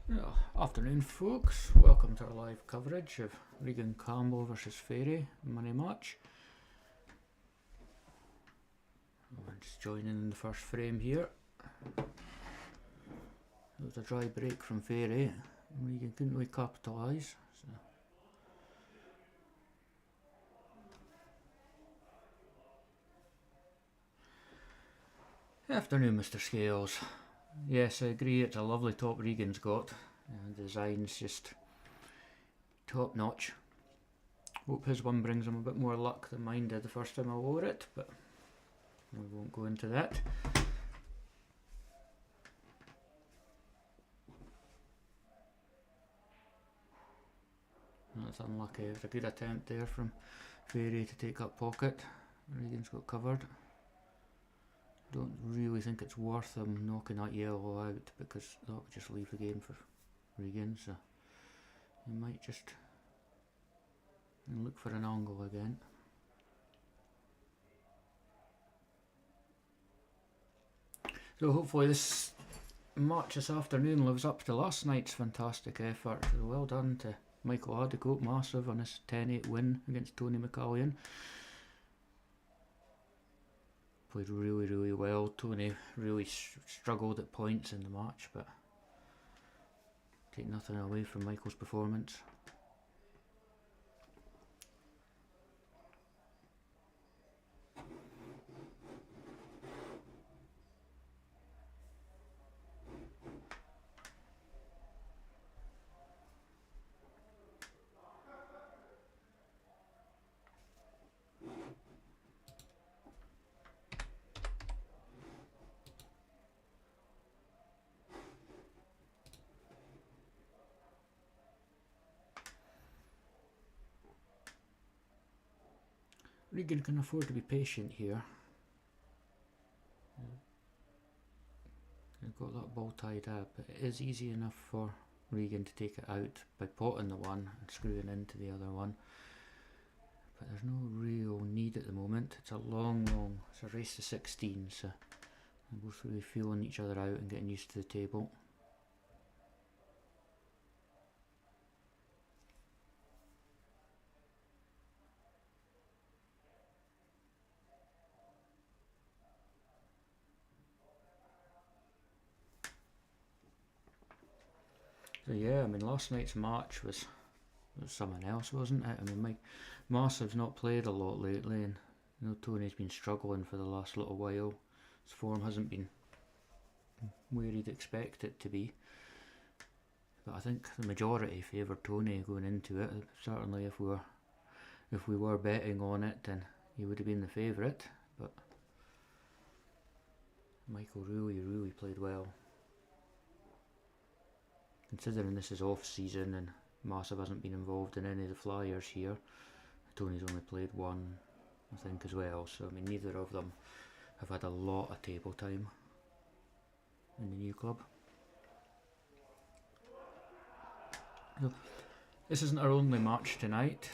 Yeah, afternoon, folks. Welcome to our live coverage of Regan Campbell versus Fairy money match. I'm just joining in the first frame here. It was a dry break from Fairy. Regan couldn't really capitalise. Afternoon, Mr. Scales. Yes, I agree. It's a lovely top Regan's got. The design's just top notch. Hope his one brings him a bit more luck than mine did the first time I wore it, but we won't go into that. That's unlucky. It was a good attempt there from Fairy to take up pocket. Regan's got covered. Don't really think it's worth him knocking that yellow out because that would just leave the game for Regan, so he might just look for an angle again. So hopefully this match this afternoon lives up to last night's fantastic effort. So well done to Michael Adicote, massive on his 10-8 win against Tony McCallion. Played really well. Tony really struggled at points in the match, but take nothing away from Michael's performance. Regan can afford to be patient here. I've got that ball tied up. It is easy enough for Regan to take it out by potting the one and screwing into the other one. But there's no real need at the moment. It's a it's a race to 16, so they're both really feeling each other out and getting used to the table. So yeah, I mean last night's match was something else, wasn't it? I mean Massive's not played a lot lately, and Tony's been struggling for the last little while. His form hasn't been where he'd expect it to be. But I think the majority favoured Tony going into it. Certainly if we were betting on it, then he would have been the favourite. But Michael really played well. Considering this is off season and Massive hasn't been involved in any of the flyers here, Tony's only played one, I think, as well. So I mean, neither of them have had a lot of table time in the new club. So this isn't our only match tonight.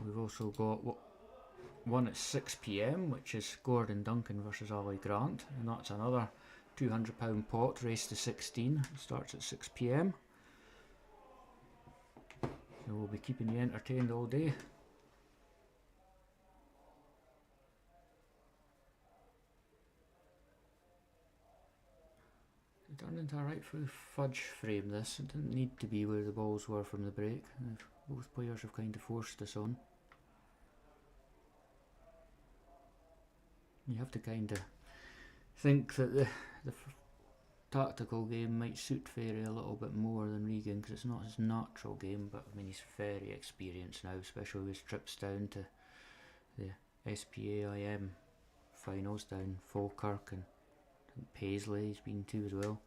We've also got one at 6 PM, which is Gordon Duncan versus Ali Grant, and that's another £200 pot, race to 16. It starts at 6 PM. So we'll be keeping you entertained all day. It turned into a right through fudge frame this. It didn't need to be where the balls were from the break. Both players have kind of forced this on. You have to kind of think that the tactical game might suit Fairy a little bit more than Regan, because it's not his natural game, but I mean he's very experienced now, especially with his trips down to the SPAIM finals down Falkirk, and Paisley he's been to as well.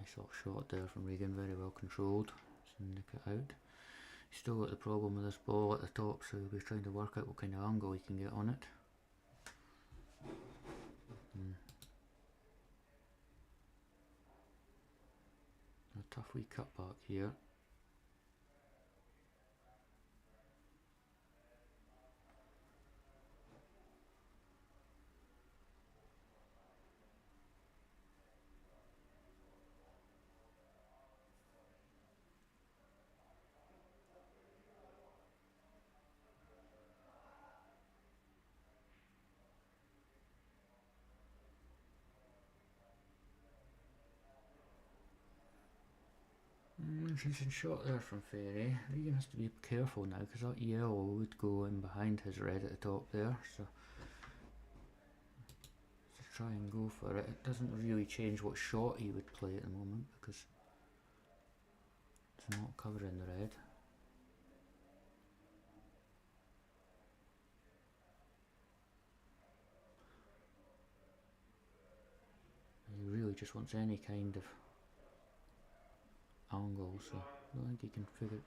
Nice little shot there from Regan, very well controlled. Just nick it out. He's still got the problem with this ball at the top, so he'll be trying to work out what kind of angle he can get on it. A tough wee cut back here. Interesting shot there from Ferry. Regan has to be careful now because that yellow would go in behind his red at the top there, so to try and go for it. It doesn't really change what shot he would play at the moment because it's not covering the red. He really just wants any kind of angle, so I don't think he can figure it.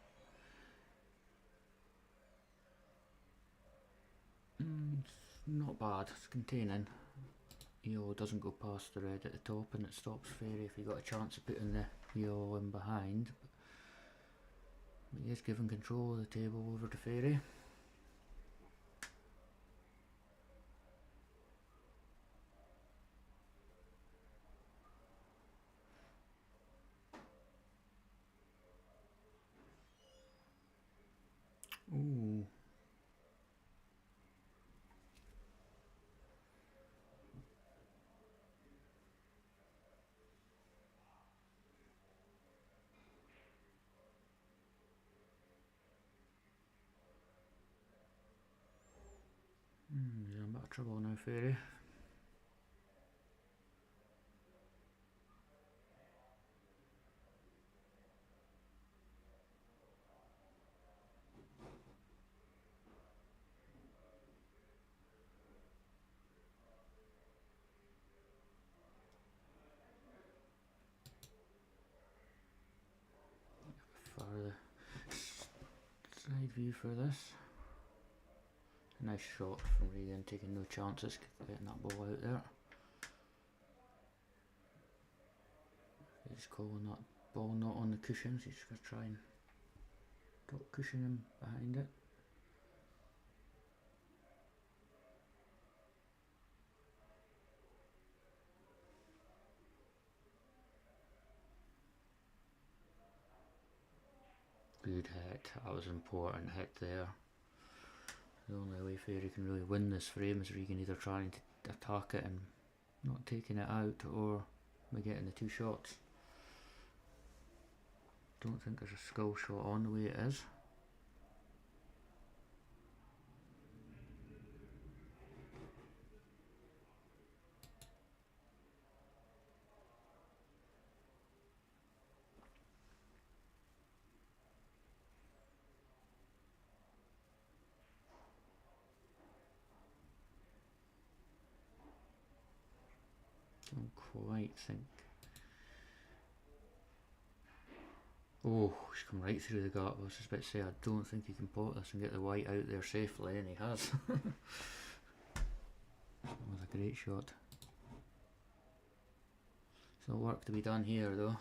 It's not bad, it's containing. Yellow doesn't go past the red at the top and it stops Ferry if he got a chance of putting the yellow in behind. But he is giving control of the table over to Ferry. Ooh. He's in a bit of trouble now, Ferry. For the side view for this. Nice shot from Regan, taking no chances getting that ball out there. He's calling that ball not on the cushions, he's just going to try and top cushion him behind it. Good hit, that was an important hit there. The only way Ferry can really win this frame is Regan either trying to attack it and not taking it out, or by getting the two shots. Don't think there's a skill shot on the way it is. Don't quite think. Oh, he's come right through the gap. I was just about to say, I don't think he can pot this and get the white out there safely, and he has. That was a great shot. Still work to be done here though.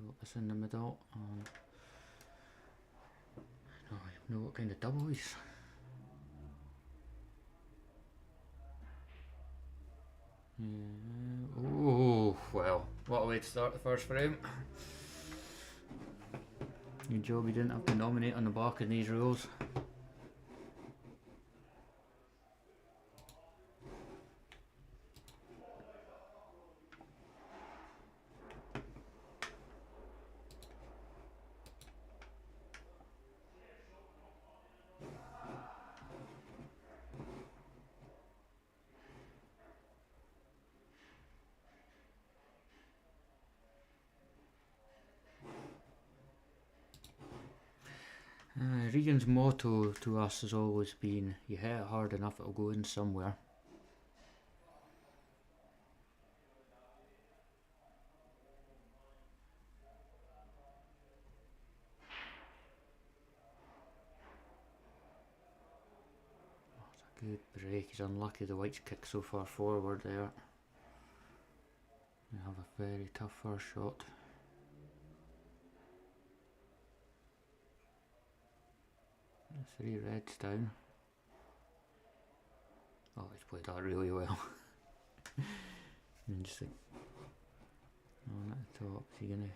Drop this in the middle, and I don't know what kind of double he's. Oh, well, what a way to start the first frame. Good job he didn't have to nominate on the back in these rules. Regan's motto to us has always been, you hit it hard enough it'll go in somewhere. Good break. He's unlucky the white's kicked so far forward there. They have a very tough first shot. Three reds down. Oh, he's played that really well. And just like, on at the top, is he gonna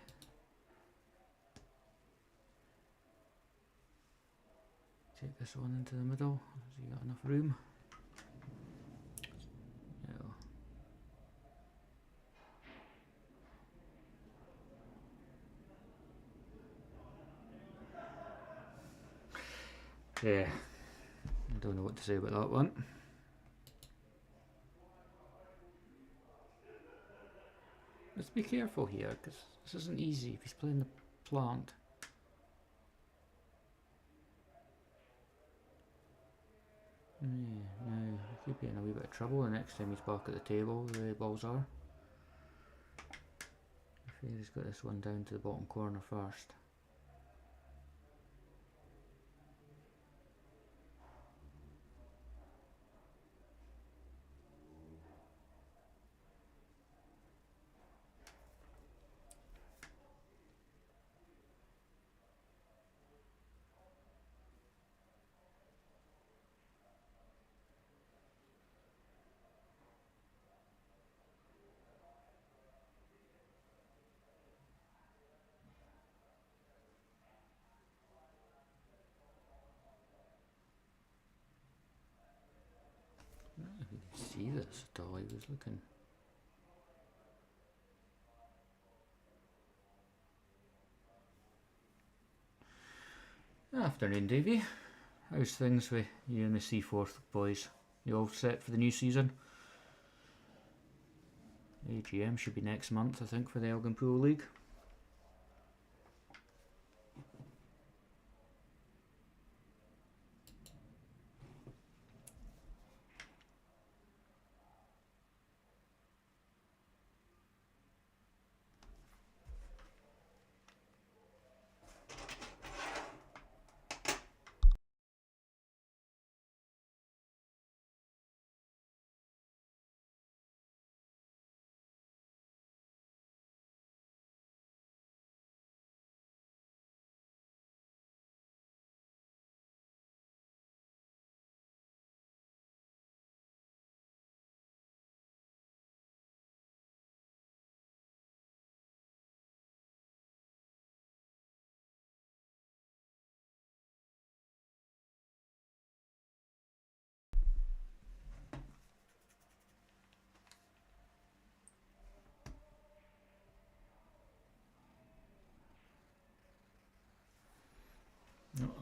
take this one into the middle? Has he got enough room? No. Yeah, I don't know what to say about that one. Let's be careful here, because this isn't easy if he's playing the plant. Yeah, no, he could be in a wee bit of trouble the next time he's back at the table, the way balls are. If he's got this one down to the bottom corner first. I don't know if you can see this at all, he was looking. Afternoon, Davey. How's things with you and the Seaforth boys? You all set for the new season? AGM should be next month, I think, for the Elgin Pool League.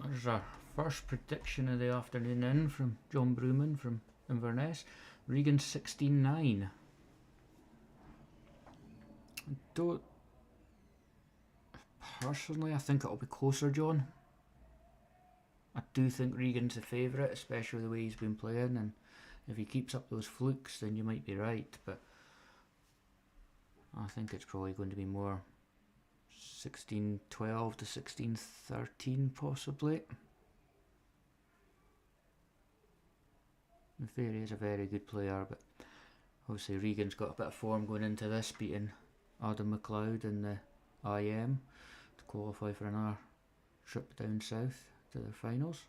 There's our first prediction of the afternoon in from John Brewman from Inverness. Regan 16-9. Don't personally, I think it'll be closer, John. I do think Regan's the favourite, especially the way he's been playing, and if he keeps up those flukes then you might be right, but I think it's probably going to be more 16-12 to 16-13 possibly. In theory he's a very good player, but obviously Regan's got a bit of form going into this, beating Adam McLeod in the IM to qualify for another trip down south to the finals.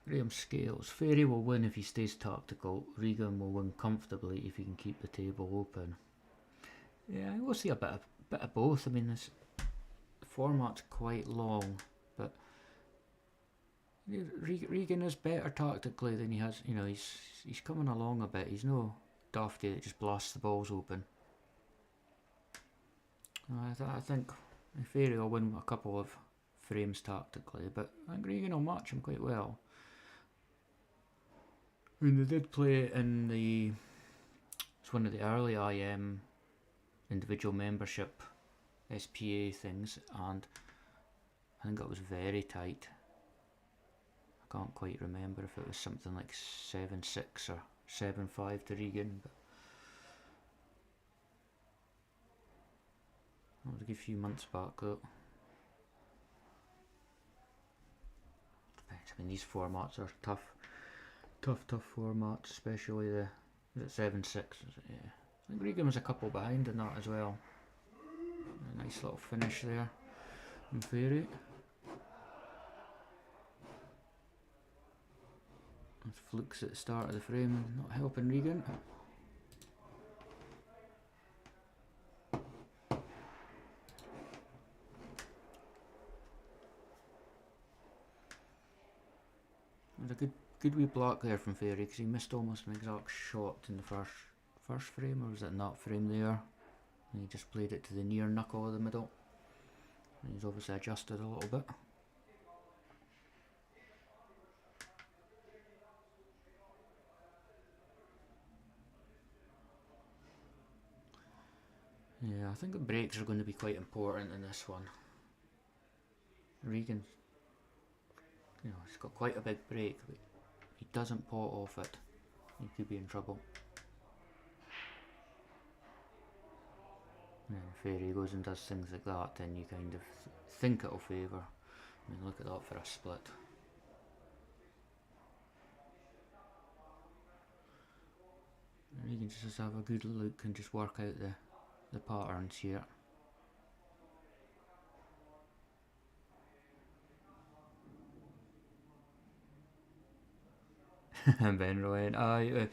Graham Scales. Ferry will win if he stays tactical. Regan will win comfortably if he can keep the table open. Yeah, we'll see a bit of both. I mean, the format's quite long, but Regan is better tactically than he has. You know, he's coming along a bit. He's no Dofty that just blasts the balls open. I think Fairy will win a couple of frames tactically, but I think Regan will match him quite well. I mean, they did play in it's one of the early IM individual membership SPA things, and I think it was very tight. I can't quite remember if it was something like 7-6 or 7-5 to Regan, but that was a good few months back though. I mean, these formats are tough formats, especially the 7-6. Yeah, I think Regan was a couple behind in that as well. A nice little finish there from Fairy. With flukes at the start of the frame, not helping Regan. There's a good wee block there from Fairy, because he missed almost an exact shot in the first frame, or was it in that frame there? And he just played it to the near knuckle of the middle. And he's obviously adjusted a little bit. Yeah, I think the breaks are going to be quite important in this one. Regan, he's got quite a big break, but if he doesn't pot off it, he could be in trouble. And then Fairy goes and does things like that, then you kind of think it'll favour. I mean, look at that for a split. And Regan just has to have a good look and just work out the patterns here. And Ben Ryan,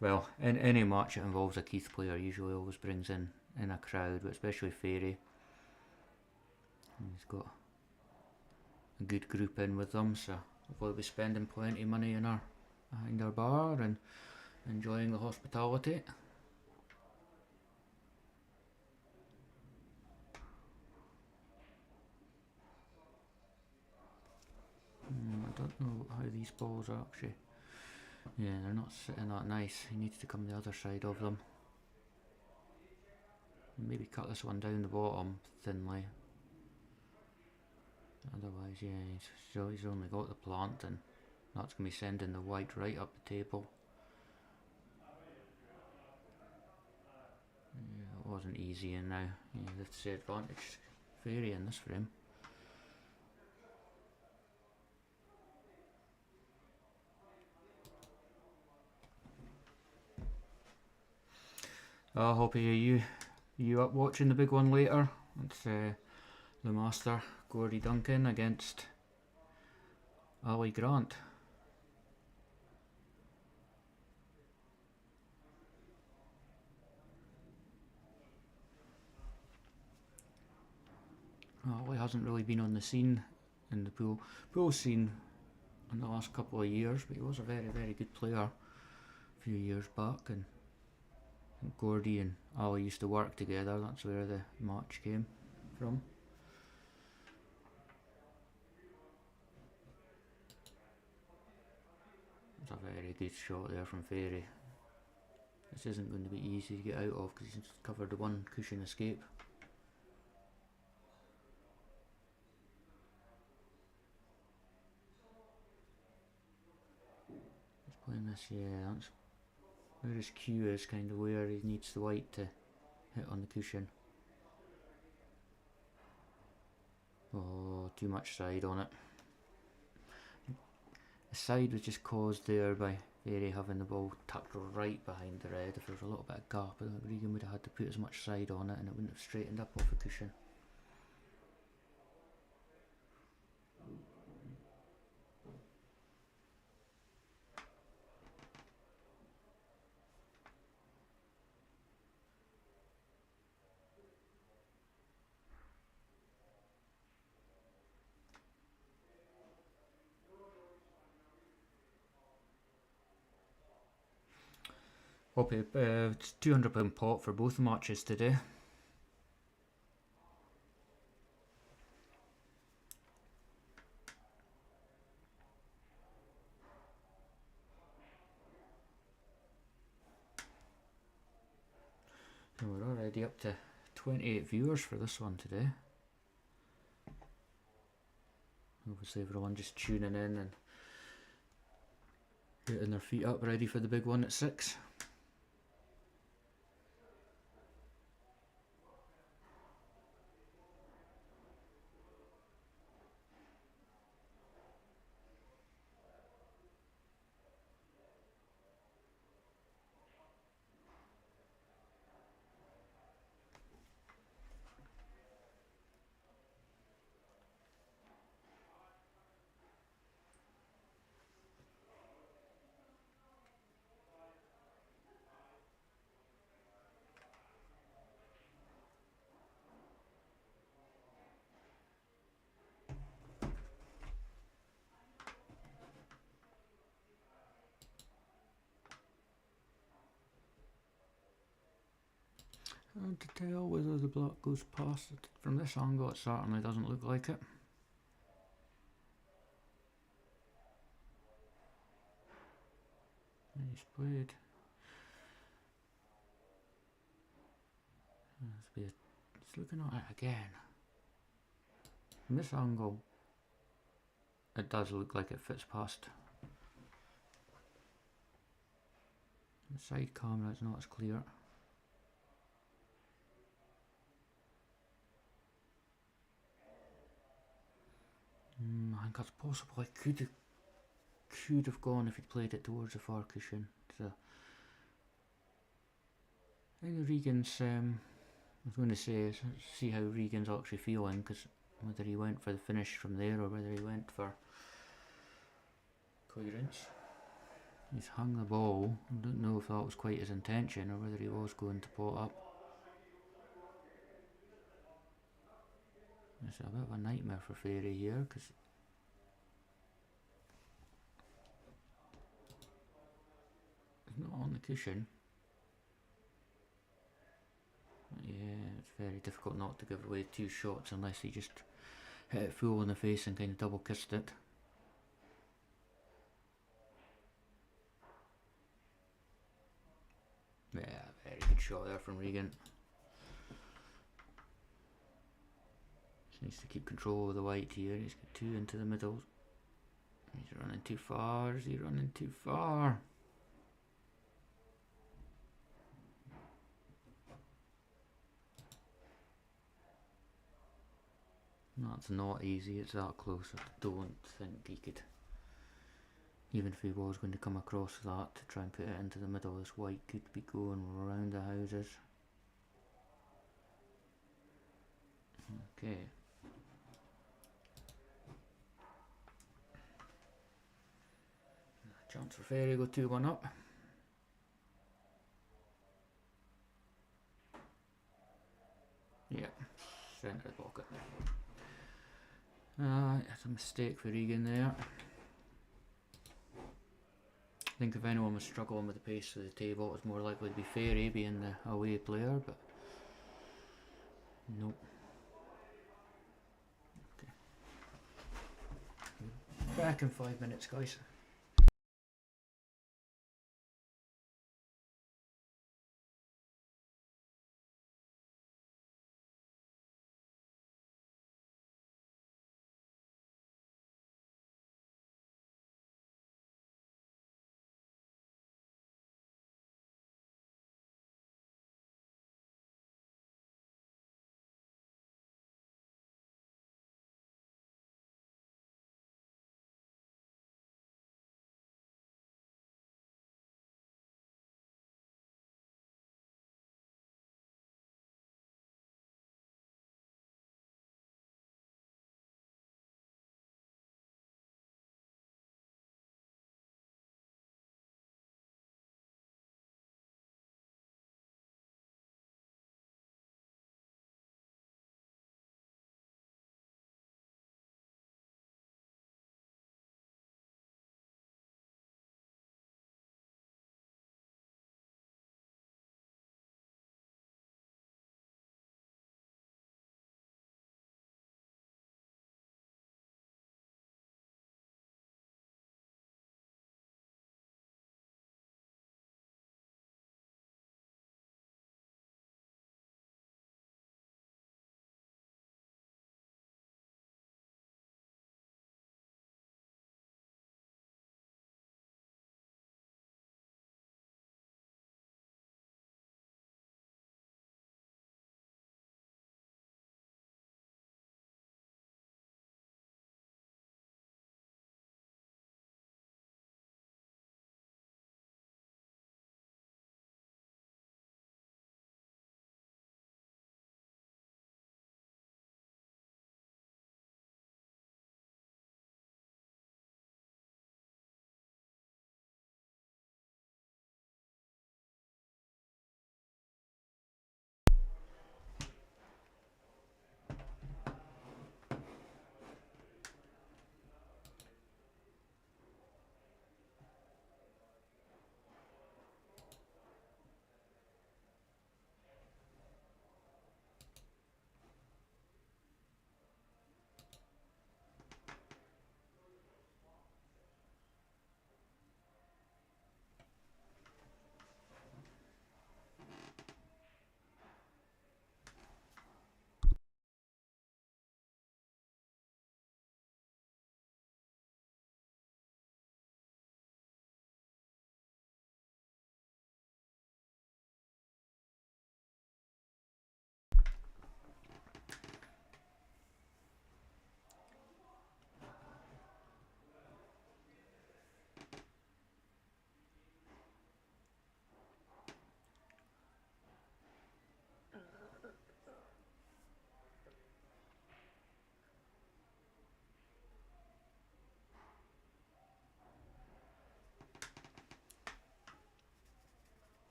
well, in any match that involves a Keith player usually always brings in a crowd, but especially Fairy. And he's got a good group in with them, so we'll be spending plenty of money behind our bar and enjoying the hospitality. I don't know how these balls are actually. Yeah, they're not sitting that nice. He needs to come the other side of them. Maybe cut this one down the bottom thinly. Otherwise, yeah, he's only got the plant, and that's going to be sending the white right up the table. Yeah, it wasn't easy, and now that's the advantage. Fairy in this frame. I hope you up watching the big one later. It's the Master Gordy Duncan against Ali Grant. Ali hasn't really been on the scene in the pool scene in the last couple of years, but he was a very, very good player a few years back, and Gordy and Ali used to work together. That's where the match came from. It's a very good shot there from Fairy. This isn't going to be easy to get out of because he's covered the one cushion escape. He's playing this, yeah, that's where his cue is, kind of where he needs the white to hit on the cushion. Oh, too much side on it. The side was just caused there by Fairy having the ball tucked right behind the red. If there was a little bit of gap, Regan would have had to put as much side on it and it wouldn't have straightened up off the cushion. I'll pay it's £200 pot for both matches today. So we're already up to 28 viewers for this one today. Obviously everyone just tuning in and getting their feet up ready for the big one at 6. Hard to tell whether the block goes past it. From this angle it certainly doesn't look like it. Nice played. It's looking at it again. From this angle it does look like it fits past. The side camera is not as clear. I think that's possible. It could have gone if he'd played it towards the far cushion. So I think Regan's. I was going to say see how Regan's actually feeling, because whether he went for the finish from there or whether he went for clearance. He's hung the ball. I don't know if that was quite his intention or whether he was going to pot up. It's a bit of a nightmare for Fairy here, because he's not on the cushion. Yeah, it's very difficult not to give away 2 shots unless he just hit it full in the face and kind of double kissed it. Yeah, very good shot there from Regan. Just needs to keep control of the white here. He's got 2 into the middle. He's running too far. Is he running too far? That's not easy. It's that close. I don't think he could. Even if he was going to come across that to try and put it into the middle, this white could be going around the houses. Okay. Chance for Fairy, go 2-1 up. Yeah, centre of the pocket. That's a mistake for Regan there. I think if anyone was struggling with the pace of the table, it was more likely to be Fairy being the away player, but nope. Okay. Back in 5 minutes, guys.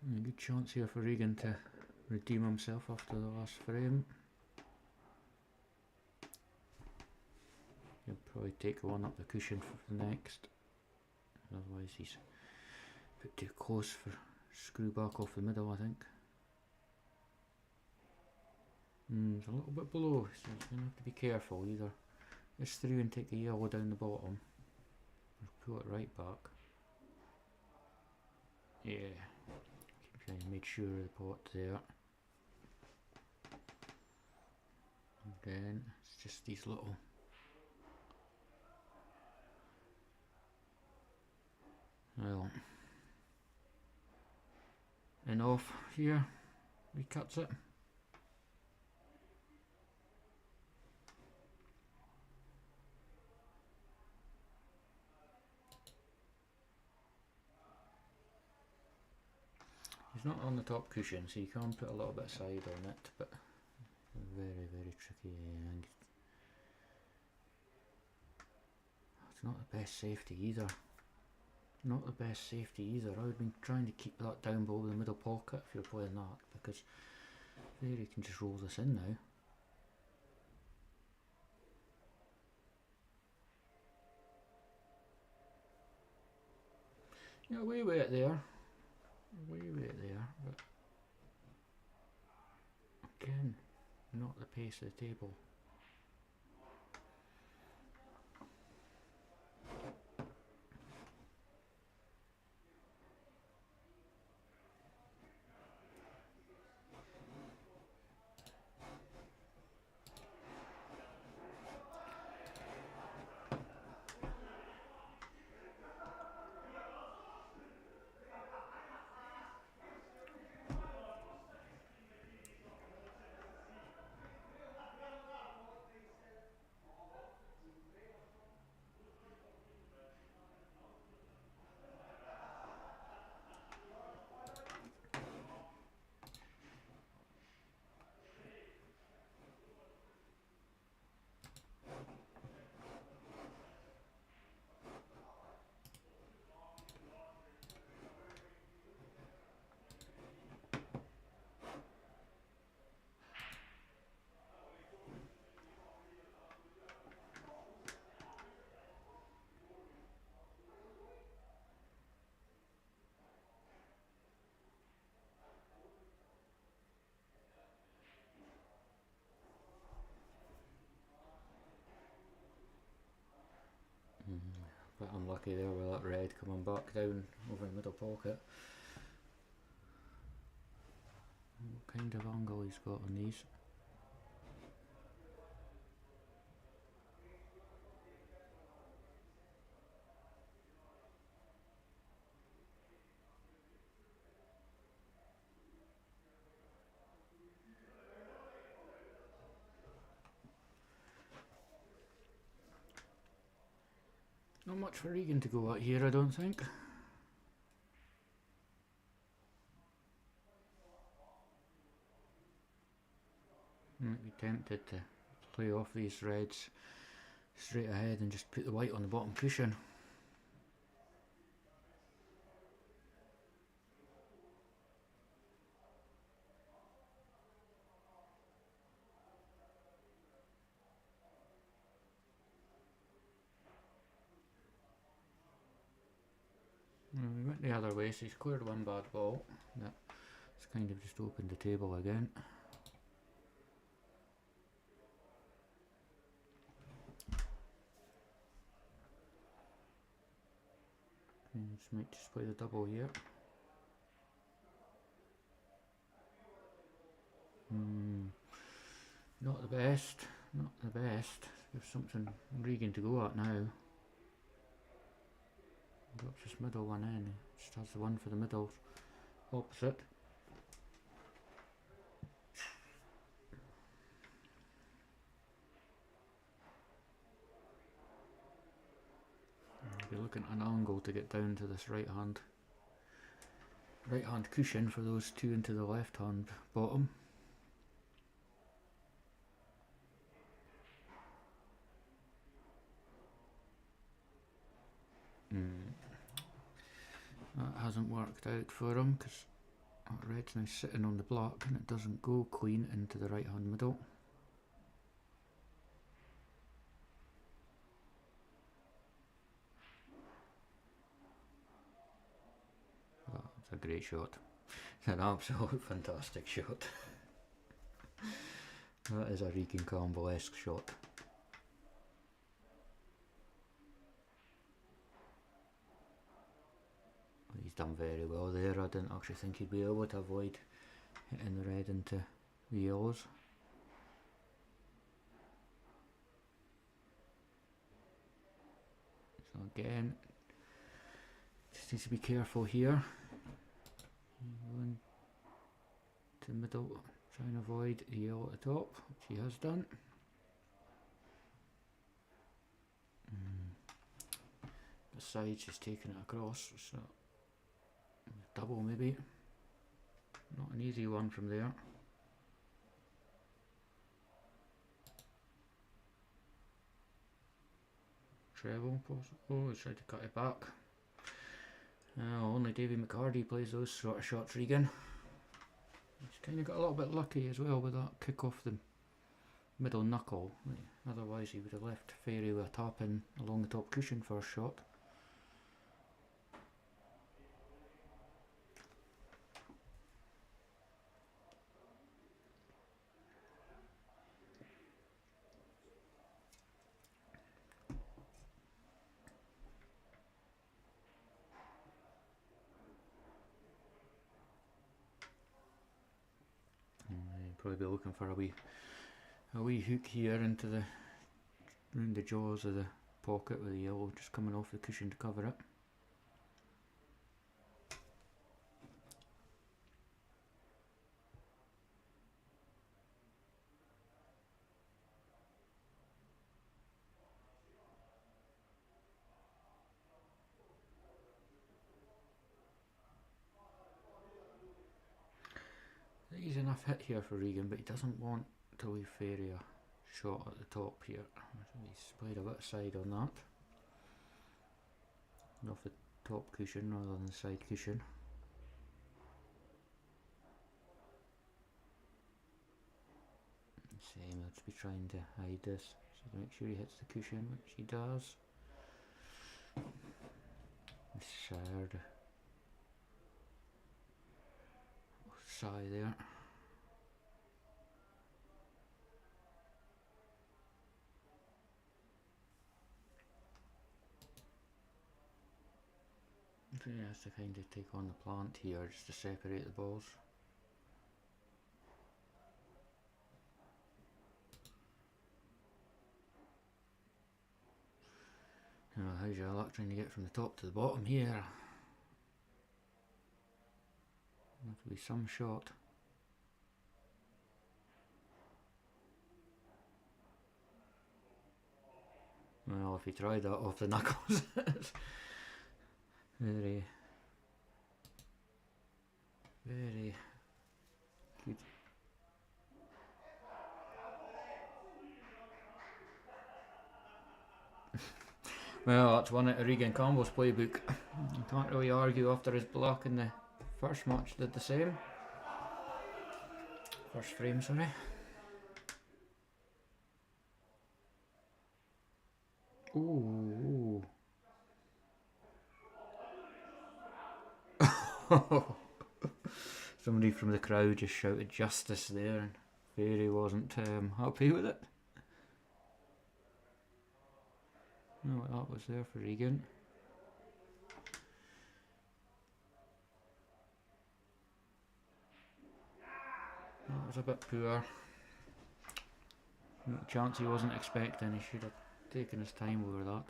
A good chance here for Regan to redeem himself after the last frame. He'll probably take one up the cushion for the next. Otherwise he's a bit too close for screw back off the middle, I think. It's a little bit below, so he's going to have to be careful. Either this through and take the yellow down the bottom, or pull it right back. Yeah, keep trying to make sure the pot's there. Again, it's just these little and off here, recuts it. He's not on the top cushion, so you can put a little bit of side on it, but very, very tricky. It's not the best safety either. Not the best safety either. I would have been trying to keep that down below the middle pocket if you're playing that, because there you can just roll this in now. Yeah, away with it there. Away with it there, but again, not the pace of the table. But I'm lucky there with that red coming back down over the middle pocket. What kind of angle he's got on these? Not much for Regan to go at here, I don't think. Might be tempted to play off these reds straight ahead and just put the white on the bottom cushion. We went the other way, so he's cleared one bad ball. That's kind of just opened the table again. Might just play the double here. Not the best, not the best. There's something Regan to go at now. Drops this middle one in, just has the one for the middle opposite. Be looking at an angle to get down to this right hand cushion for those two into the left hand bottom. That hasn't worked out for him because Red's now sitting on the block and it doesn't go queen into the right hand middle. Oh, it's a great shot. It's an absolute fantastic shot. That is a Regan Campbell-esque shot. He's done very well there. I didn't actually think he'd be able to avoid hitting the red into the yellows. So again, just needs to be careful here. Going to the middle, try and avoid the yellow at the top, which he has done. Besides, he's taking it across, so double maybe. Not an easy one from there. Treble, possible. Oh, he's tried to cut it back. Only Davy McCarty plays those sort of shots, Regan. He's kind of got a little bit lucky as well with that kick off the middle knuckle. Otherwise he would have left Fairy with a tap in along the top cushion first shot. Probably be looking for a wee hook here into the round the jaws of the pocket with the yellow just coming off the cushion to cover it. He's enough hit here for Regan, but he doesn't want to leave Fairy a shot at the top here. So he's played a bit side on that. Off the top cushion rather than the side cushion. Same, let's be trying to hide this. So make sure he hits the cushion, which he does. Shared sigh there. So he has to kind of take on the plant here just to separate the balls. Now, how's your luck trying to get from the top to the bottom here? Have to be some shot. Well, if he tried that off the knuckles, very good. Well, that's one out of Regan Campbell's playbook. You can't really argue after his block in the first match did the same. First frame, sorry. Ooh. Somebody from the crowd just shouted justice there, and Fairy wasn't happy with it. No, that was there for Regan. That was a bit poor. No chance he wasn't expecting. He should have taken his time over that.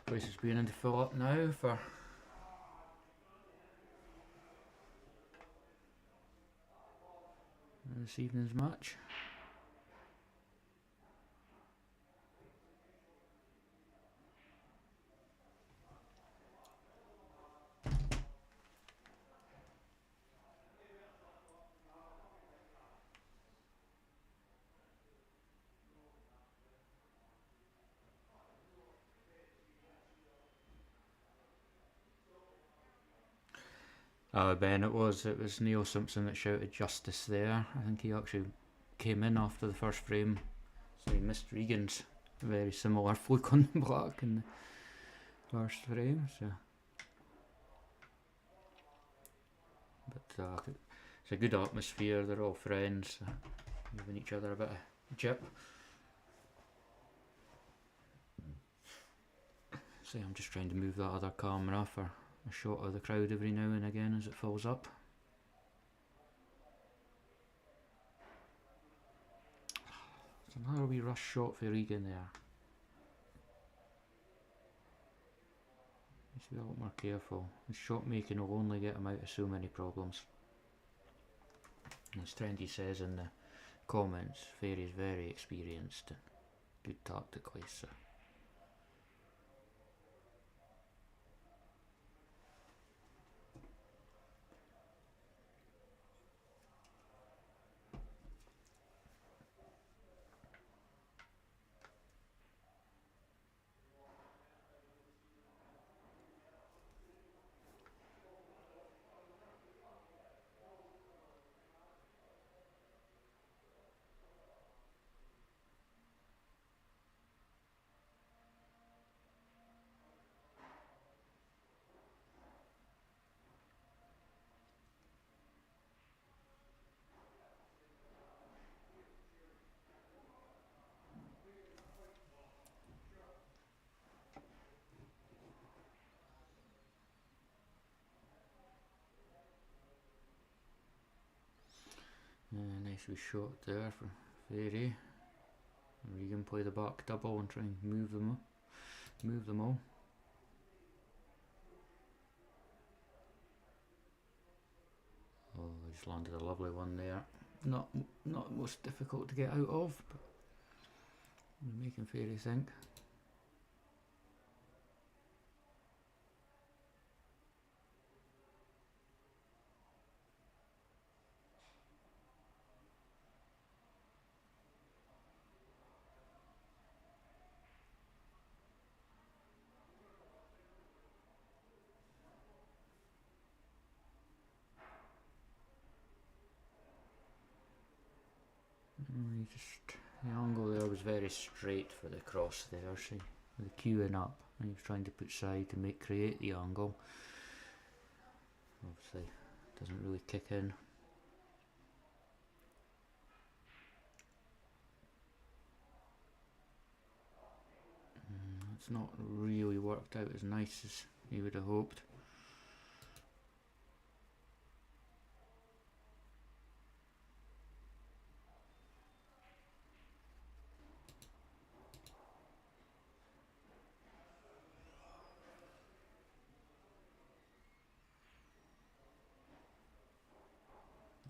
Place is beginning to fill up now for this evening's match. Ben, it was Neil Simpson that shouted justice there. I think he actually came in after the first frame, so he missed Regan's very similar fluke on the black in the first frame. So, but it's a good atmosphere. They're all friends, giving each other a bit of jip. See, I'm just trying to move that other camera for a shot of the crowd every now and again as it fills up. There's another wee rush shot for Regan there. Needs to be a lot more careful. His shot making will only get him out of so many problems. And as Trendy says in the comments, Fairy's very experienced and good tactically, so. Nice wee shot there for Fairy. Regan play the back double and try and move them all. Oh, they just landed a lovely one there. Not most difficult to get out of, but making Fairy think. The angle there was very straight for the cross there, see, with the queuing up, and he was trying to put side to create the angle. Obviously, it doesn't really kick in. It's not really worked out as nice as he would have hoped.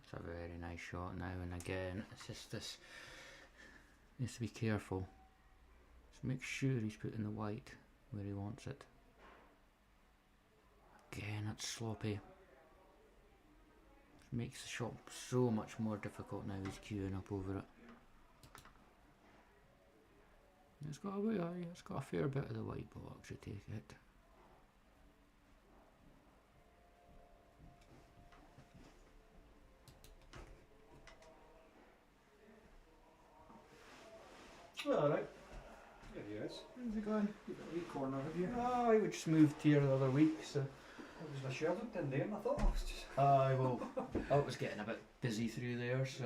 It's a very nice shot now, and again, it's just this. He needs to be careful. Just make sure he's putting the white where he wants it. Again, it's sloppy. It makes the shot so much more difficult now. He's queuing up over it. It's got a fair bit of the white box to take it. Alright. There he is. How's it going? You've got a wee corner, have you? Ah, We just moved here the other week, so. it was the Sherlock in there and I thought, oh, it's just... Well, it was getting a bit busy through there, so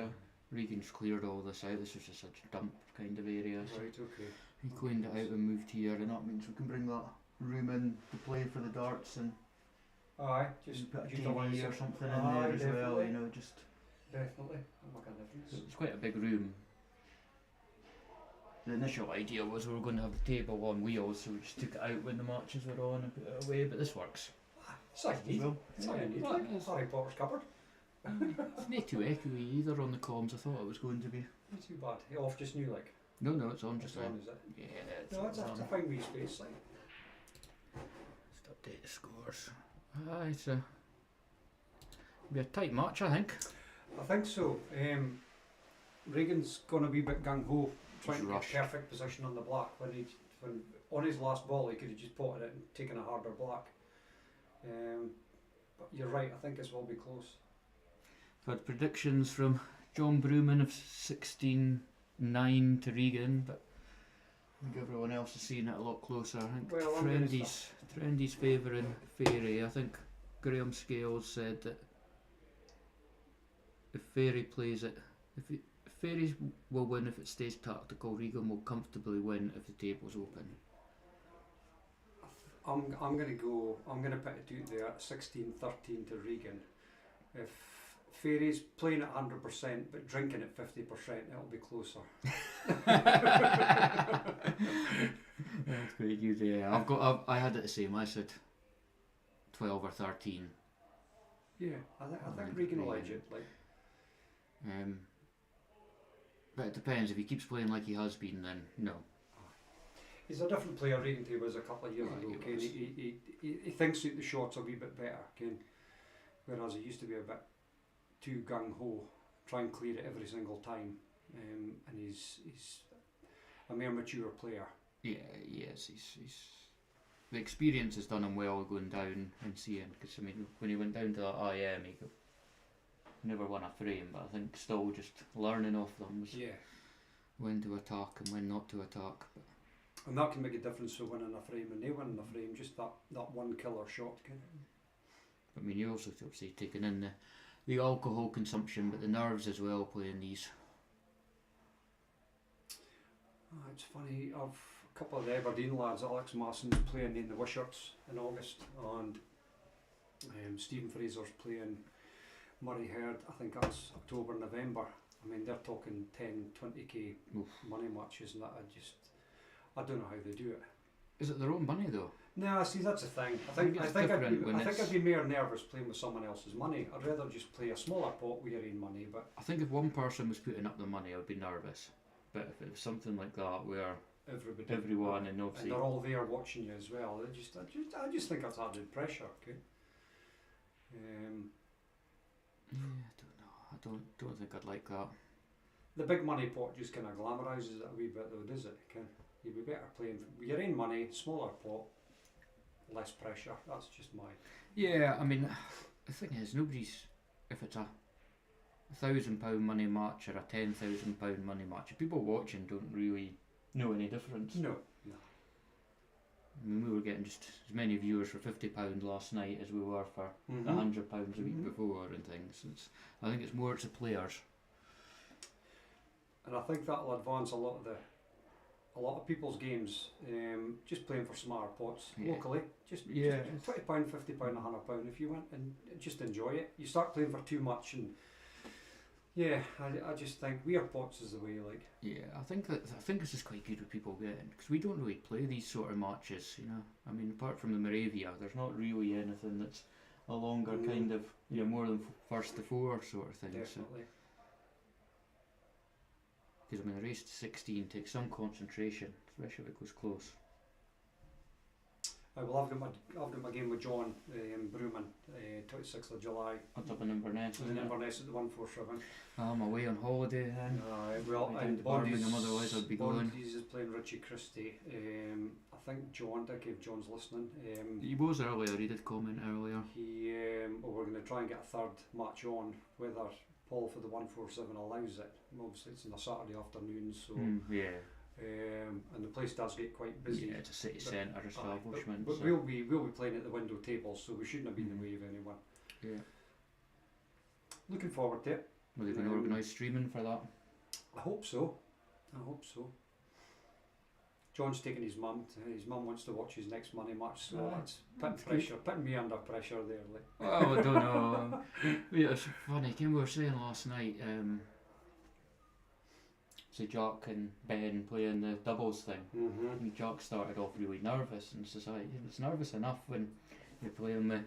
Regan's cleared all this out. This was just such a dump kind of area, so Right, okay. he cleaned it out and moved here, and that means we can bring that room in to play for the darts and Aye, just put a utilise TV or it. something in Aye, there as well, definitely. you know, just. Definitely. It'll make a difference. It's quite a big room. The initial idea was we were going to have the table on wheels, so we just took it out when the matches were on and put it away, but this works. It's all you need. Well, It's all you need. yeah, Like it is. Harry Potter's cupboard. It's not too echoey either on the comms. I thought it was going to be. Not too bad. Off just new, like. No, it's on just It's on, then. is it? Yeah, it's No, it's on. a fine wee space, like. Just update the scores. It's be a tight match, I think. I think so. Regan's gonna be a bit gung ho, trying to get Rush. perfect position on the block. When on his last ball, he could have just potted it and taken a harder block. But you're right. I think this will be close. I've had predictions from John Brewman of 16-9 to Regan, but I think everyone else is seeing it a lot closer. I think Well, I'm gonna Trendy's favouring Fairy. I think Graham Scales said that if Fairy plays it, if Fairies will win if it stays tactical, Regan will comfortably win if the table's open. I'm gonna put it out there at 16-13 to Regan. If Fairy's playing at 100% but drinking at 50%, it'll be closer. That's great news. Yeah, I had it the same. I said 12 or 13. Yeah, I think Regan will edge it. Like, but it depends. If he keeps playing like he has been, then no. he's a different player Regan to he was a couple of years Right, ago. he Ken. was. He thinks that the shots a wee bit better, Ken. Whereas he used to be a bit too gung ho, try and clear it every single time. And he's a more mature player. Yeah, yes, he's the experience has done him well going down and seeing. Because I mean, when he went down to that IM, he never won a frame. But I think still just learning off them was Yeah. when to attack and when not to attack. But And that can make a difference for winning a frame and they win a frame, just that one killer shot. Ken. I mean, you also obviously taking in the alcohol consumption, but the nerves as well playing these. It's funny, I've a couple of the Aberdeen lads, Alex Masson's playing in the Wishards in August, and Stephen Fraser's playing Murray Heard, I think that's October, November. I mean, they're talking 10, 20k Oof. money matches, and that I don't know how they do it. Is it their own money though? No, see, that's the thing. I think think it's different when I'd be more nervous playing with someone else's money. I'd rather just play a smaller pot with your own money, but I think if one person was putting up the money, I would be nervous. But if it was something like that where everyone and obviously they're all there watching you as well. I just think that's added pressure. Okay. yeah, I don't know. I don't think I'd like that. The big money pot just kind of glamorises it a wee bit, though, does it? You'd be better playing with your own money, smaller pot, less pressure. That's just my. Yeah, I mean, the thing is, if it's a £1,000 money match or a £10,000 money match, people watching don't really know any difference. No. I mean, we were getting just as many viewers for £50 last night as we were for Mhm. £100 a week Mhm. before and things. I think it's more it's the players. And I think that'll advance a lot of people's games. Just playing for smaller pots locally. Just £20, £50, £100 if you went and just enjoy it. You start playing for too much and. Yeah, I just think weird pots is the way. Like, Yeah, I think this is quite good with people getting, because we don't really play these sort of matches, you know. I mean, apart from the Moravia, there's not really anything that's a longer kind of, more than first to four sort of thing. definitely. Because I mean, the race to 16 takes some concentration, especially if it goes close. Well, I've got my game with John Brewman, 26th of July. That's up in Inverness, In isn't it? Inverness at the 147. I'm away on holiday then. Well, I'd and down to Birmingham, otherwise I'd be going. Bondies is playing Richie Christie. I think John, I gave John's listening. He was earlier, he did comment earlier. We're going to try and get a third match on, whether Paul for the 147 allows it. Obviously, it's on a Saturday afternoon, so. Yeah. And the place does get quite busy. Yeah, it's a city centre establishment. But so. we'll be playing at the window tables, so we shouldn't have been in the way of anyone. Yeah. Looking forward to it. Will they going to organise streaming for that? I hope so. John's taking his mum. His mum wants to watch his next money match, so that's putting me under pressure there. Like. Well, I don't know. Yeah, it's funny. We were saying last night. So Jack and Ben playing the doubles thing. Mm-hmm. And Jack started off really nervous, and it's nervous enough when you're playing with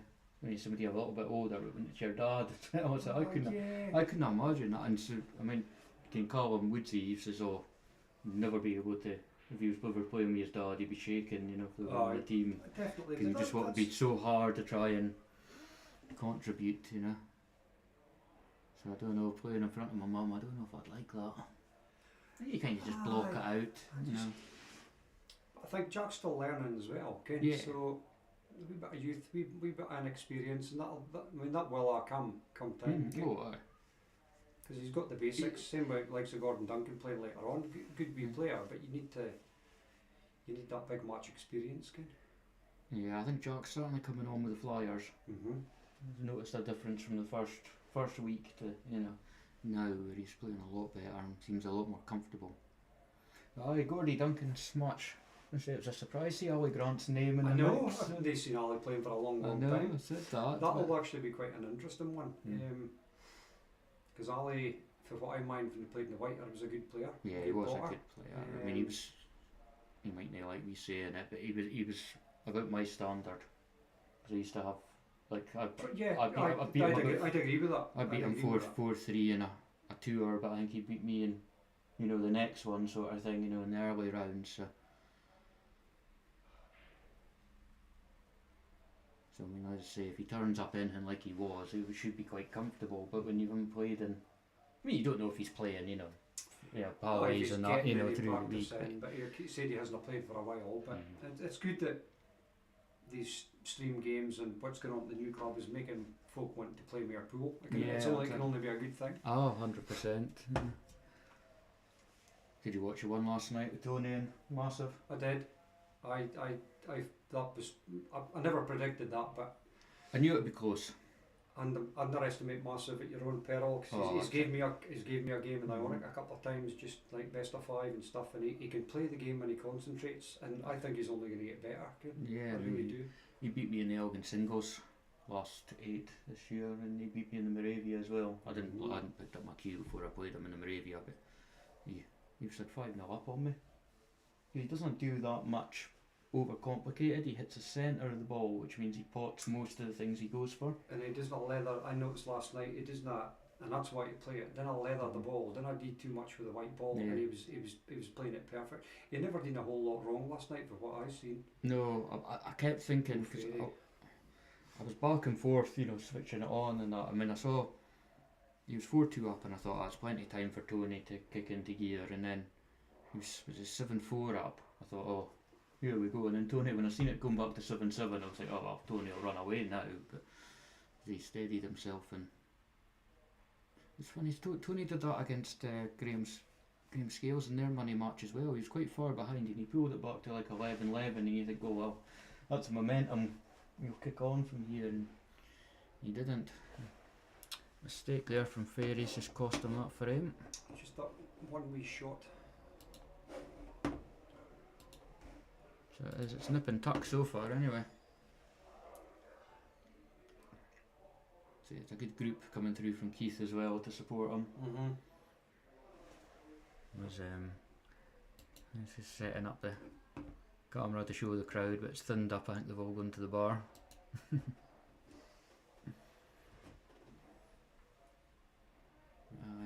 when you're somebody a little bit older, but when it's your dad, I was like, yeah. I couldn't imagine that. And so, I mean, you can call him Woodsy. He says, "Oh, never be able to. If he was ever playing with his dad, he'd be shaking, you know, for the team. Definitely. Because you just want to be so hard to try and contribute, you know. So I don't know, playing in front of my mum, I don't know if I'd like that. I think you kind of just block it out, you know. I think Jack's still learning as well, okay? Yeah. So a wee bit of youth, wee bit of inexperience, and that will come time. Oh, aye. Because he's got the basics. Same way like Gordon Duncan playing later on. Good wee player, but you need that big match experience, kid. Yeah, I think Jack's certainly coming on with the Flyers. I've noticed a difference from the first week to, you know, now where he's playing a lot better and seems a lot more comfortable. Aye, Gordy Duncan's match. I say it was a surprise to see Ali Grant's name in the mix. I haven't seen Ali playing for a long I know, time. I said that. That'll actually be quite an interesting one. Because Ali, for what I mind when he played in the White, was a good player. Yeah, he was a good player. I mean, he might not like me saying it, but he was about my standard. Because I used to have, like, I'd agree with that. I beat him 4-3 in a tour, but I think he beat me in, you know, the next one sort of thing, you know, in the early rounds. So I mean, as I say, if he turns up anything like he was, he should be quite comfortable. But when you haven't played, and I mean, you don't know if he's playing, you know, Pallies and that, you know, through the week. But he said he hasn't played for a while. But it's good that these stream games and what's going on at the new club is making folk want to play more pool. It can only be a good thing. Oh, 100%. Did you watch your one last night with Tony and Massive? I did. I never predicted that, but I knew it'd be close. And underestimate Massive at your own peril. Cause he's gave me a game in Ionic a couple of times, just like best of 5 and stuff, and he can play the game when he concentrates, and I think he's only going to get better. Yeah, I really do. He beat me in the Elgin singles last 8 this year, and he beat me in the Moravia as well. I hadn't picked up my cue before I played him in the Moravia, but he was like 5-0 up on me. He doesn't do that much overcomplicated. He hits the centre of the ball, which means he pots most of the things he goes for. And he does not leather. I noticed last night he does not, and that's why you play it. Then I leather the ball. Then I did too much with the white ball, and he was playing it perfect. He never did a whole lot wrong last night for what I seen. No, I kept thinking because I was back and forth, you know, switching it on and that. I mean, I saw he was 4-2 up, and I thought that's plenty of time for Tony to kick into gear, and then he was 7-4 up. I thought, oh, here we go. And then Tony, when I seen it going back to 7-7, I was like, oh well, Tony will run away now. But he steadied himself, and it's funny. Tony did that against Graham Scales in their money match as well. He was quite far behind, and he pulled it back to like 11-11, and you think, oh well, that's momentum. He'll kick on from here, and he didn't. Mistake there from Fairies just cost him that frame. Just that one wee shot. So it's nip and tuck so far anyway. See, it's a good group coming through from Keith as well to support him. He's just setting up the camera to show the crowd, but it's thinned up. I think they've all gone to the bar.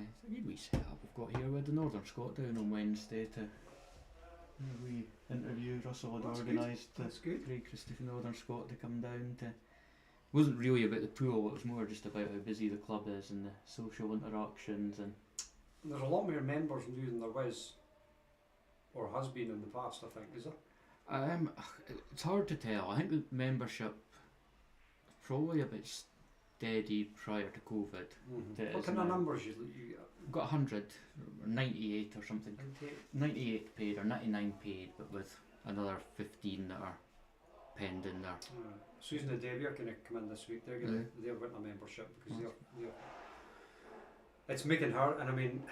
It's a good wee setup we've got here with the Northern Scot down on Wednesday to we interview. Russell had organised Craig Christopher Northern Scot to come down to. It wasn't really about the pool, it was more just about how busy the club is and the social interactions. And there's a lot more members new than there was or has been in the past, I think, is there? It's hard to tell. I think the membership probably a bit steady prior to COVID. What kind of numbers you got 100 or 98 or something. 98 paid or 99 paid, but with another 15 that are pending there. Susan and Debbie are going to come in this week. They're getting a membership because they're it's making her, and I mean,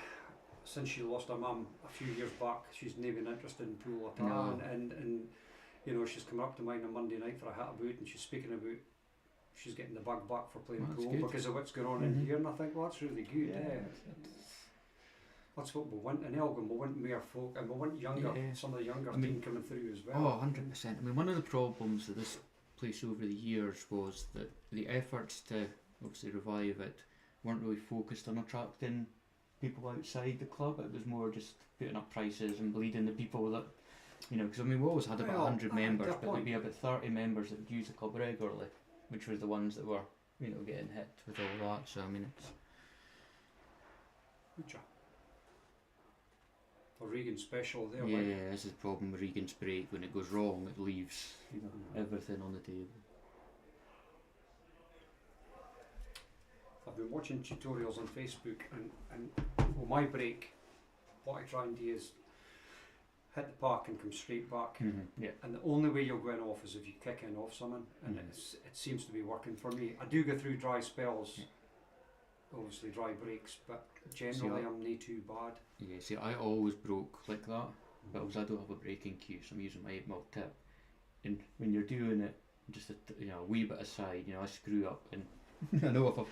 since she lost her mum a few years back, she's not even interested in pool at all. And you know, she's coming up to mine on Monday night for a hat about, and she's speaking about she's getting the bug back for playing pool because of what's going on in here, and I think, well, that's really good. That's what we want in Elgin. We want more folk, and we want some of the younger team coming through as well. Oh, 100%. I mean, one of the problems of this place over the years was that the efforts to obviously revive it weren't really focused on attracting people outside the club. It was more just putting up prices and bleeding the people that, you know, because I mean we always had about 100 members, but there'd be about 30 members that would use the club regularly, which was the ones that were, you know, getting hit with all that. So I mean it's. A Regan special there. Yeah, this is the problem with Regan's break. When it goes wrong, it leaves, you know, everything on the table. I've been watching tutorials on Facebook, and well, my break, what I try and do is hit the park and come straight back. Yeah. And the only way you'll go in off is if you kick in off someone, and it seems to be working for me. I do go through dry spells, obviously dry breaks, but generally I'm not too bad. Yeah, see, I always broke like that, but because I don't have a breaking cue, so I'm using my 8mm tip. And when you're doing it, just a wee bit aside, you know, I screw up, and I know if I've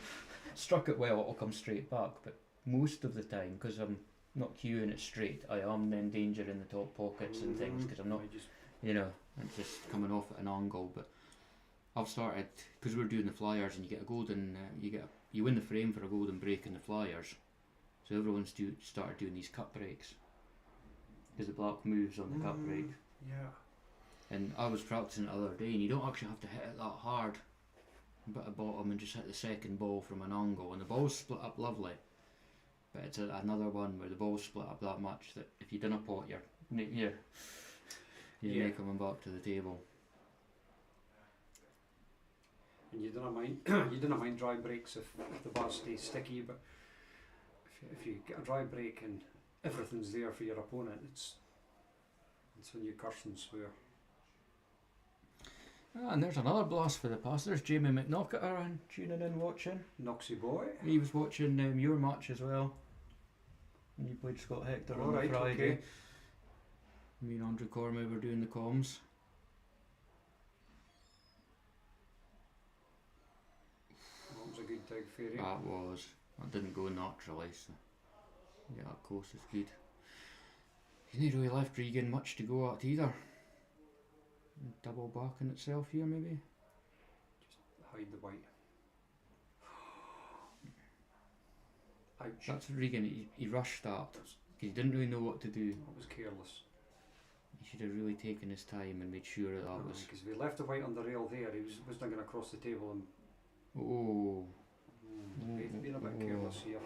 struck it well, it'll come straight back. But most of the time, because I'm not cueing it straight, I am in danger in the top pockets and things, because I'm not, you know, it's just coming off at an angle. But I've started, because we're doing the flyers, and you get a golden, you win the frame for a golden break in the flyers. So everyone's started doing these cut breaks, because the black moves on the cut break. Yeah. And I was practicing it the other day, and you don't actually have to hit it that hard, but at bottom and just hit the second ball from an angle, and the ball's split up lovely. But it's another one where the ball's split up that much that if you didn't pot, you're coming back to the table. And you don't mind dry breaks if the bar stays sticky, but if you get a dry break and everything's there for your opponent, it's when you curse and swear. And there's another blast for the past. There's Jamie McKnockett around tuning in watching. Noxy boy. He was watching your match as well. And you played Scott Hector on the Friday. Okay. Me and Andrew Cormier were doing the comms. That was a good tag fairy. That was. That didn't go naturally, so yeah, that course is good. He's not really left Regan much to go at either. Double back in itself here, maybe. Just hide the white. Ouch. That's Regan. He rushed that because he didn't really know what to do. That was careless. He should have really taken his time and made sure that was. Because if he left the white on the rail there, he was not going to cross the table and. Oh. Being a bit careless here.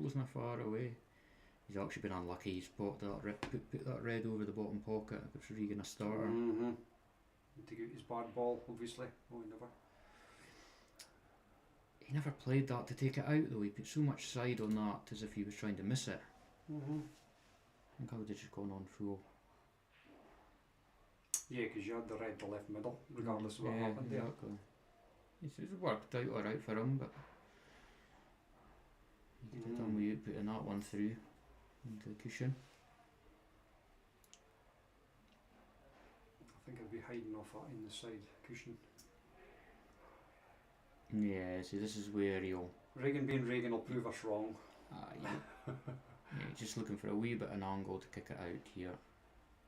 Wasn't far away. He's actually been unlucky. He's put that red over the bottom pocket. It gives Regan a starter. To get his bad ball, obviously. Oh, He never played that to take it out though. He put so much side on that as if he was trying to miss it. I think I would have just gone on full. Yeah, because you had the red to left middle, regardless of what happened there. Exactly. It's worked out alright for him, but he could have done with you putting that one through into the cushion. I think I'd be hiding off that in the side cushion. Yeah, see, this is where he'll. Regan being Regan will prove us wrong. Yeah, just looking for a wee bit of an angle to kick it out here.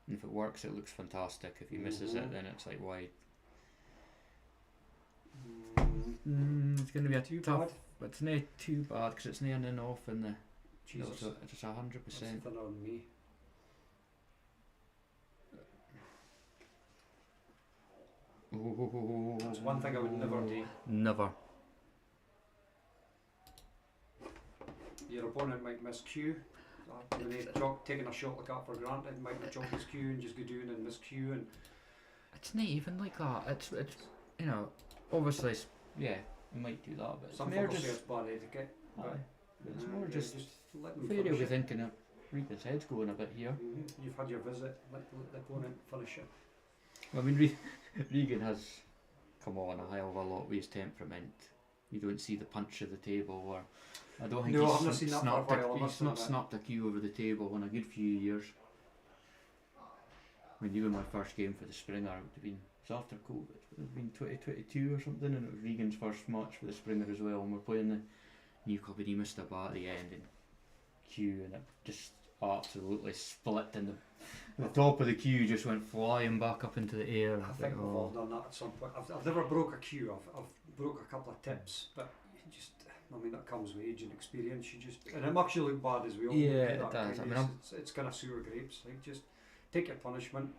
And if it works, it looks fantastic. If he misses it, then it's like wide. It's going to be a too tough, bad. but it's not too bad because it's near and off in the. Jesus. It's 100%. That's thinner on me. Oh, That's one thing I would never do. Never. Your opponent might miss cue. When they taking a shot like that for granted, might not jog his cue and just go doing and miss cue. And it's not even like that. It's you know, obviously, yeah, we might do that, but some it's more people just. say it's bad etiquette. But it's more yeah, just. let them Fairy will finish be it. thinking of Regan's head's going a bit here. You've had your visit. Let the opponent finish it. I mean, Regan has come on a hell of a lot with his temperament. You don't see the punch of the table, or I don't think I've not seen that for a while. he's not snapped a cue over the table in a good few years. When you were my first game for the Springer, it would have been, it was after COVID, it would have been 2022 or something, and it was Regan's first match for the Springer as well, and we're playing the new club, and he missed a bat at the end, and cue, and it just absolutely split, and the top of the cue just went flying back up into the air. I think we've all done that at some point. I've never broke a cue. I've broke a couple of tips, but you just, I mean, that comes with age and experience. You just, and it makes you look bad as well. Yeah, it does. I mean, it's kind of sour grapes. Like, just take your punishment.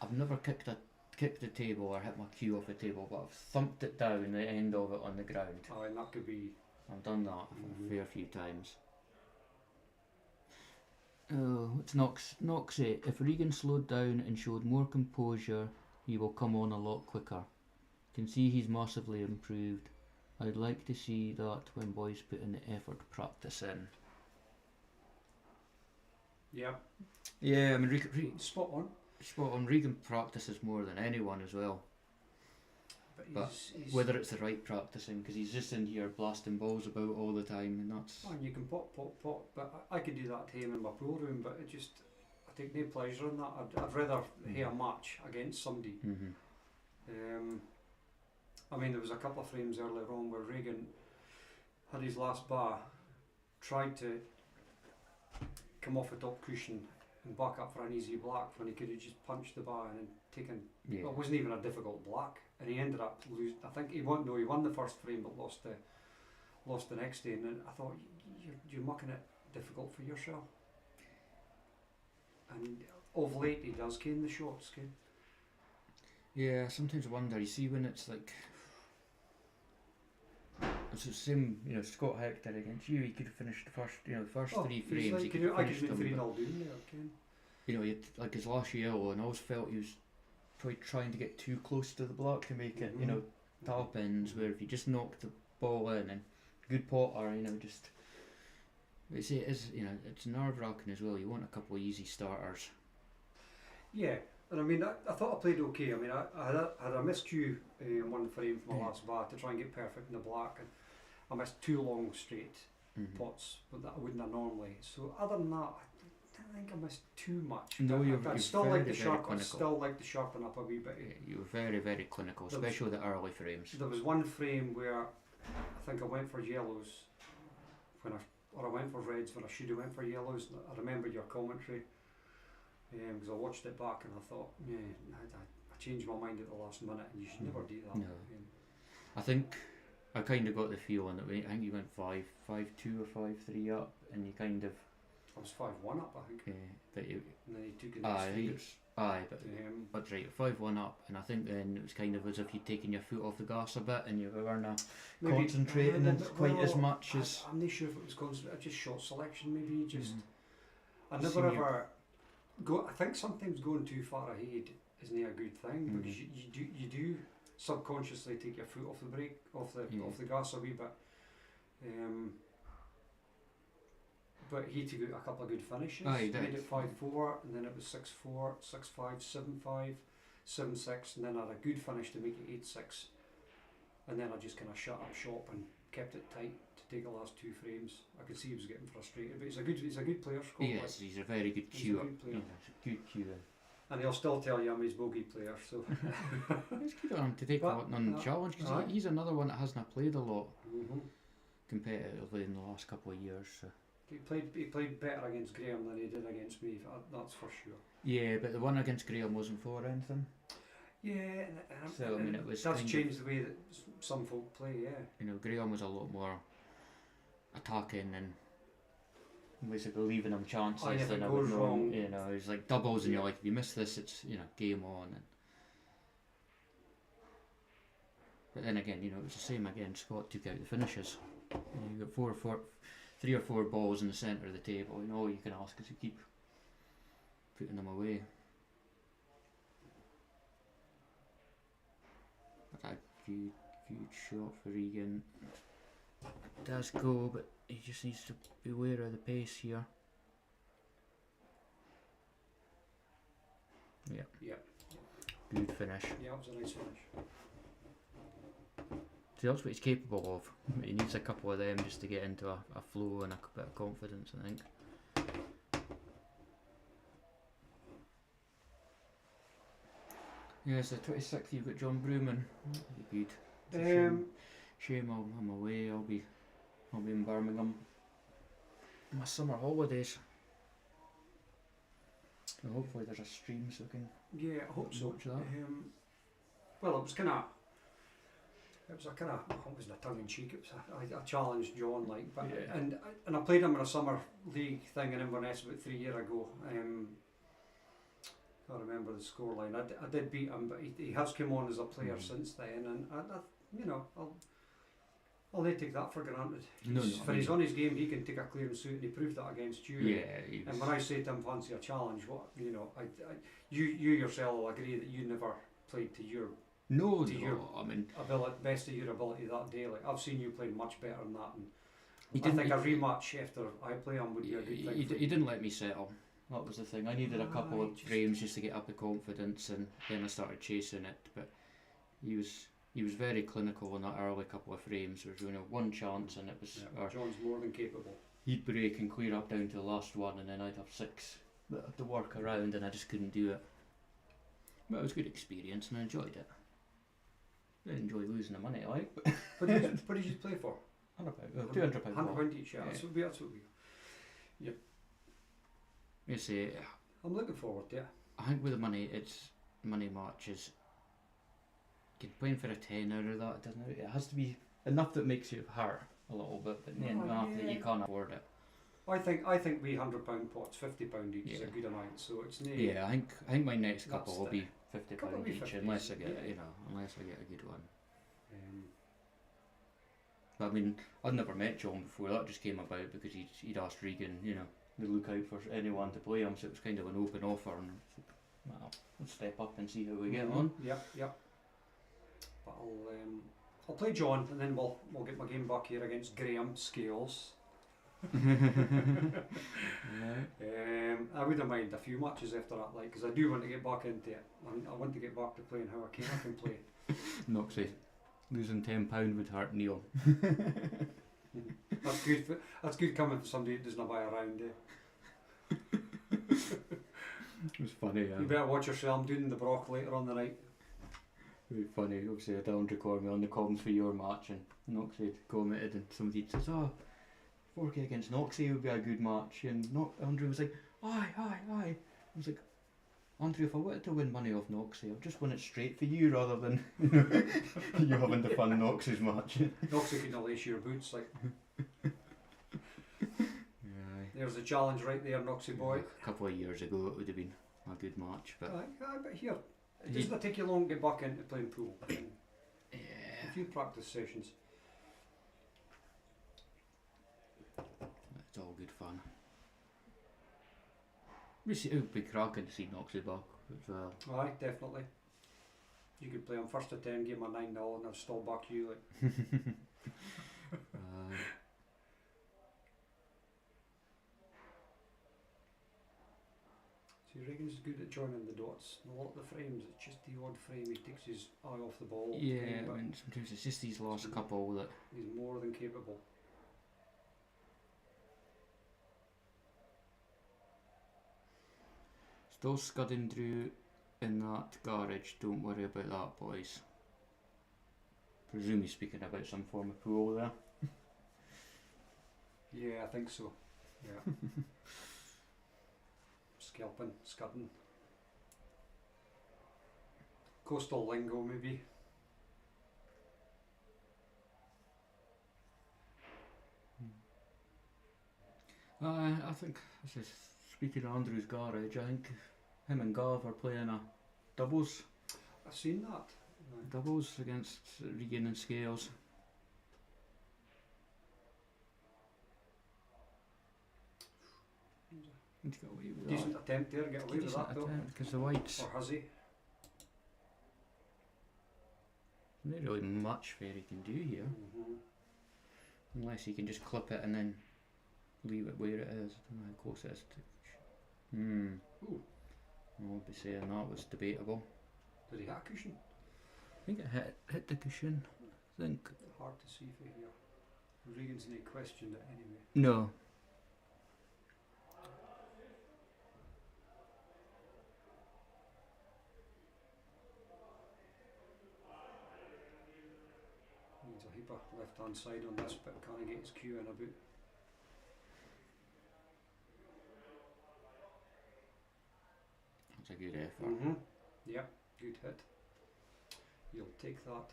I've never kicked the table or hit my cue off the table, but I've thumped it down, the end of it on the ground. Oh, and that could be. I've done that a fair few times. Oh, it's Knox 8. If Regan slowed down and showed more composure, he will come on a lot quicker. Can see he's massively improved. I'd like to see that when boys put in the effort to practice in. Yeah. Yeah, I mean, Regan, spot on. Regan practices more than anyone as well. But he's whether it's the right practicing, because he's just in here blasting balls about all the time, and that's. And you can pop. But I could do that to him in my pro room, but it just, I take no pleasure in that. I'd rather hear a match against somebody. I mean, there was a couple of frames earlier on where Regan had his last bar, tried to come off the top cushion and back up for an easy black when he could have just punched the bar and taken. Well, it wasn't even a difficult black, and he ended up losing. I think he won the first frame but lost the next day. And then I thought, you're mucking it difficult for yourself. And of late he does gain the shots, Ken. Yeah, sometimes I wonder. You see, when it's like, it's the same, Scott Hector against you. He could have finished the first 3 frames. Like, he could have I could finished have them. 3-0 down there, Ken. He had, like, his last yellow, and I always felt he was probably trying to get too close to the block to make it, tap ins, where if you just knock the ball in, and good potter, just. But you see, it is, it's nerve wracking as well. You want a couple of easy starters. Yeah, and I mean, I thought I played okay. I mean, I had a miscue in one frame from my last bar to try and get perfect in the black, and I missed 2 long straight pots, but that I wouldn't have normally. So other than that, I don't think I missed too much. No, you're still very, like the very sharp. I clinical. still like to sharpen up a wee bit. Yeah, you were very, very clinical, especially the early frames. There was one frame where I think I went for yellows or I went for reds when I should have went for yellows. I remember your commentary because I watched it back and I thought, I changed my mind at the last minute, and you should never do that. No. I think I kind of got the feeling that I think you went 5-2 or 5-3 up, and you kind of. I was 5-1 up, I think. That you. And then he took it. I think it's that's right, 5-1 up, and I think then it was kind of as if you'd taken your foot off the gas a bit, and you weren't concentrating quite as much as. I'm not sure if it was just shot selection, maybe just. I never ever go. I think sometimes going too far ahead isn't a good thing, because you do subconsciously take your foot off the brake, off the gas a wee bit. But he took out a couple of good finishes. He made it 5-4, and then it was 6-4, 6-5, 7-5, 7-6, and then I had a good finish to make it 8-6. And then I just kind of shut up shop and kept it tight to take the last 2 frames. I could see he was getting frustrated, but he's a good player, Scott. Yes, he's a very good cuer. He's a good cuer. And he'll still tell you I'm his bogey player, so. It's good on him to take on the challenge, because he's another one that hasn't played a lot competitively in the last couple of years. So. He played better against Graham than he did against me, that's for sure. Yeah, but the one against Graham wasn't for anything. Yeah, so I mean, it was. That's changed the way that some folk play. Yeah. Graham was a lot more attacking and basically leaving them chances than I would know. It was like doubles, and you're like, if you miss this, it's game on. But then again, it was the same again. Scott took out the finishes. You got 3 or 4 balls in the centre of the table. All you can ask is to keep putting them away. But a good shot for Regan. It does go, but he just needs to beware of the pace here. Yeah. Good finish. Yeah, it was a nice finish. See, that's what he's capable of. He needs a couple of them just to get into a flow and a bit of confidence, I think. Yeah, so 26th you've got John Brewman. That'd be good. Shame I'm away. I'll be in Birmingham. my summer holidays. And hopefully there's a stream so we can Yeah, I hope so. watch that. Well, it was kind of. It was a kind of. It wasn't a tongue in cheek. It was a challenge, John. Like, but Yeah. and I played him in a summer league thing in Inverness about 3 years ago. Can't remember the scoreline. I did beat him, but he has come on as a player since then, and I'll not take that for granted. He's on his game, he can take a clean suit, and he proved that against you. Yeah. And when I say to him, fancy a challenge, you yourself will agree that you never played to your best of your ability that day. Like, I've seen you play much better than that, and I think a rematch after I play him would be a good thing. He didn't let me settle. That was the thing. I needed a couple of frames just to get up the confidence, and then I started chasing it. But he was very clinical in that early couple of frames. There was one chance, and it was. John's more than capable. He'd break and clear up down to the last one, and then I'd have 6 that had to work around, and I just couldn't do it. But it was a good experience, and I enjoyed it. I didn't enjoy losing the money, like. What did you play for? £100. £200. £100 each, yeah. That's what we. Yep. You see, I'm looking forward to it. I think with the money, it's money matches. You're playing for a tenner or that, doesn't it? It has to be enough that makes you hurt a little bit, but then enough that you can't afford it. I think we £100 pots, £50 each is a good amount. So it's I think my next couple will be £50 each, 50, unless I get a good one. But I mean, I'd never met John before. That just came about because he'd asked Regan, to look out for anyone to play him, so it was kind of an open offer, and well, we'll step up and see how we get on. Yep. But I'll play John, and then we'll get my game back here against Graham Scales. I wouldn't mind a few matches after that, like, because I do want to get back into it. I want to get back to playing how I can play. Noxie, losing £10 would hurt Neil. That's good. That's good coming from somebody that doesn't buy around. It was funny. You better watch yourself. I'm doing the Brock later on the night. Very funny. Obviously, Dylan recorded me on the comms for your match, and Noxie had commented, and somebody says, "Oh, 4K against Noxie would be a good match," and Andrew was like, "Aye." I was like, "Andrew, if I wanted to win money off Noxie, I'll just win it straight for you rather than you having to fund Noxie's match." Noxie can lace your boots, like. There's a challenge right there, Noxie boy. A couple of years ago, it would have been a good match, but but here, it doesn't take you long to get back into playing pool. Yeah. A few practice sessions. It's all good fun. It would be cracking to see Noxie back as well. Aye, definitely. You could play on first to 10, give him a 9-0, and I'll stall back you like. See, Regan's good at joining the dots. A lot of the frames, it's just the odd frame he takes his eye off the ball. Yeah, I mean, sometimes it's just these last couple that... He's more than capable. Still scudding through in that garage, don't worry about that, boys. Presume he's speaking about some form of pool there. Yeah, I think so. Yeah. Scalping, scudding. Coastal lingo, maybe. I think, speaking of Andrew's garage, I think him and Gav are playing a doubles. I've seen that. Doubles against Regan and Scales. He's got away with Decent that. attempt there, get away with that though. Because the whites. Or has he? There's not really much fair he can do here. Unless he can just clip it and then leave it where it is. I don't know how close it is to. Ooh. I would be saying that was debatable. Did he hit a cushion? I think it hit the cushion. I think. Hard to see for here. Regan's not questioned it anyway. No. Needs a heap of left hand side on this, but can't get his cue in a boot. That's a good effort. Yep, good hit. You'll take that.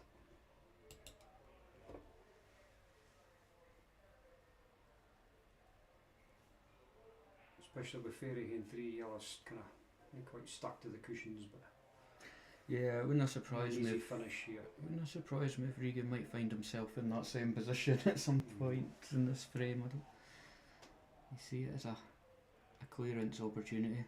Especially with Fairy in 3, I was kind of quite stuck to the cushions, but yeah, it wouldn't have surprised me. Finish here. Wouldn't have surprised me if Regan might find himself in that same position at some point in this frame. You see it as a clearance opportunity.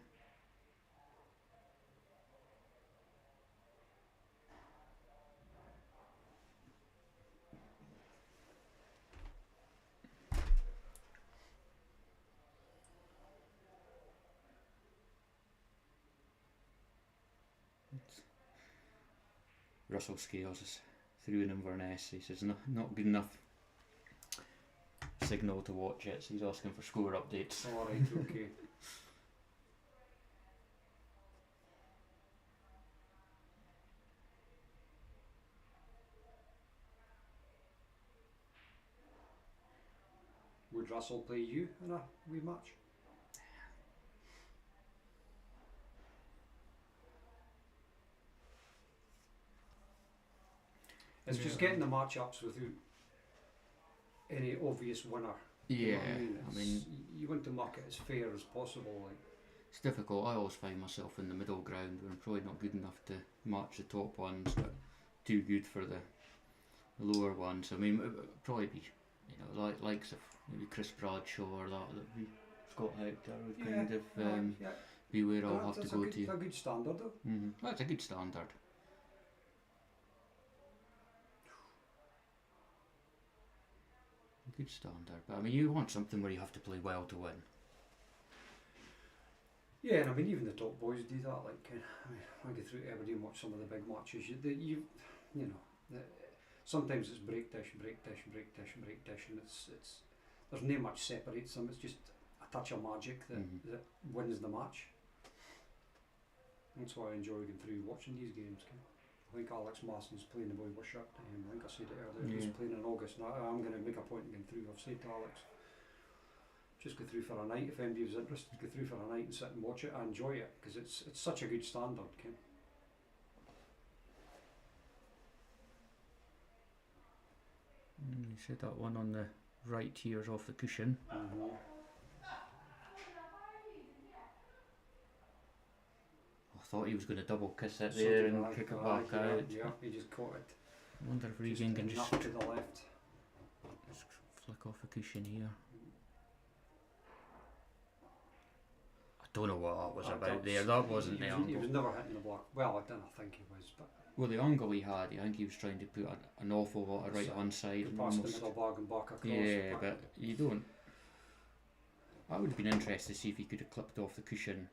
Russell Scales is through in Inverness. He says not good enough signal to watch it, so he's asking for score updates. Alright, okay. Would Russell play you in a rematch? It's just getting the matchups without any obvious winner. Yeah, you know what I mean, you want to make it as fair as possible. Like. It's difficult. I always find myself in the middle ground where I'm probably not good enough to match the top ones, but too good for the lower ones. I mean, it would probably be, likes of maybe Chris Bradshaw or that be Scott Hector would kind of be where I'll have to go to. It's a good standard though. That's a good standard. Good standard, but I mean, you want something where you have to play well to win. Yeah, and I mean, even the top boys do that. Like, I go through Aberdeen, watch some of the big matches. Sometimes it's break dish, and it's there's no much separates them. It's just a touch of magic that wins the match. That's why I enjoy going through watching these games. I think Alex Marston's playing the boy Wishart. I think I said it earlier. He's playing in August. Now I'm going to make a point of going through. I've said to Alex, just go through for a night if anybody was interested. Go through for a night and sit and watch it. I enjoy it because it's such a good standard. Ken. You said that one on the right here's off the cushion. I thought he was going to double kiss it there and kick it back out. Yeah, he just caught it. I wonder if Regan can just to the left. Just flick off the cushion here. I don't know what that was about there. That wasn't the angle. He was never hitting the block. Well, I don't think he was, but. Well, the angle he had, I think he was trying to put an awful lot of right hand side. Past the middle bag and back across. Yeah, but you don't. I would have been interested to see if he could have clipped off the cushion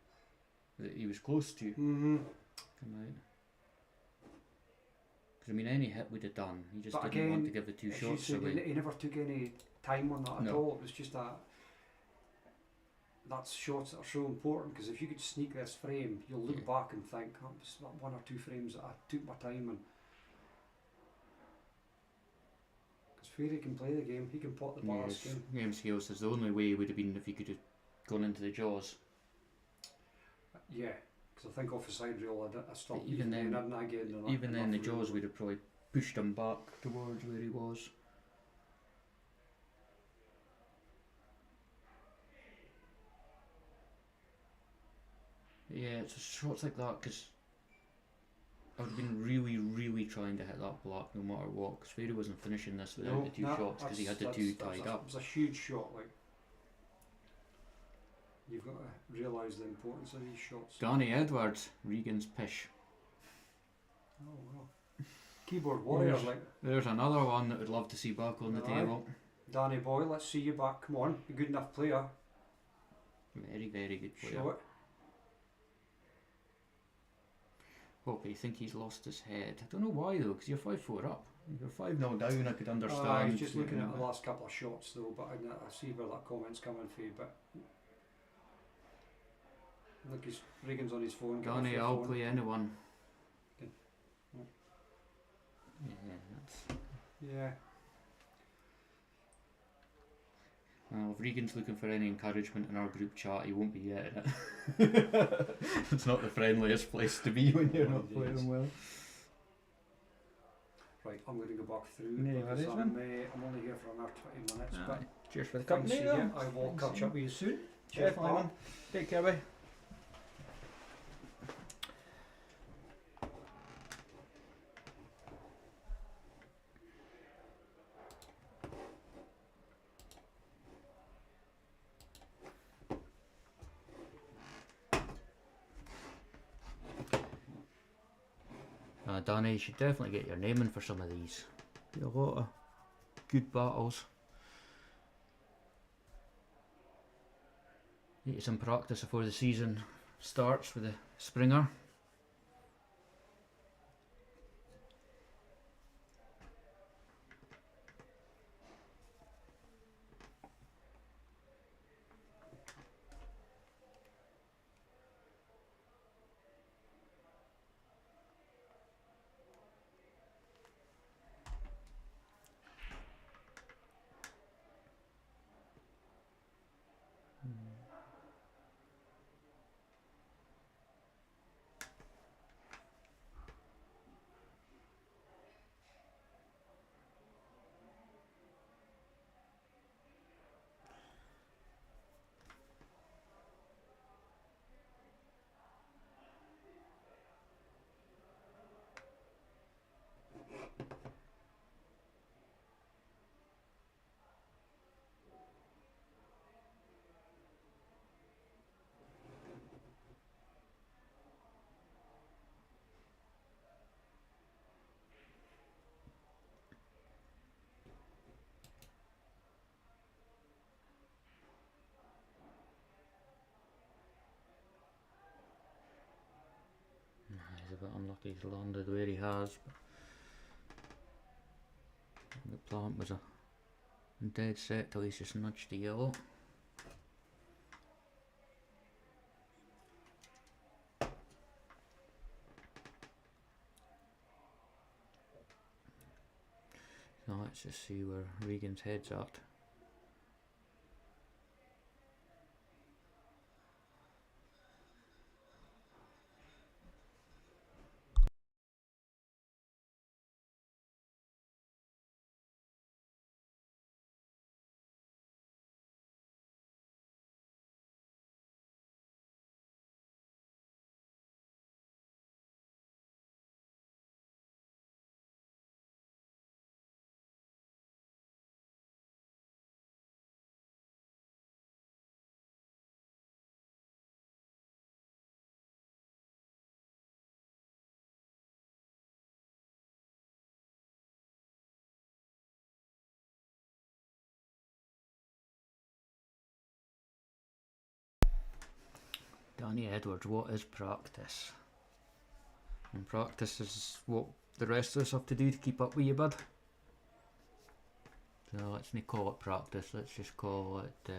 that he was close to. Come out. Because I mean, any hit would have done. He just didn't want to give the two shots away. He never took any time on that at all. It was just that's shots that are so important, because if you could sneak this frame, you'll look back and think, oh, it's one or two frames that I took my time on. Because Ferry can play the game, he can pot the bars. Game Scales says the only way would have been if he could have gone into the jaws. Yeah, because I think off the side rail I stopped even then, even then the jaws would have probably pushed him back towards where he was. Yeah, it's shots like that, because I would have been really trying to hit that block no matter what, because Ferry wasn't finishing this without the two shots, because he had the two tied up. It was a huge shot. Like, you've got to realise the importance of these shots. Danny Edwards, Regan's pish. Oh well. Keyboard warriors, like. There's another one that would love to see back on the table. Danny boy, let's see you back. Come on, a good enough player. Very good player. Show it. Hope you think he's lost his head. I don't know why though, because you're 5-4 up. You're 5-0 down, I could understand. He's just looking at the last couple of shots though, but I see where that comment's coming from. But look, Regan's on his phone. Danny, I'll play anyone. Okay. Yeah, that's... Yeah. Well, if Regan's looking for any encouragement in our group chat, he won't be getting it. It's not the friendliest place to be when you're not playing well. Right, I'm going to go back through. No because worries, I'm only here for another 20 minutes. But cheers for the thanks, company. Ian. I will catch up with you soon. Cheers, Definitely, man. Take care, bye. Danny, you should definitely get your name in for some of these. Be a lot of good battles. Need some practice before the season starts with the Springer. He's a bit unlucky he's landed where he has. But the plant was a dead set till he's just nudged the yellow. So let's just see where Regan's head's at. Danny Edwards, what is practice? And practice is what the rest of us have to do to keep up with you, bud. So let's not call it practice, let's just call it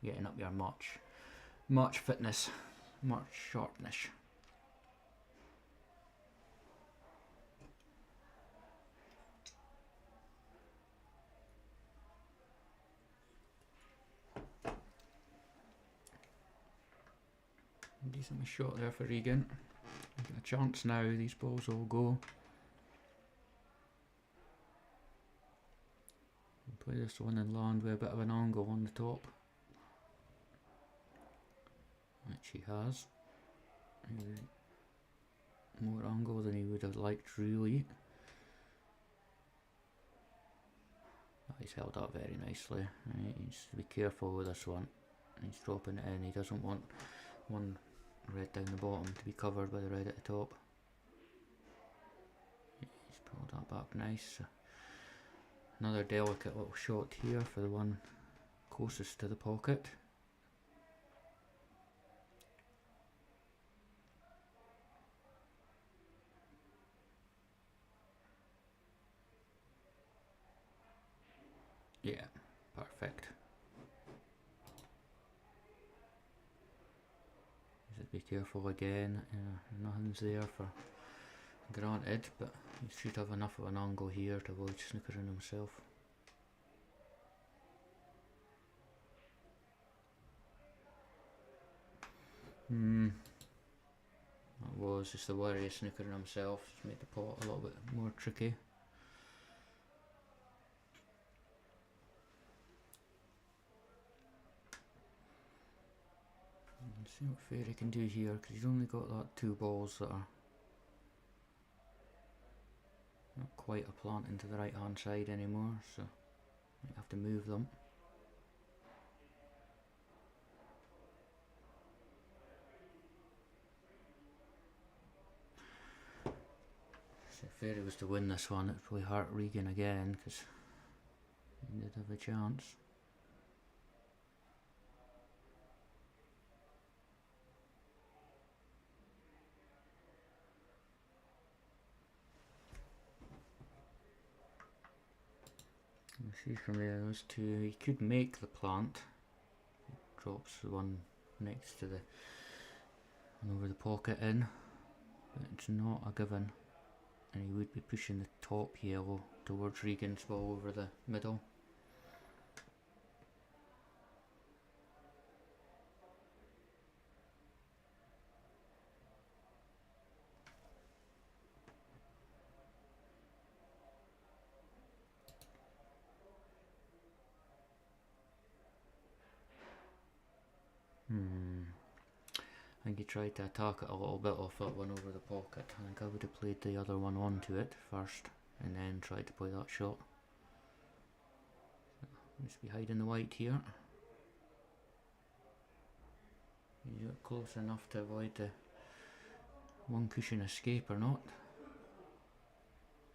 getting up your march fitness, march sharpness. Decent shot there for Regan. Get a chance now, these balls all go. Play this one and land with a bit of an angle on the top. Which he has. More angle than he would have liked, really. He's held up very nicely. Right, he needs to be careful with this one. He's dropping it in, he doesn't want one red down the bottom to be covered by the red at the top. He's pulled that back nice. Another delicate little shot here for the one closest to the pocket. Yeah, perfect. Just be careful again. Nothing's there for granted, but he should have enough of an angle here to avoid snookering himself. That was just the worry of snookering himself, just made the pot a little bit more tricky. Let's see what Fairy can do here, because he's only got that 2 balls that are not quite a plant into the right hand side anymore, so might have to move them. So if Fairy was to win this one, it'd probably hurt Regan again, because he did have a chance. You see from there, those two, he could make the plant. Drops the one next to the one over the pocket in, but it's not a given, and he would be pushing the top yellow towards Regan's ball over the middle. I think he tried to attack it a little bit off that one over the pocket. I think I would have played the other one onto it first and then tried to play that shot. Just be hiding the white here. Is it close enough to avoid the one cushion escape or not?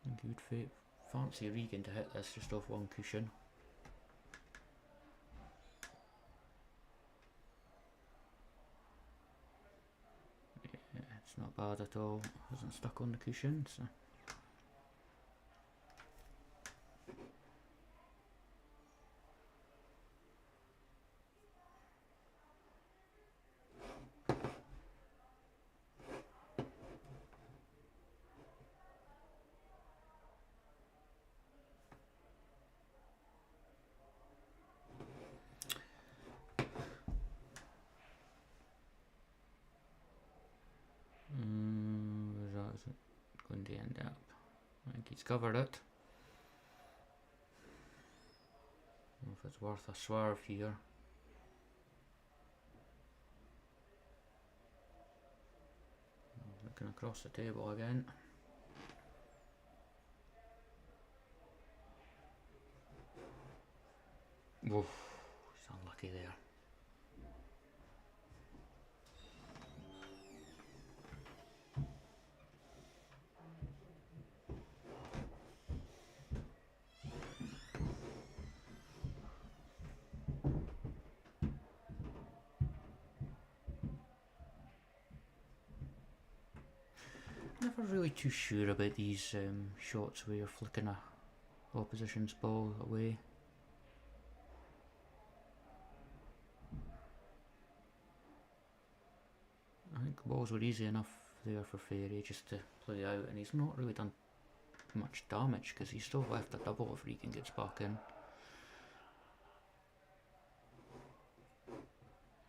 I think he would fancy Regan to hit this just off one cushion. It's not bad at all, hasn't stuck on the cushion, so. Where's it going to end up? I think he's covered it. I don't know if it's worth a swerve here. Looking across the table again. Whoa, he's unlucky there. Never really too sure about these shots where you're flicking a opposition's ball away. I think the balls were easy enough there for Fairy just to play out, and he's not really done much damage because he's still left a double if Regan gets back in.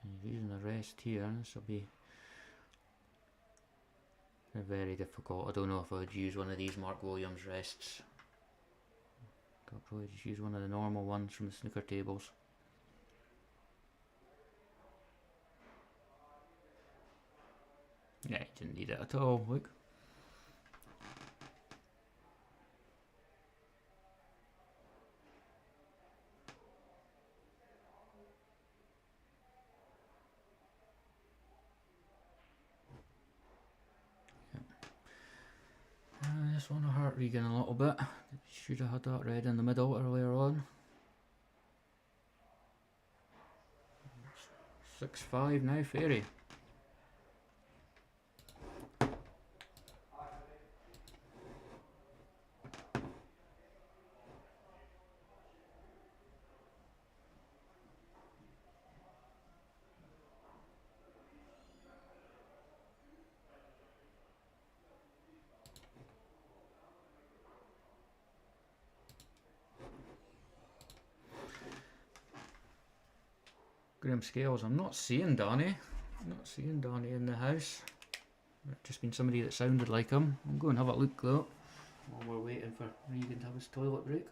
And he's using the rest here, this will be very difficult. I don't know if I would use one of these Mark Williams rests. I'll probably just use one of the normal ones from the snooker tables. Yeah, he didn't need it at all, look. This one hurt Regan a little bit. Should have had that red in the middle earlier on. 6-5 now, Fairy. Graham Scales, I'm not seeing Danny. Not seeing Donnie in the house. Just been somebody that sounded like him. I'll go and have a look though while we're waiting for Regan to have his toilet break.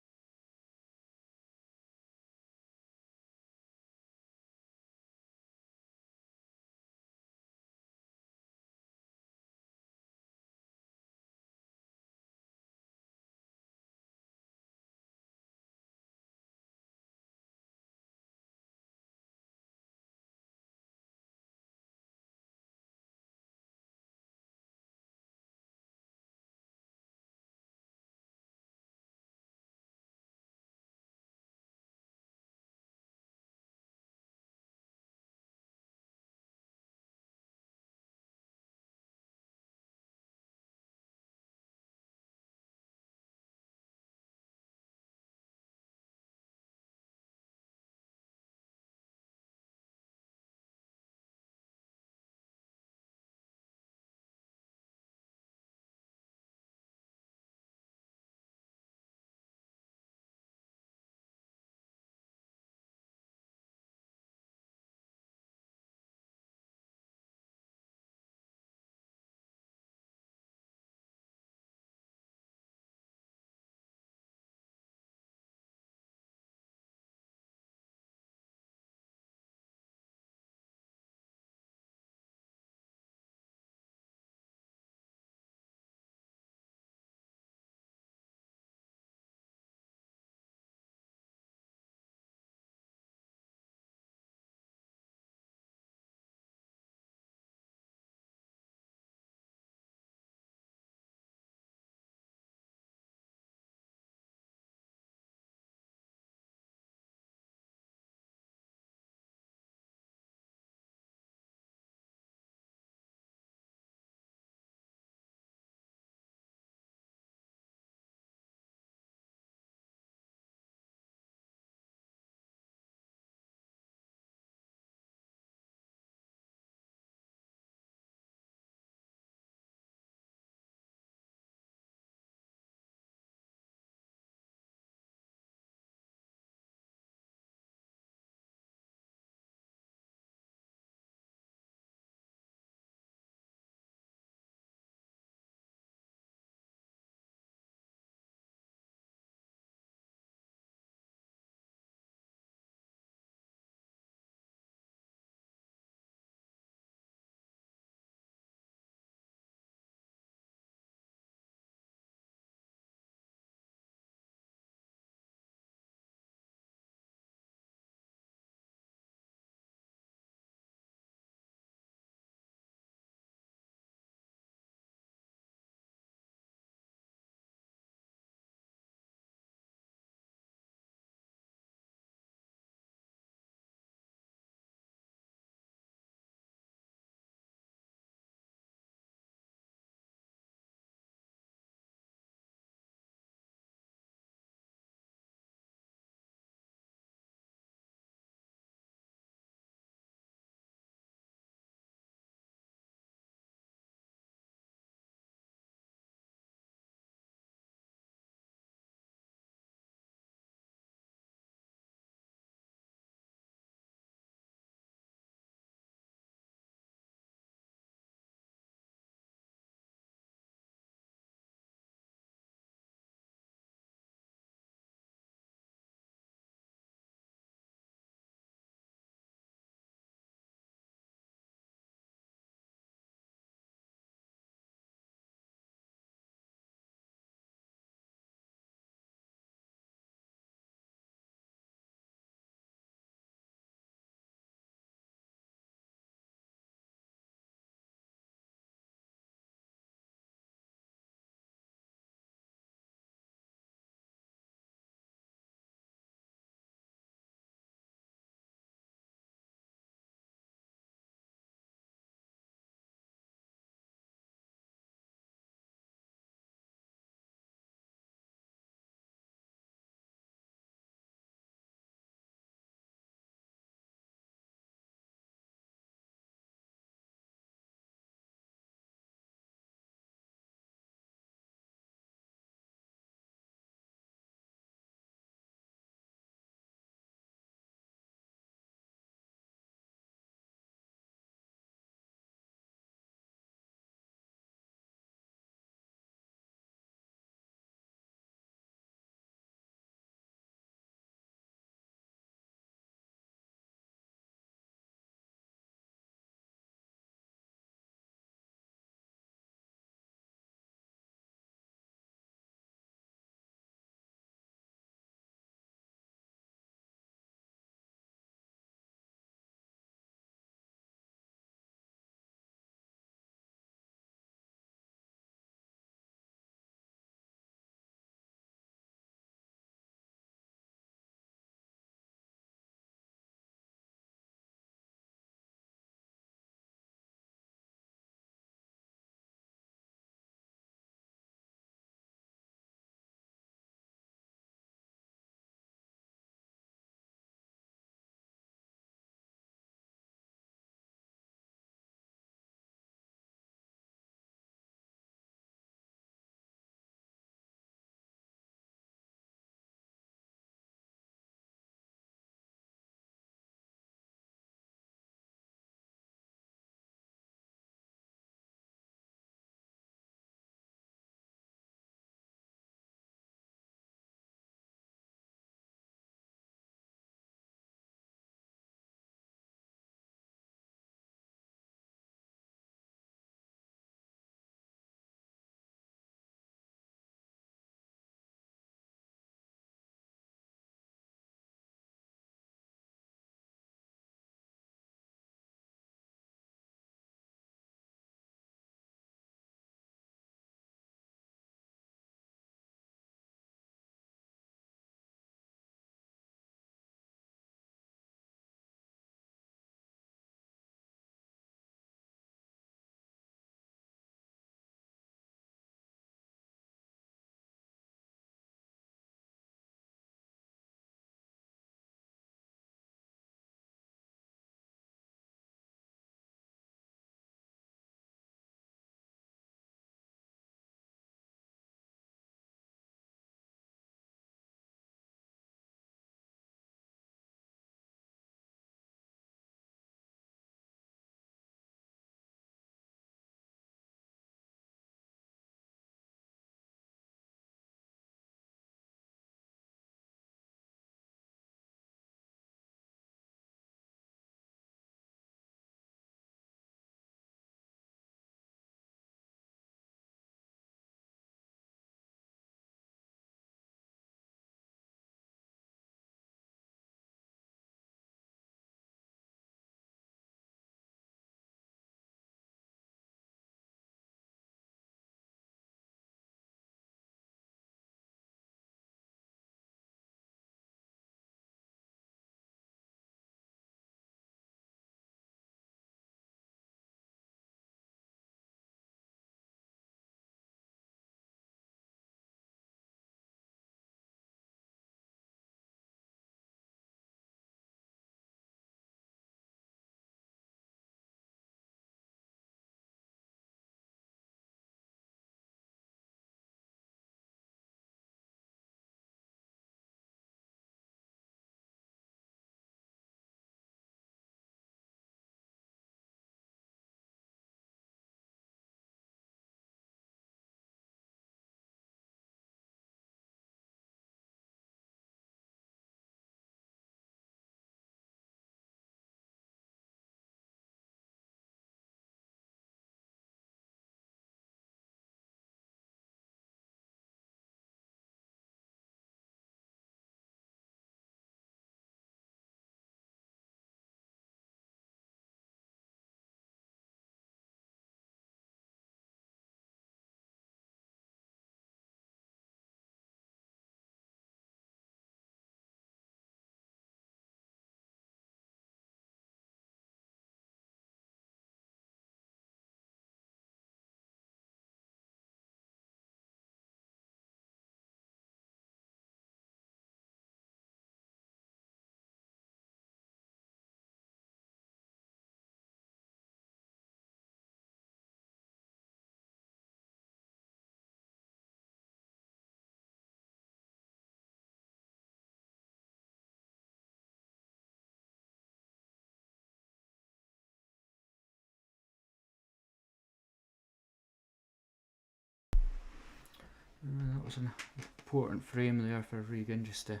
That was an important frame there for Regan, just to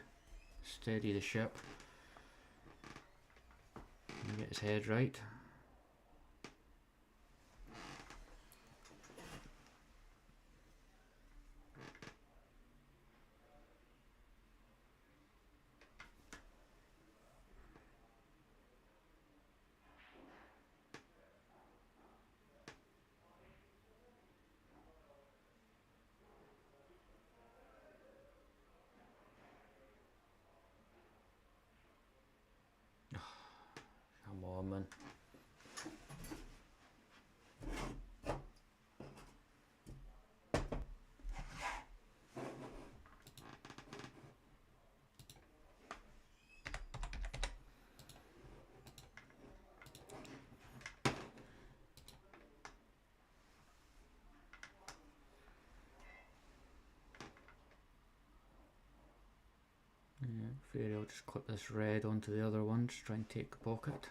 steady the ship and get his head right. Come on, man. Fair, I'll just clip this red onto the other one, just try and take the pocket.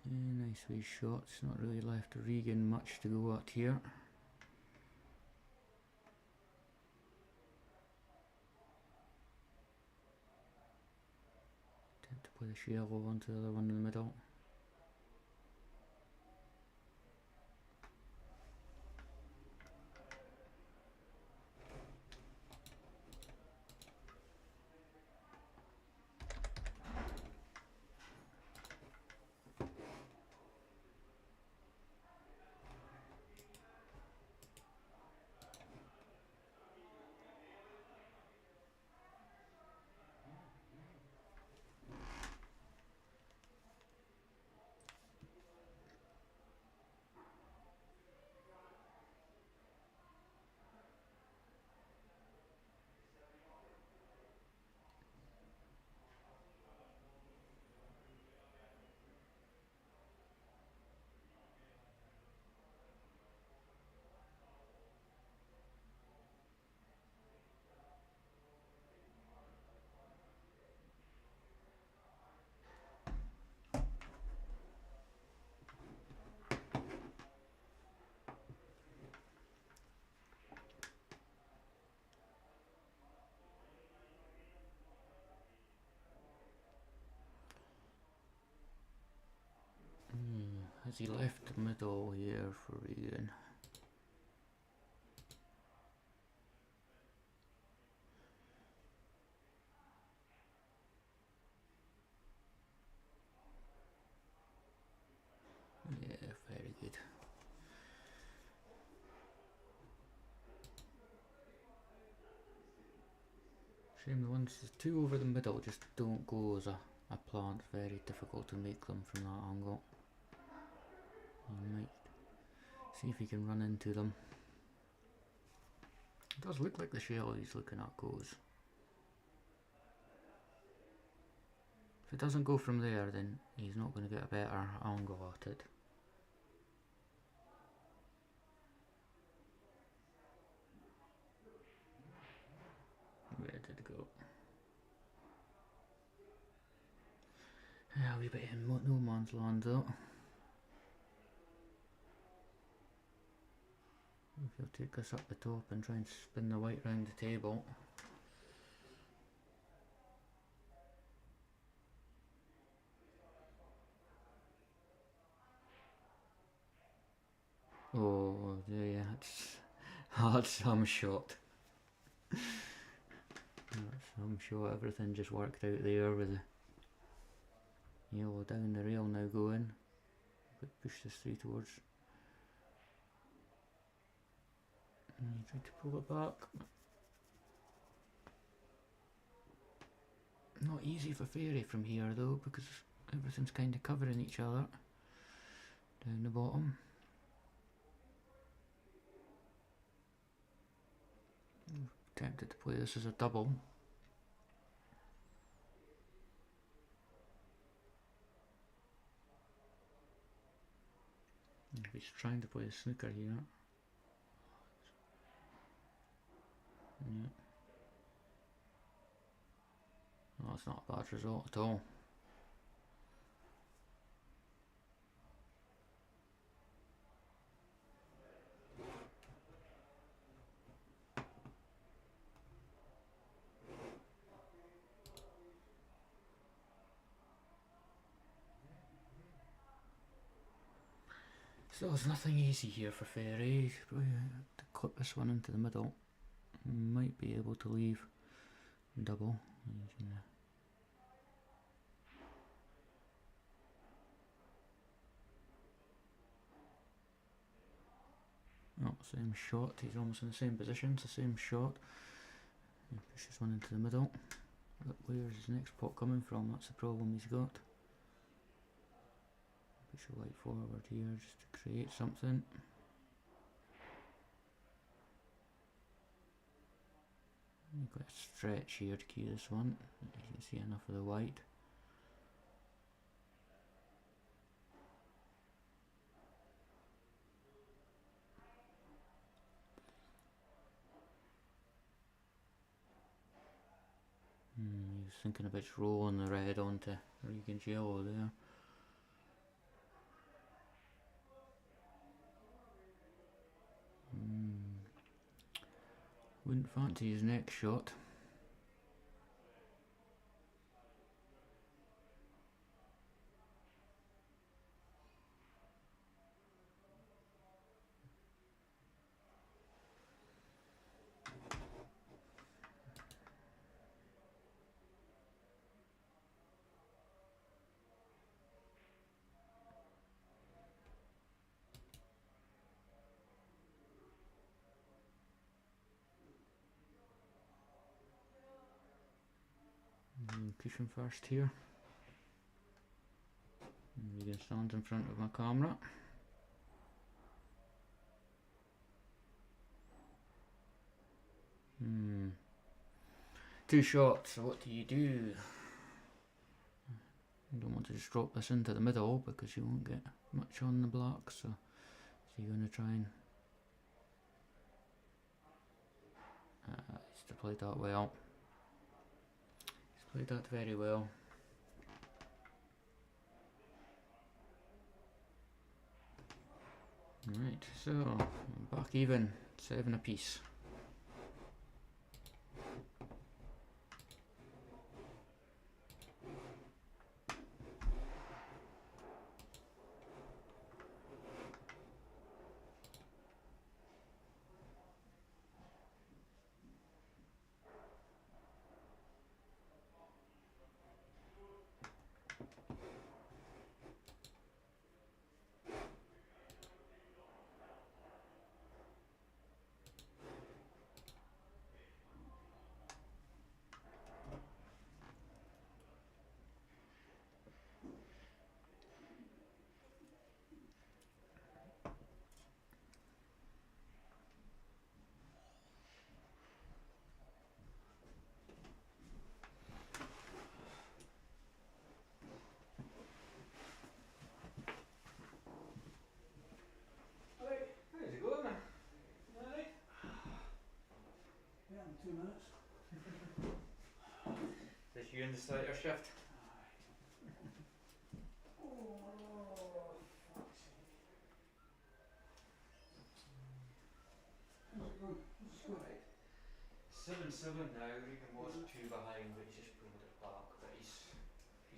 Nice wee shots, not really left Regan much to go at here. Tend to play the shallow onto the other one in the middle. Has he left the middle here for Regan? Yeah, very good. Shame the ones, the two over the middle just don't go as a plan. It's very difficult to make them from that angle. You might see if you can run into them. It does look like the shell he's looking at goes. If it doesn't go from there, then he's not going to get a better angle at it. Where did it go? Yeah, a wee bit in no man's land though. If you'll take this up the top and try and spin the white round the table. Oh, yeah, that's some shot. That's some shot. Everything just worked out there with the yellow down the rail now going. But push this through towards. And you try to pull it back. Not easy for Fairy from here though, because everything's kind of covering each other down the bottom. I'm tempted to play this as a double. If he's trying to play a snooker here. Yeah. Oh, that's not a bad result at all. So there's nothing easy here for Ferry. Probably to clip this one into the middle. Might be able to leave double. Oh, same shot. He's almost in the same position. It's the same shot. He pushes one into the middle. But where's his next pot coming from? That's the problem he's got. Push a white forward here just to create something. You've got a stretch here to key this one. You can see enough of the white. He was thinking about just rolling the red onto Regan's yellow there. Wouldn't fancy his next shot. Cushion first here. Regan stands in front of my camera. Two shots, so what do? You don't want to just drop this into the middle because you won't get much on the black, so you're going to try and he's played that well. He's played that very well. Right, so back even, 7 apiece. Just you and the starter shift. Oh, fuck's sake. How's it going? What's the score? Right. 7-7 now. Regan was 2 behind, but he's just pulled it back. But he's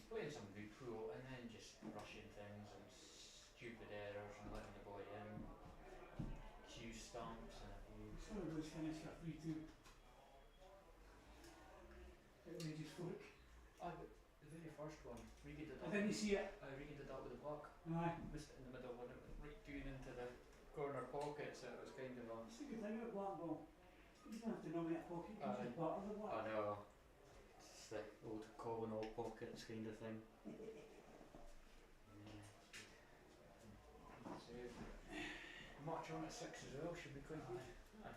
playing some good pool and then just rushing things and stupid errors and letting the boy in. Cue stumps and a few. Somebody's finished at 3-2. Outrageous folk. Ah, but the very first one, Regan did that. Didn't you see it? Regan did that with the block. Aye. Missed it in the middle when it went right down into the corner pocket, so it was kind of a. That's the good thing about black ball. You don't have to nominate a pocket, you can just butter the black. I know. It's the old common all pockets kind of thing. March on at 6 as well, should be quite good. Aye.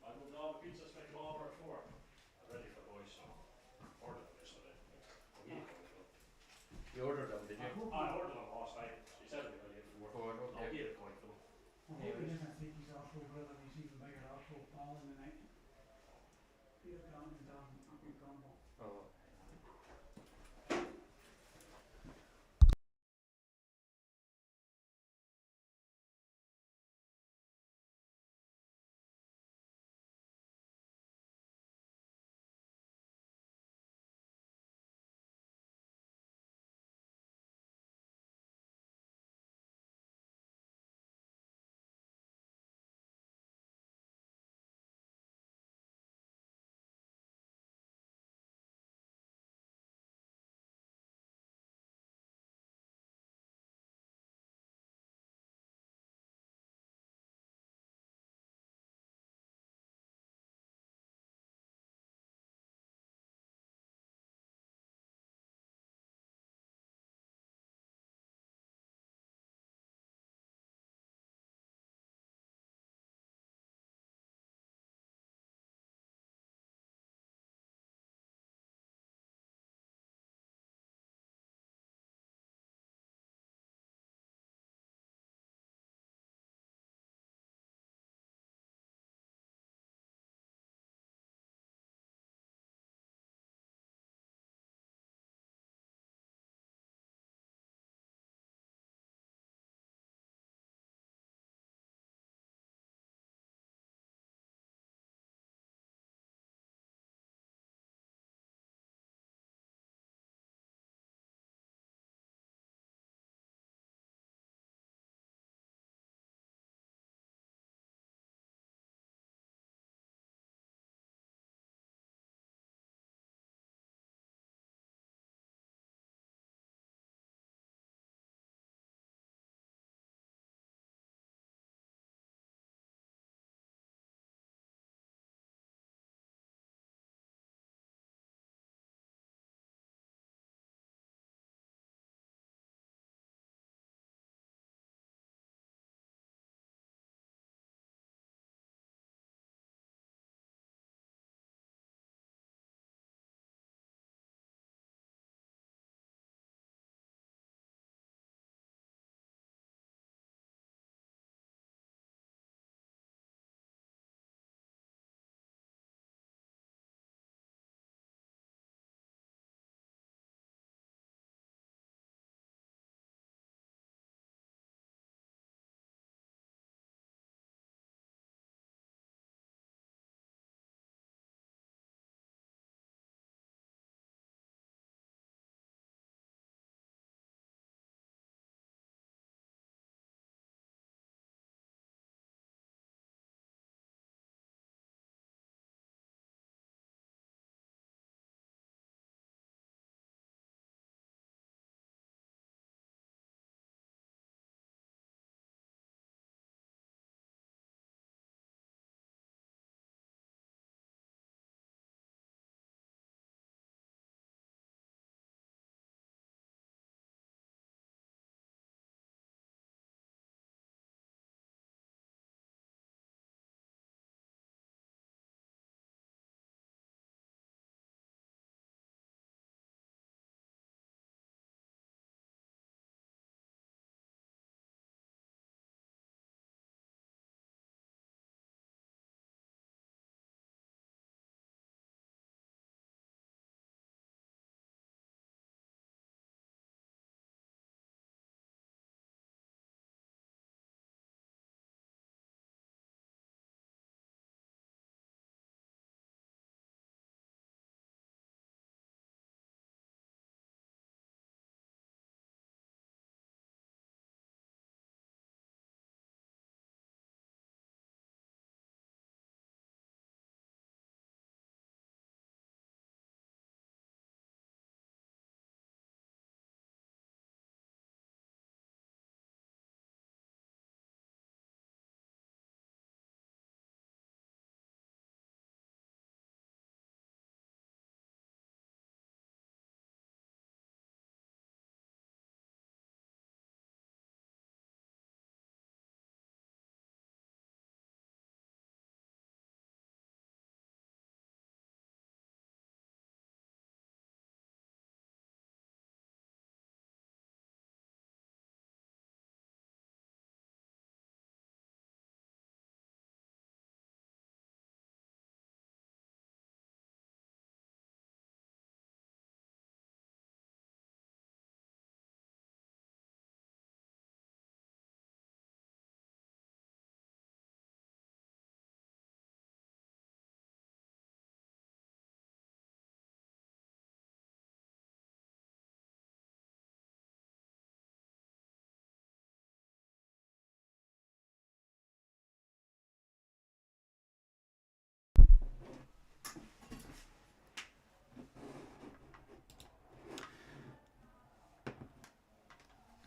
I will now have a pizza to come over at 4. I'm ready for boys, so ordered them yesterday. You ordered them, did you? I ordered them last night. He said to me ready at 4. I'll get a coin for them. I hope he doesn't take his arsehole brother, he's even bigger arsehole pal in the night. Peter Campbell and Dan Campbell. Oh.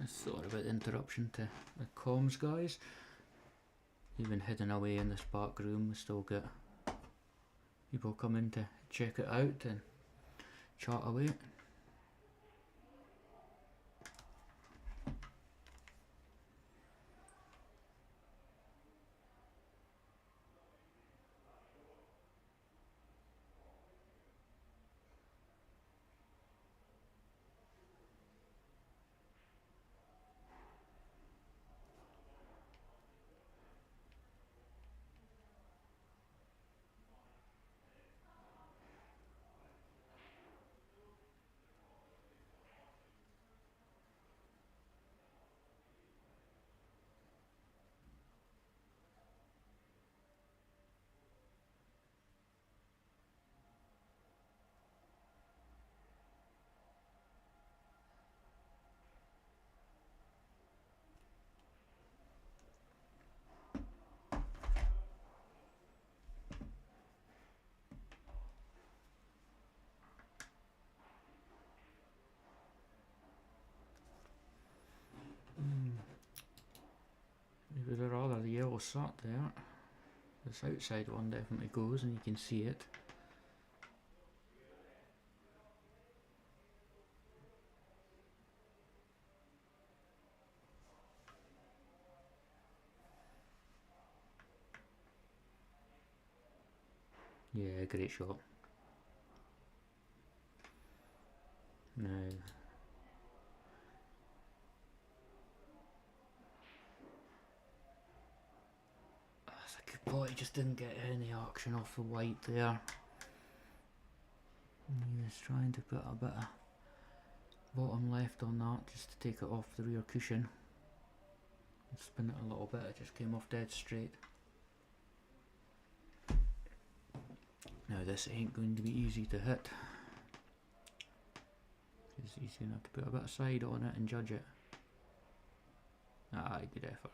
Sorry about the interruption to the comms guys. Even hidden away in this back room, we still get people coming to check it out and chat away. Maybe the rather the yellow sat there. This outside one definitely goes and you can see it. Yeah, great shot. Now, that's a good ball. He just didn't get any action off the white there. He was trying to put a bit of bottom left on that just to take it off the rear cushion. And spin it a little bit, it just came off dead straight. Now this ain't going to be easy to hit, because he's going to have to put a bit of side on it and judge it. Ah, good effort.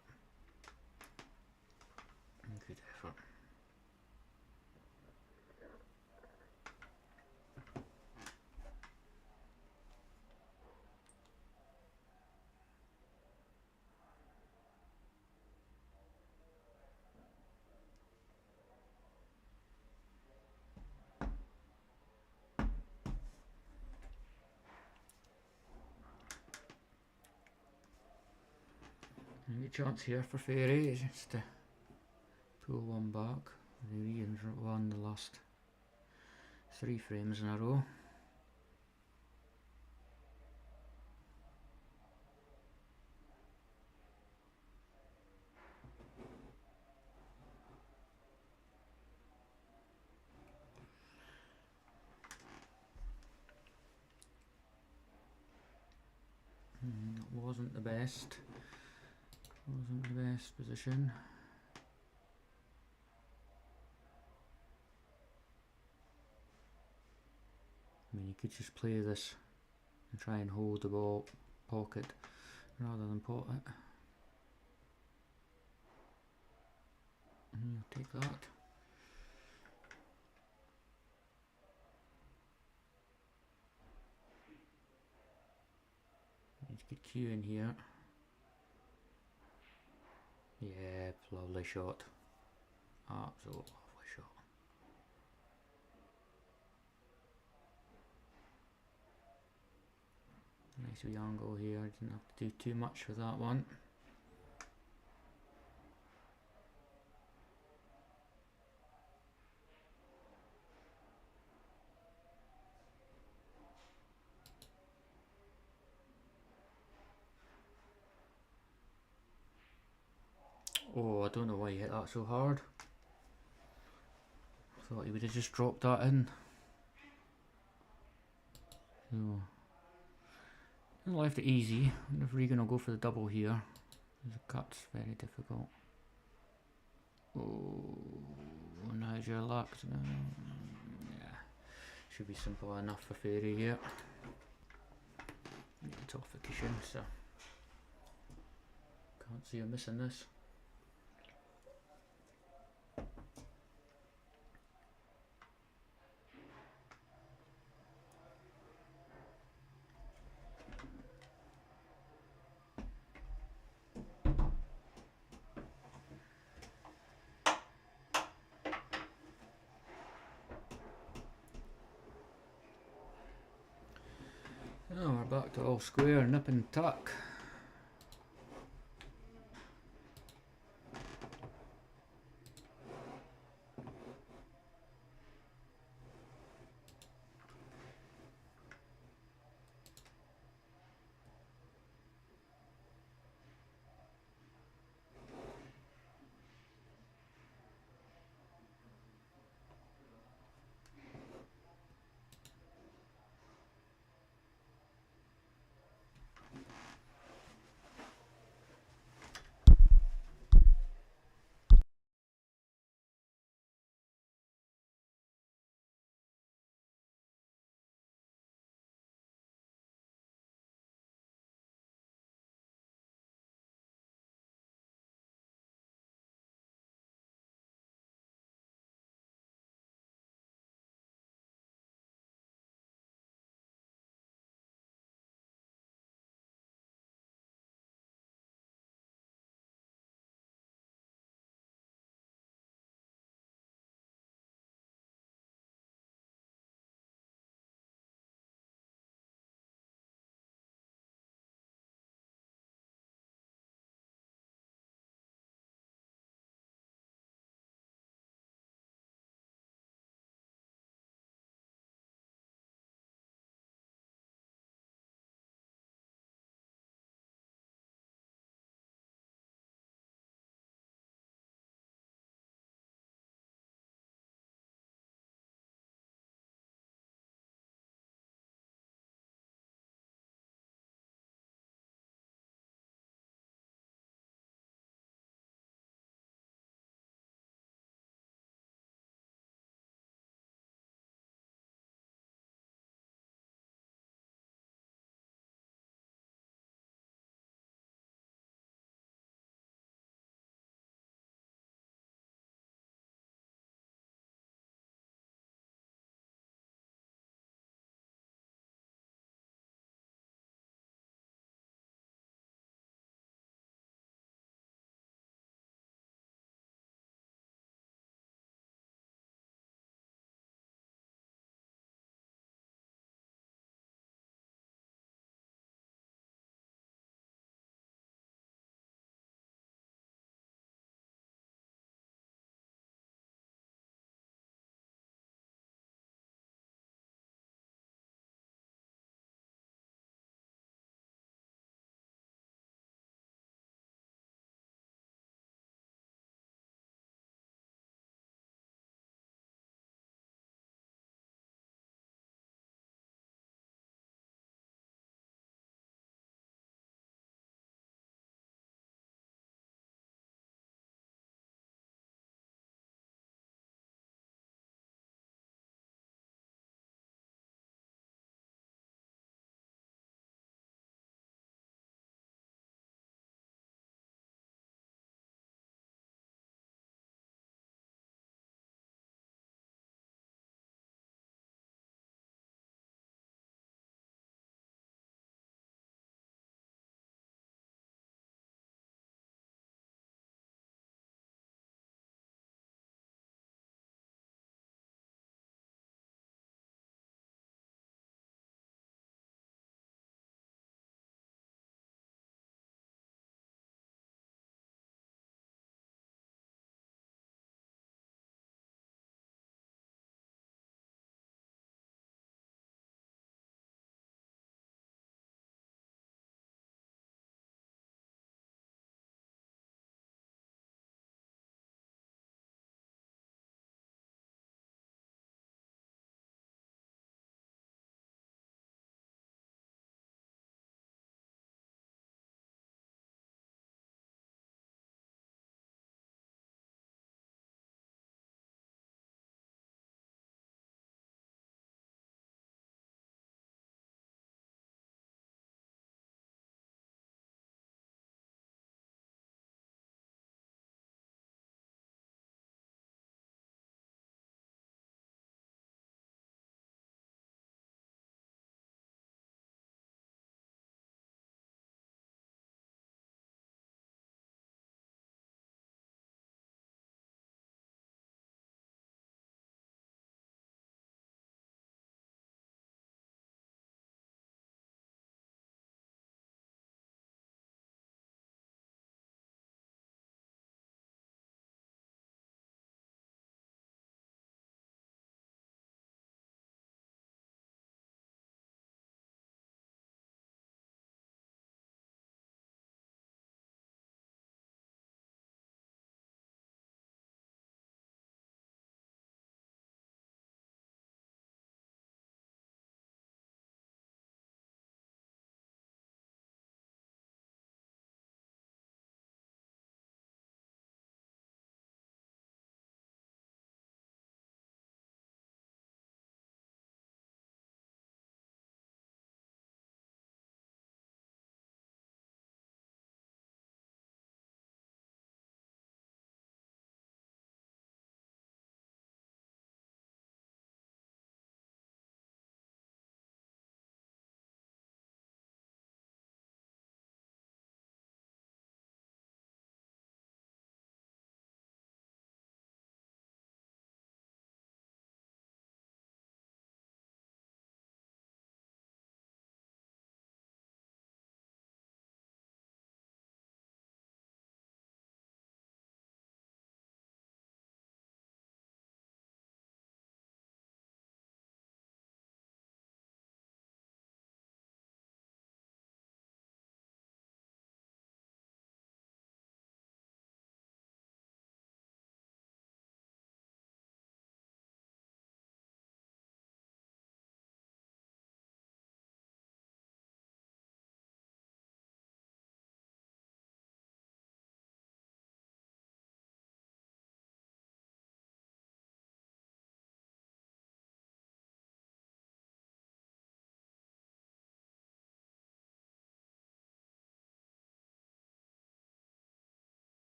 Good effort. Any chance here for Fairy just to pull one back. The Regan's won the last 3 frames in a row. Wasn't the best. Wasn't the best position. I mean, you could just play this and try and hold the ball pocket rather than pot it. And you'll take that. Need to get Q in here. Yeah, lovely shot. Absolute lovely shot. Nice wee angle here. Didn't have to do too much with that one. Oh, I don't know why he hit that so hard. Thought he would have just dropped that in. So, left it easy. I wonder if Regan will go for the double here. The cut's very difficult. Oh, now's your luck. Yeah, should be simple enough for Fairy here. It's off the cushion, so can't see him missing this. Oh, we're back to all square, nip and tuck.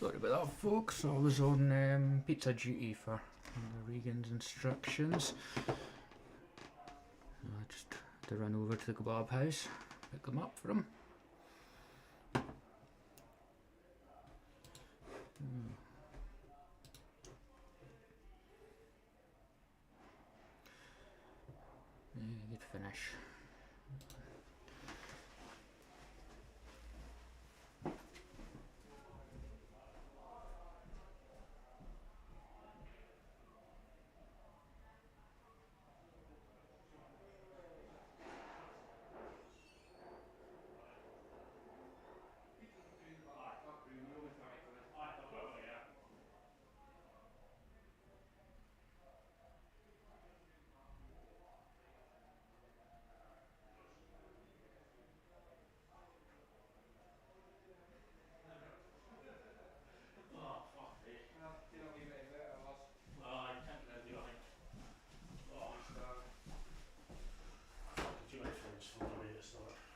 Sorry about that, folks. I was on pizza duty for the Regan's instructions. I just had to run over to the kebab house, pick them up for him. Yeah, good finish.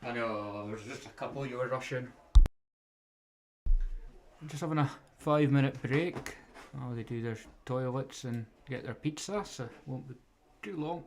I know, there's just a couple you were rushing. I'm just having a 5-minute break while they do their toilets and get their pizza, so it won't be too long.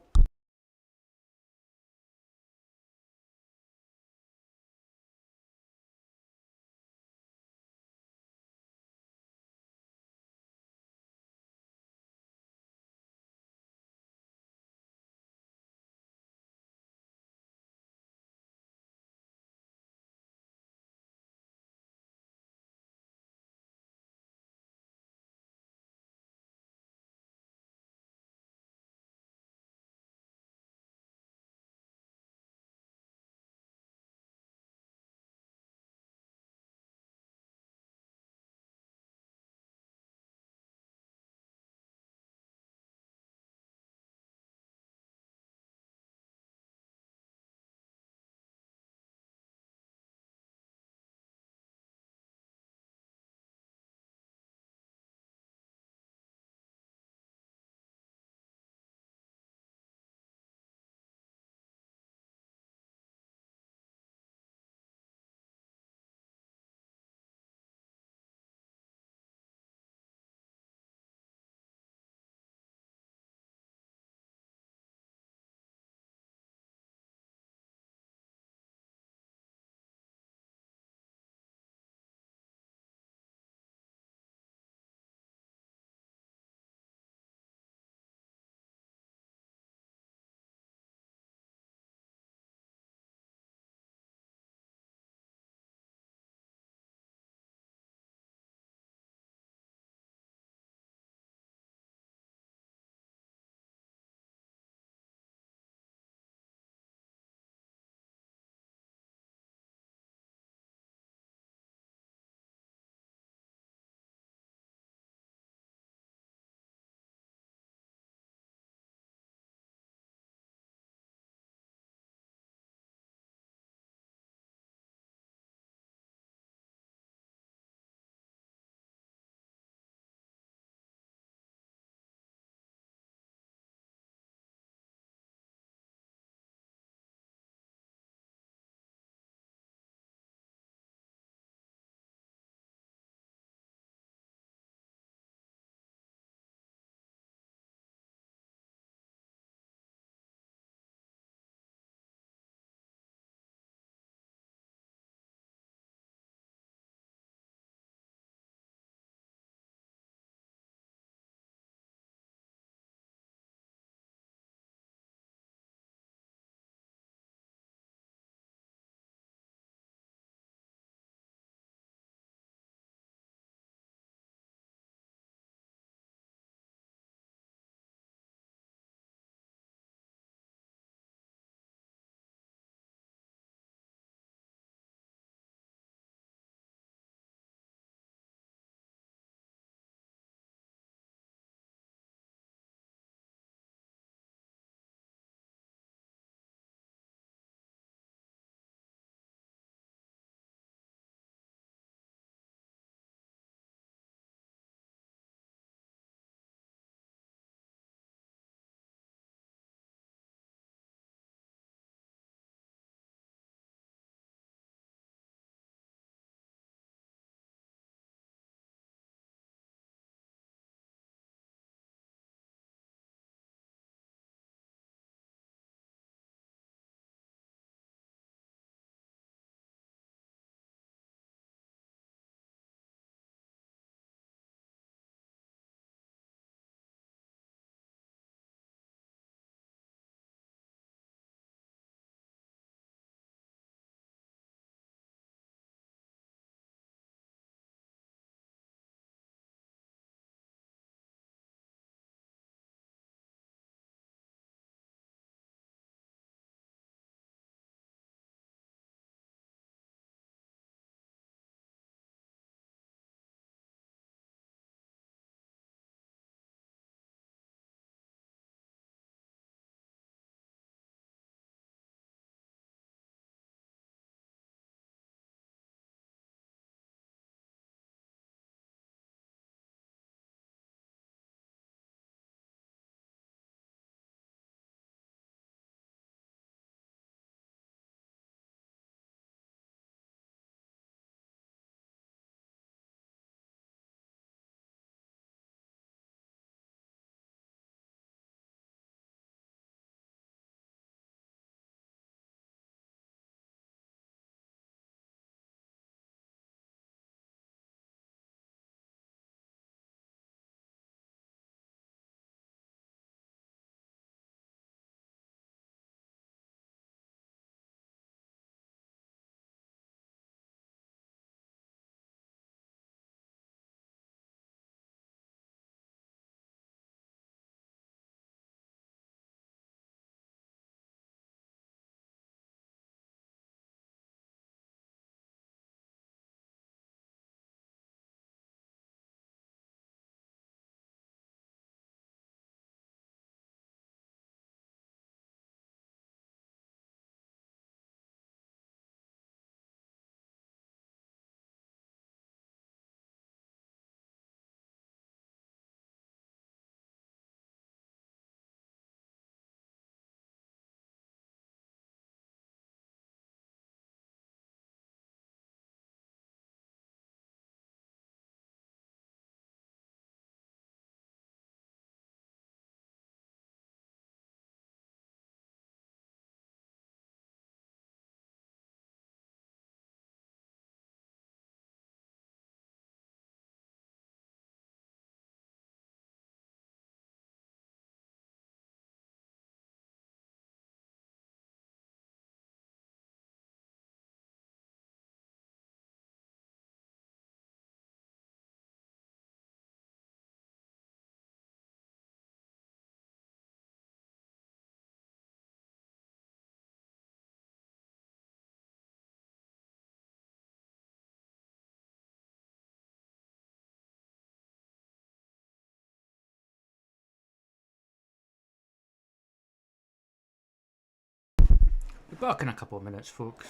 Back in a couple of minutes, folks.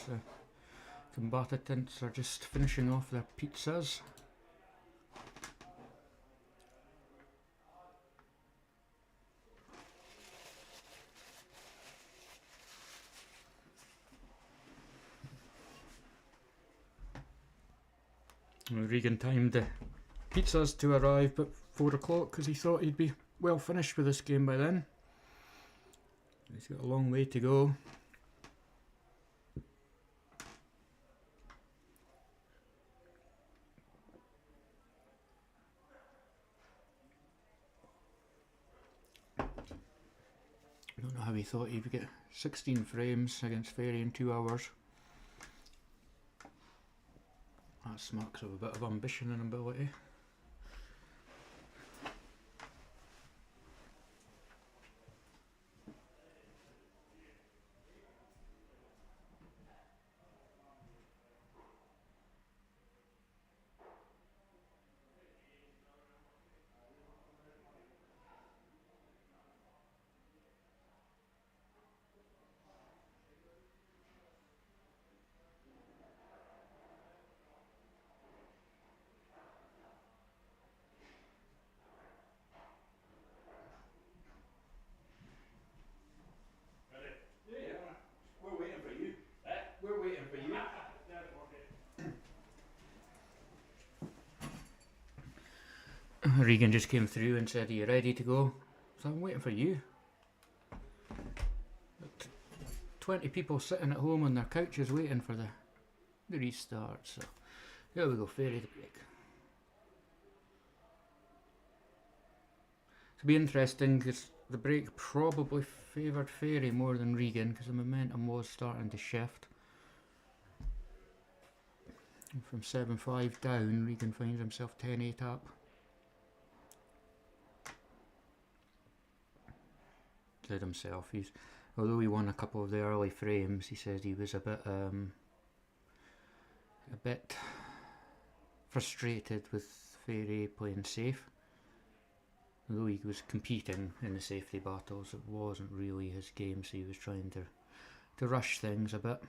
Combatants are just finishing off their pizzas. Regan timed the pizzas to arrive at 4 o'clock because he thought he'd be well finished with this game by then. He's got a long way to go. I don't know how he thought he'd get 16 frames against Fairy in 2 hours. That smacks of a bit of ambition and ability. Regan just came through and said, "Are you ready to go?" So I'm waiting for you. 20 people sitting at home on their couches waiting for the restart. So there we go, Fairy the break. It'll be interesting because the break probably favoured Fairy more than Regan because the momentum was starting to shift. And from 7-5 down, Regan finds himself 10-8 up. Said himself, although he won a couple of the early frames, he said he was a bit frustrated with Fairy playing safe. Although he was competing in the safety battles, it wasn't really his game, so he was trying to rush things a bit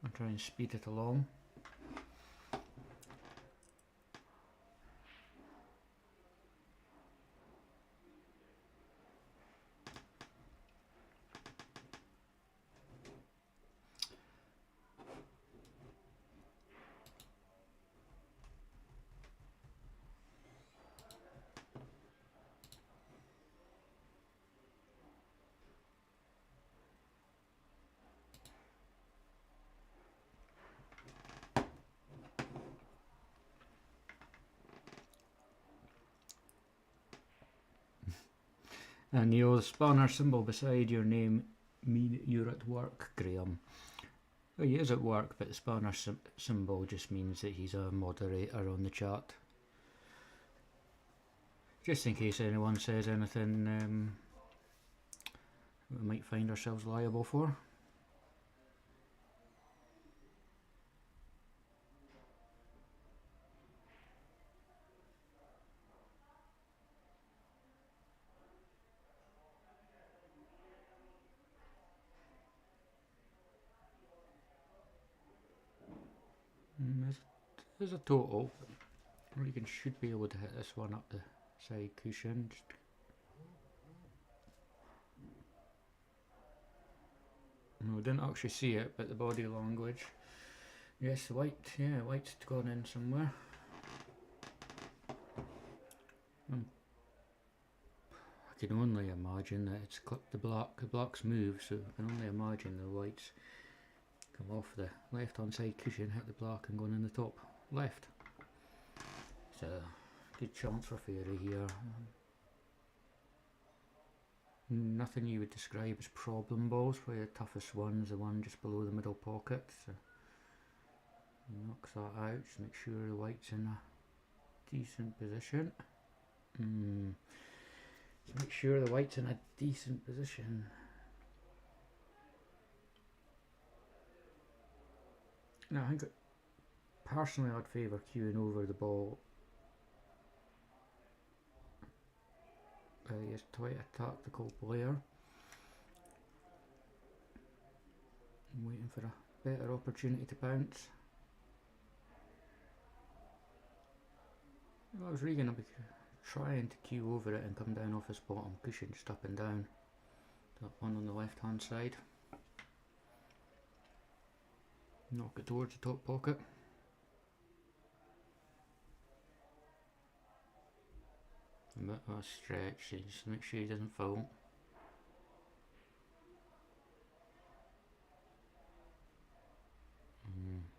and try and speed it along. And the spanner symbol beside your name mean you're at work, Graham. Well, he is at work, but the spanner symbol just means that he's a moderator on the chat. Just in case anyone says anything we might find ourselves liable for. There's a total. Regan should be able to hit this one up the side cushion. No, didn't actually see it, but the body language. Yes, white's gone in somewhere. I can only imagine that it's clipped the black. The black's moved, so I can only imagine the white's come off the left hand side cushion, hit the black and gone in the top left. So good chance for Fairy here. Nothing you would describe as problem balls. Probably the toughest one's the one just below the middle pocket. So knocks that out. Just make sure the white's in a decent position. Just make sure the white's in a decent position. Now I think personally I'd favour queuing over the ball. He's quite a tactical player. I'm waiting for a better opportunity to bounce. If I was Regan, I'd be trying to queue over it and come down off his bottom cushion, just up and down. That one on the left hand side. Knock it towards the top pocket. A bit of a stretch, just to make sure he doesn't fall.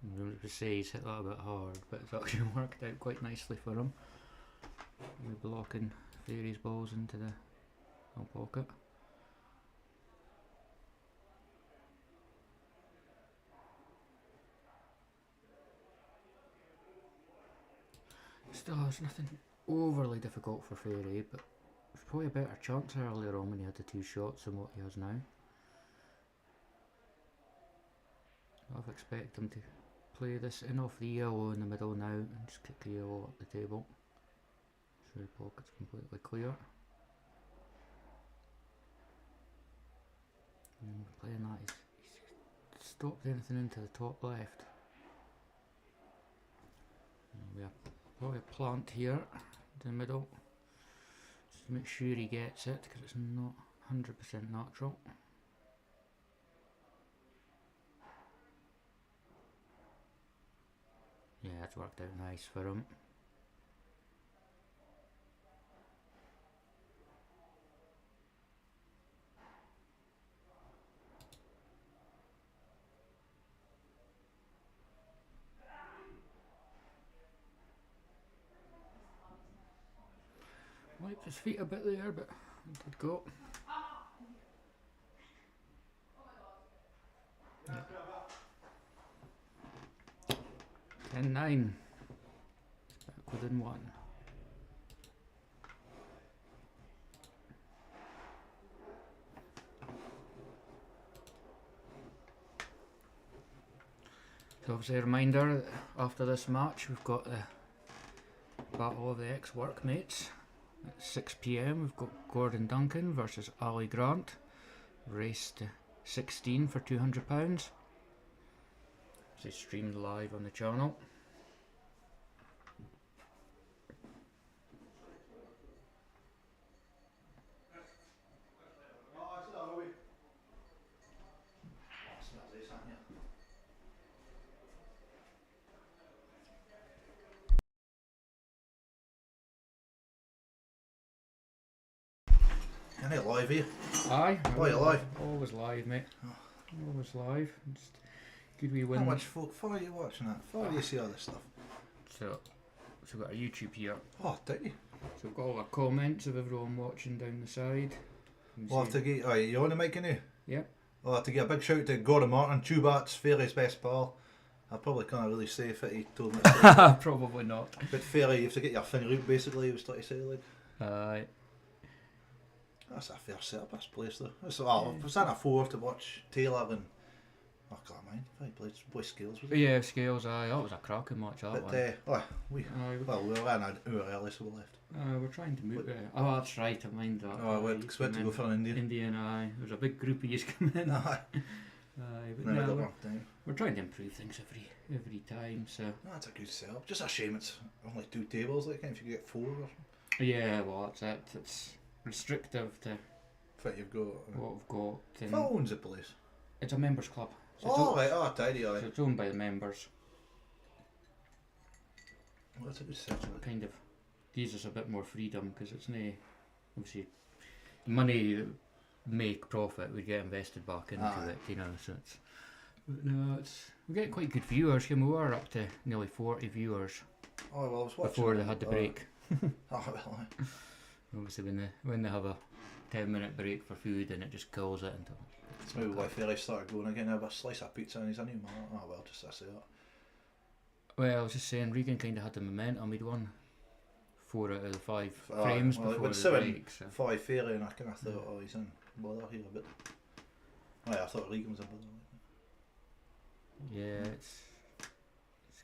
I'm going to say he's hit that a bit hard, but it's actually worked out quite nicely for him. We're blocking Fairy's balls into the pocket. Still, there's nothing overly difficult for Fairy, but there's probably a better chance earlier on when he had the 2 shots than what he has now. I've expected him to play this in off the yellow in the middle now and just kick the yellow up the table. So the pocket's completely clear. And playing that, he's stopped anything into the top left. And we have probably a plant here in the middle, just to make sure he gets it because it's not 100% natural. Yeah, it's worked out nice for him. Wiped his feet a bit there, but it did go. Yeah. 10-9. Back within 1. So obviously a reminder that after this match we've got the Battle of the Ex-Workmates. At 6 PM we've got Gordon Duncan versus Ali Grant. Race to 16 for £200. It's streamed live on the channel. Isn't it live here? Aye. Oh, you're live? Always live, mate. Always live. Just good wee win. How much folk are you watching that? For you see all this stuff? So we've got our YouTube here. Oh, did you? So we've got all our comments of everyone watching down the side. We'll have to get. Oh, you on the mic now? Yeah. We'll have to get a big shout out to Gordon Martin, Chubats, Fairy's best pal. I probably can't really say if he told me. Probably not. But Fairy, you have to get your finger out basically, he was trying to say, like. Aye. That's a fair setup, this place though. I was in a 4 to watch Taylor and I can't mind. He played boy Scales, was it? Yeah, Scales, aye. That was a cracking match, that But one. we were in an hour early, so we left. We're trying to move it. Oh, that's right, I mind that. Oh, we had to go for an Indian. Indian, aye. There's a big group of yous come in. Aye. But Never no, got one time. we're trying to improve things every time, so. No, that's a good setup. Just a shame it's only 2 tables, like if you get 4 or something. Yeah, well, that's it. It's restrictive to What you've got. what we've got. And Who owns the place? it's a members club. So Oh, right, tidy, so aye. it's owned by the members. Well, that's a good setup. Kind of gives us a bit more freedom because it's no obviously money make profit we get invested back into it, you know. So it's we get quite good viewers. We were up to nearly 40 viewers Oh, well, I was watching before they had the break. Oh, well, aye. Obviously, when they have a 10-minute break for food, and it just kills it until. It's maybe why Fairy started going again. Have a slice of pizza and he's a new man. Oh, well, just to say that. Well, I was just saying, Regan kind of had the momentum. He'd won 4 out of the 5 frames well, before it the went break. So. 5 Fairy, and I kind of thought, oh, he's in bother here a bit. Oh, yeah, I thought Regan was in bother. Yeah, it's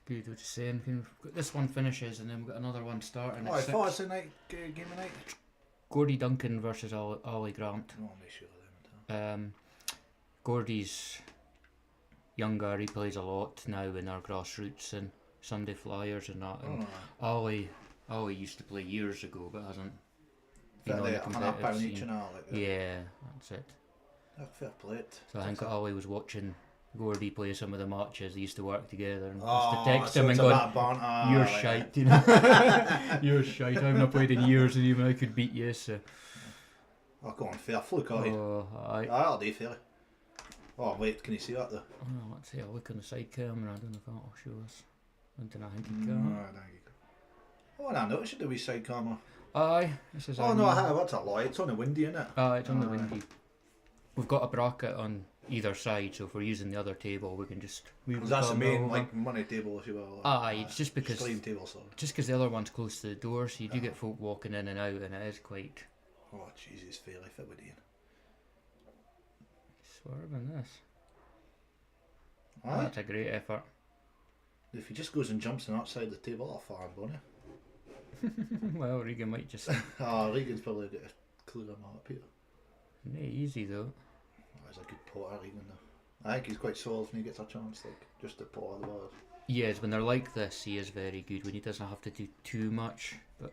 good. We're just saying, this one finishes, and then we've got another one starting. Oh, at 6. Thursday night game of night. Gordy Duncan versus Ollie Grant. Oh, I'll make sure of them. Gordy's younger, he plays a lot now in our grassroots and Sunday Flyers and that. And Oh, Ollie used to play years ago, but hasn't fair been on the play, £100 competitive each scene. and all. Like that. Yeah, that's it. Oh, fair play. It. So I think Ollie was watching Gordy play some of the matches. They used to work together and used Oh, to text so him and it's a go, bit of banter, "You're like shite, you know. You're shite. I haven't played in years, and even I could beat you." So, Oh, go on, fair fluke, aye. I. Do fair. Oh, wait, can you see that though? Oh, let's see. I'll look on the side camera. I don't know if that'll show us. I don't know. I think it No, can. thank you. Oh, I noticed the wee side camera. Aye. This is. Oh our no, new- that's a lie. It's on the windy, isn't it? Aye, it's on the Aye. windy. We've got a bracket on either side, so if we're using the other table, we can just move That's the camera main over. like money table, if you will. Aye, it's just because Stream table, sorry. the other one's close to the door, so you do get folk walking in and out, and it is quite Oh Jesus, fairly fit with Ian. swerving. This. Aye. That's a great effort. If he just goes and jumps on that side of the table, I'll fire him, won't Well, Regan might just. he? Regan's probably got a clue on that, Peter. Nah, easy though. Oh, he's a good potter, Regan, though. I think he's quite solid when he gets a chance, like, just to potter the ball. Yes, when they're like this, he is very good when he doesn't have to do too much. But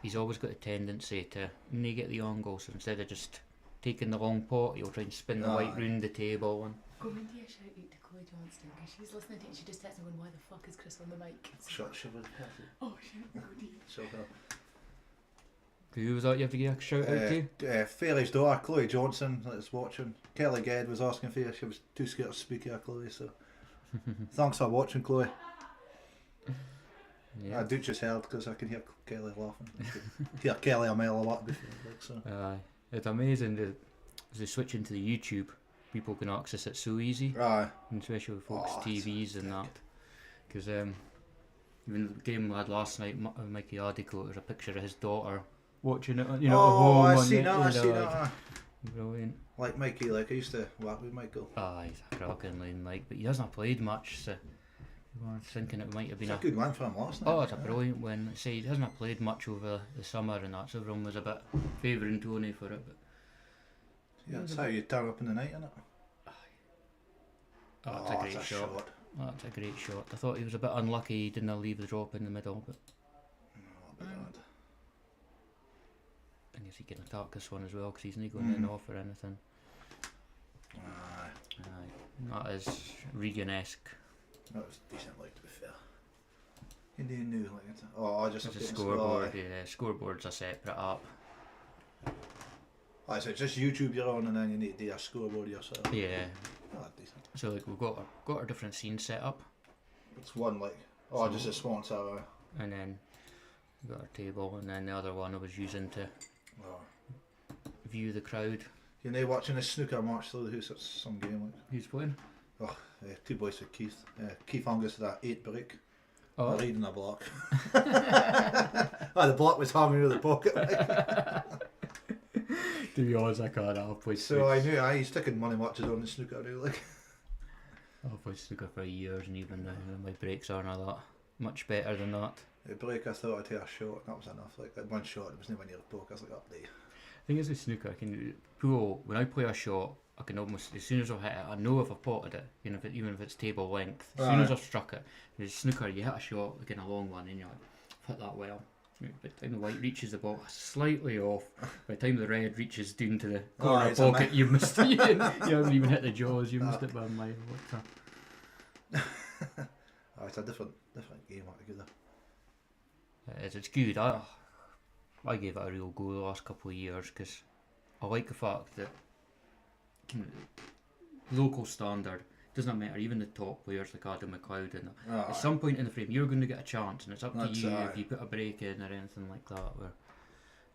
he's always got a tendency to get the angle, so instead of just taking the long pot, he'll try and spin the white round the table. And Go and do a shout out to Chloe Johnston because she's listening to it. She just texted me going, "Why the fuck is Chris on the mic?" Shut with Oh shit! Oh dear. Shut up. who was that you have to give a shout out to? Fairley's daughter, Chloe Johnson, that is watching. Kelly Ged was asking for you. She was too scared to speak to her, Chloe, so thanks for watching, Chloe. Yeah. I do just heard because I can hear Kelly laughing. I can hear Kelly a mile a lot before, like, so. It's amazing that as they switch into the YouTube, people can access it so easy, Aye. and especially with folks' Oh, TVs and that. Because even the game we had last night, Mikey Adico, there's a picture of his daughter watching it, you know, at home. I on see the- that, you I see know, that. Brilliant. Like Mikey, like I used to work with Michael. He's a cracking line, like, but he hasn't played much, so I was thinking it might have It's been a good win for him last night. Oh, it's a brilliant win. Like I say, he hasn't played much over the summer and that, so everyone was a bit favouring Tony for it. But Yeah, that's how you turn up in the night, innit? that's a great shot. That's a great shot. I thought he was a bit unlucky he didn't leave the drop in the middle, but Oh, I guess he can attack this one as well because he's not going in off or anything. Aye. Aye. That is Regan-esque. That was decent, like, to be fair. You knew, like, it's I just It's a updating the scoreboard, yeah. Scoreboard's a separate app. So it's just YouTube you're on and then you need to do a scoreboard yourself. Yeah. Oh, decent. So like we've got our different scenes set up, It's one, like, just a sponsor. and then we've got our table, and then the other one I was using to view the crowd. You're now watching a snooker match though, who's at some game, like. Who's playing? Two boys with Keith. Keith Angus had that 8 break. Oh, Reading a block. The block was hanging in the pocket. to be honest, I can't. I'll play So I knew he's taking money matches on the snooker now, like. I've played snooker for years, and even now my breaks aren't all that much better than that. The break I thought I'd take a shot and that was enough. Like that one shot, it was nowhere near the poker. I was like, up there. Thing is with snooker, I can pool when I play a shot. I can almost, as soon as I've hit it, I know if I've potted it, you know, even if it's table length. As soon as I've struck it, with snooker, you hit a shot, like in a long one, and you're like, I've hit that well. By the time the white reaches the ball, slightly off. By the time the red reaches down to the corner it's a pocket, you've missed it. You haven't even hit the jaws. You missed it by a mile. It's a different game altogether. It's good. I gave it a real go the last couple of years because I like the fact that local standard doesn't matter. Even the top players like Adam McLeod and at some point in the frame you're going to get a chance, and it's up to you if you put a break in or anything like that. Where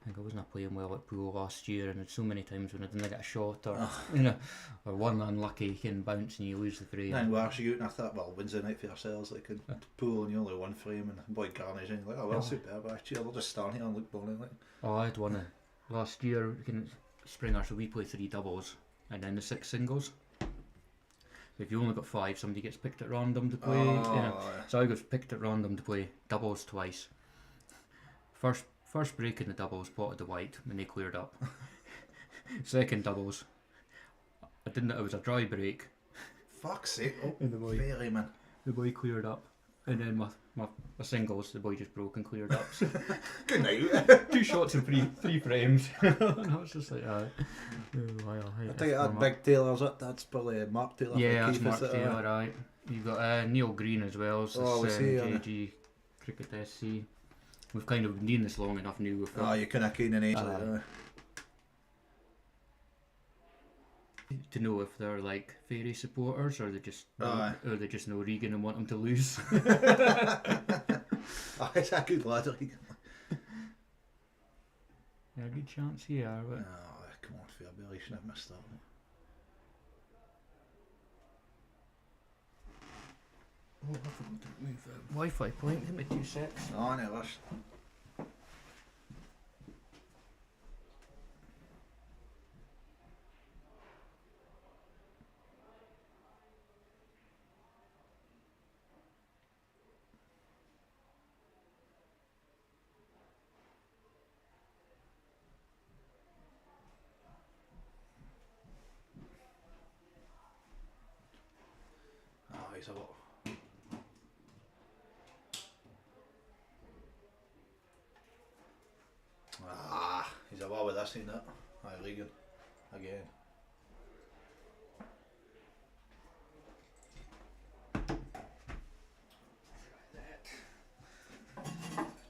I think I wasn't playing well at pool last year, and so many times when I didn't get a shot or or one unlucky you can bounce and you lose the frame. And worse, you go out and I thought, well, Wednesday night for yourselves, like in pool and you only one frame and boy garnish and you're like, oh well, superb actually, I'll just stand here and look bonny, like. I had one last year in Springer, so we play 3 doubles and then the 6 singles. If you only got 5, somebody gets picked at random to play. So I got picked at random to play doubles twice. First break in the doubles, potted the white when they cleared up. Second doubles, I didn't know it was a dry break. Fuck's sake. Oh, And the boy, Ferryman. the boy cleared up. And then my singles, the boy just broke and cleared up. So Good night. 2 shots in three frames. And I was just like, I think that Big Taylor's it. That's probably Mark Taylor. Yeah, that's Keith, Mark is it? Taylor, right. You've got Neil Green as well, so Oh, it's was he, JG Cricket SC. We've kind of been doing this long enough now. Oh, you kind of keen in age like Aye. that. To know if they're like fairy supporters or they just Aye. or they just know Regan and want him to lose. Oh, he's a good lad. Regan. Yeah, good chance here. But Oh, come on, Fairbairn, you shouldn't have missed that. oh, I forgot to move the Wi-Fi point. Give me 2 secs. Oh, no rush. Oh, he's a lot. Ah, he's a lot with this, ain't it? Aye, Regan. Again.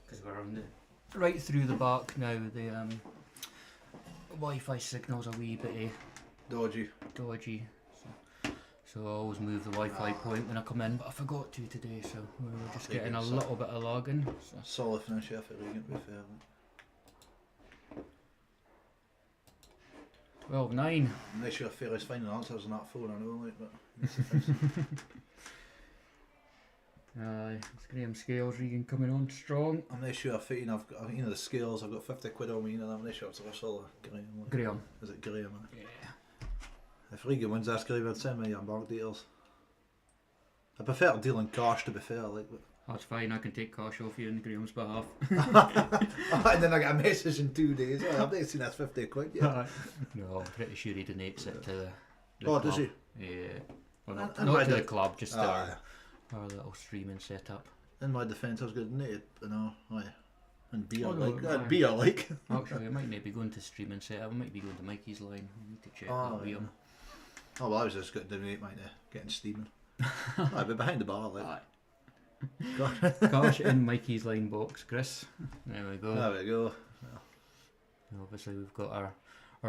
Because we're on the right through the back now. The Wi-Fi signal's a wee bit Dodgy. dodgy. So I always move the Wi-Fi point when I come in, but I forgot to today, so we were just getting a little bit of lagging. So. Solid finish here for Regan, to be fair. 12-9. I'm not sure if Ferry's finding answers on that phone, I know, like, but. It's Graham Scales, Regan coming on strong. I'm not sure if I've got, the scales, I've got 50 quid on me, and I'm not sure if it's Russell or Graham. Like. Graham. Is it Graham? Yeah. If Regan wins this, Graham, I'd send me your bank details. I prefer to deal in cash, to be fair, like. But That's fine, I can take cash off you on Graham's behalf. and then I get a message in 2 days. Oh, I've not seen that's 50 quid yet. No, I'm pretty sure he donates it to the Oh, club. does he? Yeah. Well, not, And not why to the did- club, just to Aye. our little streaming setup. In my defence, I was good, naked, you know, aye. And beer, Oh, no, like. aye. And beer, like. Actually, I might not be going to streaming setup, I might be going to Mikey's line. I need to check Oh, that with yeah. him. Oh, well, I was just going to donate mine to getting steaming. Aye, but behind the bar, like. Aye. God. Cash in Mikey's line box, Chris. There we go. There we go. Obviously, we've got our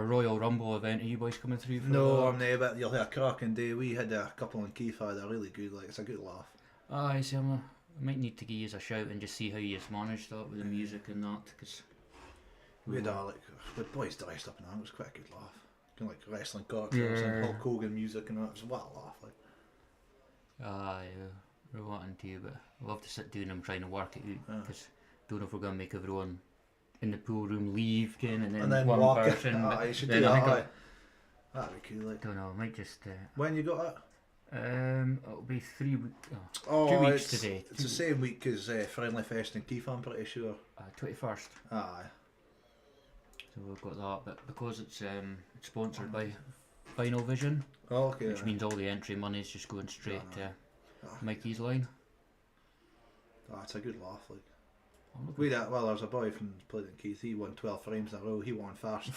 Royal Rumble event. Are you boys coming through for No, that? I'm not, but you'll have a cracking day. We had a couple in Keith, had a really good, like, it's a good laugh. Aye, see, I might need to give you a shout and just see how you managed that with the music and that, because We had like, with boys dressed up and that, it was quite a good laugh. Kind of like wrestling characters and Yeah. Hulk Hogan music and that, it was what a laugh, like. aye, we're wanting to, but we'll have to sit down and trying to work it out, because don't know if we're going to make everyone in the pool room leave, Ken, and then one walk person. it. but Aye, you should then do I that, think aye. That'd be cool, like. I don't know, I might just. When you got it? It'll be 3 weeks. Oh, 2 weeks it's, today. It's the same week as Friendly Fest in Keith, I'm pretty sure. 21st. Aye. So we've got that, but because it's sponsored by Final Vision, Oh, okay. which means all the entry money is just going straight to Ah, Mikey's line. it's a good laugh, like. I'm looking We that well, there was a boy from played in Keith. He won 12 frames in a row. He won first,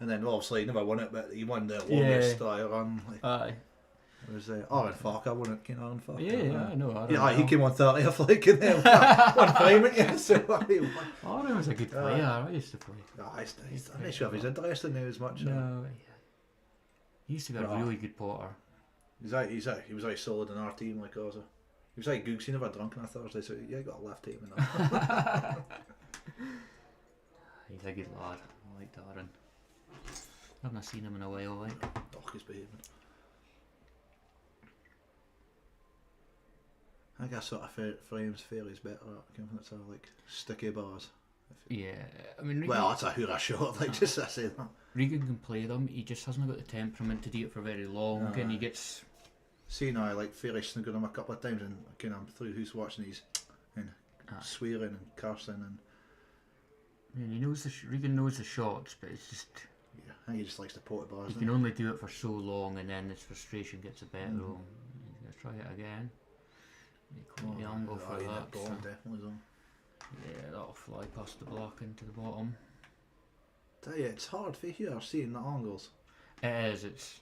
and then obviously he never won it, but he won the longest run. Like, Aye. it was Aaron Falk. I won it. Ken Aaron Falk. Yeah, I know. Yeah, aye, he came on 30th, like, and then one frame it. Yeah, so he won. Aaron was a good player. I used to play. I'm not sure if he's interested now as much. No, he used to be a Right. really good potter. He was very solid in our team, like also. He was like Googs. He never drunk on a Thursday, so yeah, he got a left team and that. He's a good lad. I liked Aaron. Haven't seen him in a while, like. Doc is behaving. I think that sort of frames Fairly's better at. It's like sticky bars. Yeah, I mean, Regan, Well, that's a hurrah shot, like, just to say that. Regan can play them. He just hasn't got the temperament to do it for very long, and he gets. See now, like, Fairly snookered him a couple of times and kind of through who's watching these and swearing and cursing and. I mean, he knows Regan knows the shots, but it's just Yeah, I think he just likes to pot bars. You can only do it for so long, and then his frustration gets the better of him. He's gonna try it again. Quite the angle for that. So. Definitely though. Yeah, that'll fly past the block into the bottom. Tell you, it's hard for you seeing the angles. It is. It's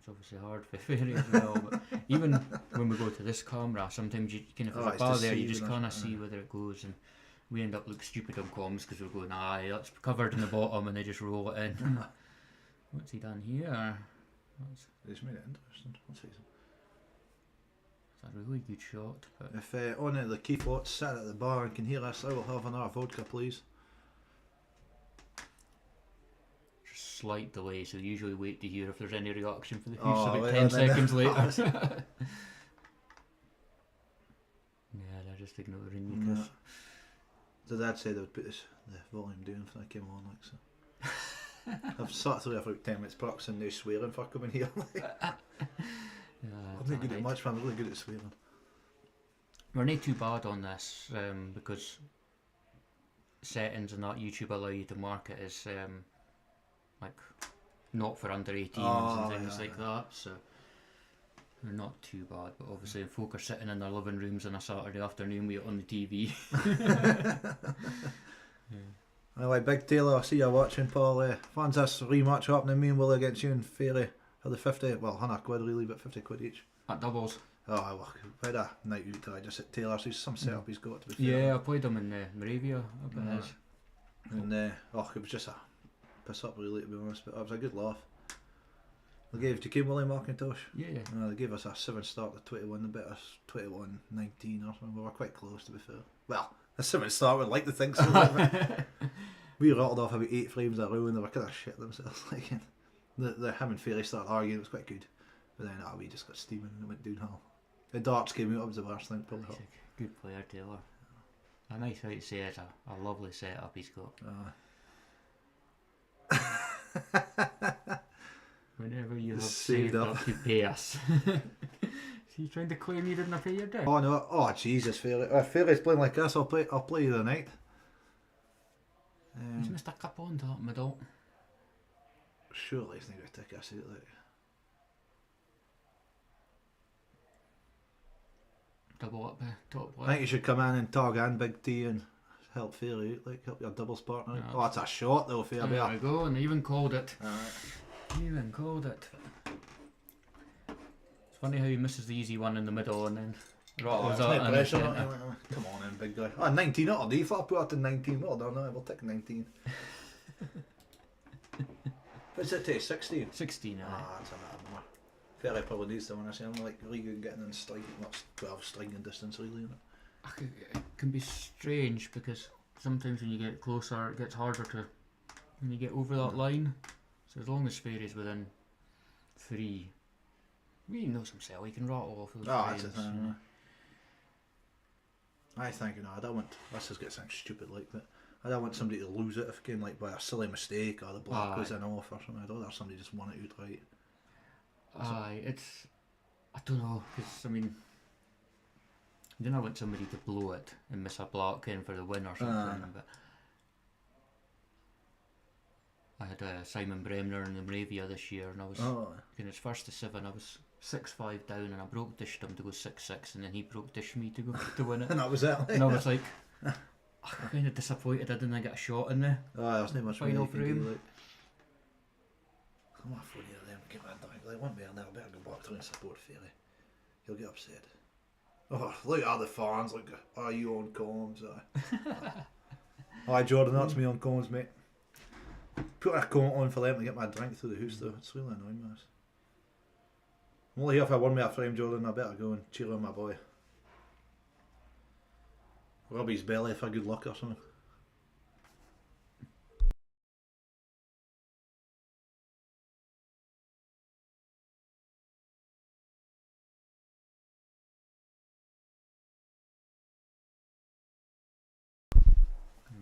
obviously hard for Fairy as well. But even when we go to this camera, sometimes you can, if there's a bar there, you just kind of see whether it goes, and we end up looking stupid on comms because we're going, aye, that's covered in the bottom, and they just roll it in. What's he done here? He's made it interesting. What's he? It's a really good shot. But If one of the Keithlots sat at the bar and can hear us, I will have another vodka, please. just slight delay, so usually wait to hear if there's any reaction for the hoose Oh, about well, 10 then- seconds later. Yeah, they're just ignoring you. No. 'Cause The dad said they would put the volume down if I came on, like so. I've sat through about 10 minutes practicing no swearing for coming here. yeah, I'm not good at much, but I'm really good at swearing. We're not too bad on this because settings and that YouTube allow you to mark it as like not for under 18s and things like that, so we're not too bad. But obviously, if folk are sitting in their living rooms on a Saturday afternoon with it on the TV. Anyway, Big Taylor, I see you watching, Paul. Fans this rematch happening, me and Willie against you and Fairy for the 50, well, 100 quid really, but 50 quid each. At doubles. Oh, well, we had a night out, I just at Taylor's, there's some setup he's got to be fair. Yeah, I played them in Moravia up in his. And it was just a piss up really, to be honest, but it was a good laugh. They gave, did you keep Willie Macintosh? Yeah. They gave us a 7 start to 21, they bet us 21-19 or something. We were quite close, to be fair. Well, a 7 start, we'd like to think so. But we rattled off about 8 frames in a row and they were kind of shit themselves. Like, the him and Fairy started arguing, it was quite good. But then we just got steaming and it went downhill. The darts came out, it was the worst thing, probably. Good player, Taylor. A nice way to say it, a lovely setup he's got. Whenever you have saved up to pay us. Is he trying to claim you didn't pay your debt? Oh no, oh Jesus, Fairy. If Fairy's playing like this, I'll play you the night. He's missed a couple on that middle. Surely he's not going to take us out like. Double up top I left. think you should come in and tag in Big T and help Fairy out, like help your doubles partner out. Yeah. Oh, that's a shot though, Fairy. There we go, and they even called it. Alright. Even called it. It's funny how he misses the easy one in the middle and then rattles Oh, out. no and pressure, it's, come on in, big guy. Oh, 19, not a D. If I put it in 19, well done, we'll take 19. What's it take, 16? 16, That's a bit more. Fairy probably needs to win. I say, I'm like Regan getting in striking, that's 12 striking distance really, isn't it? It can be strange because sometimes when you get closer it gets harder to when you get over that line. So as long as Fairy's within 3, he knows himself, he can rattle off those That's frames. it. I think, I don't want, let's just get something stupid like that. I don't want somebody to lose it if again like by a silly mistake or the black goes in off or something. I'd rather somebody just won it outright. I don't know, because I mean, I don't want somebody to blow it and miss a block in for the win or something. But I had Simon Bremner in the Moravia this year, and I was in his first to 7. I was 6-5 down, and I broke dished him to go 6-6, and then he broke dished me to go to win it. And that was it. And I was like, I'm kind of disappointed I didn't get a shot in there. There's not much Final more you can do, frame. like. I'm not funny to them, give me a drink. Like, one way or another, I better go back to and support Fairy. He'll get upset. Oh, look at the fans, like, are you on comms? Aye, Jordan, that's me on comms, mate. Put a comment on for them to get my drink through the house, though. It's really annoying, man. I'm only here for 1 minute frame, Jordan. I better go and cheer on my boy. Rub his belly for good luck or something.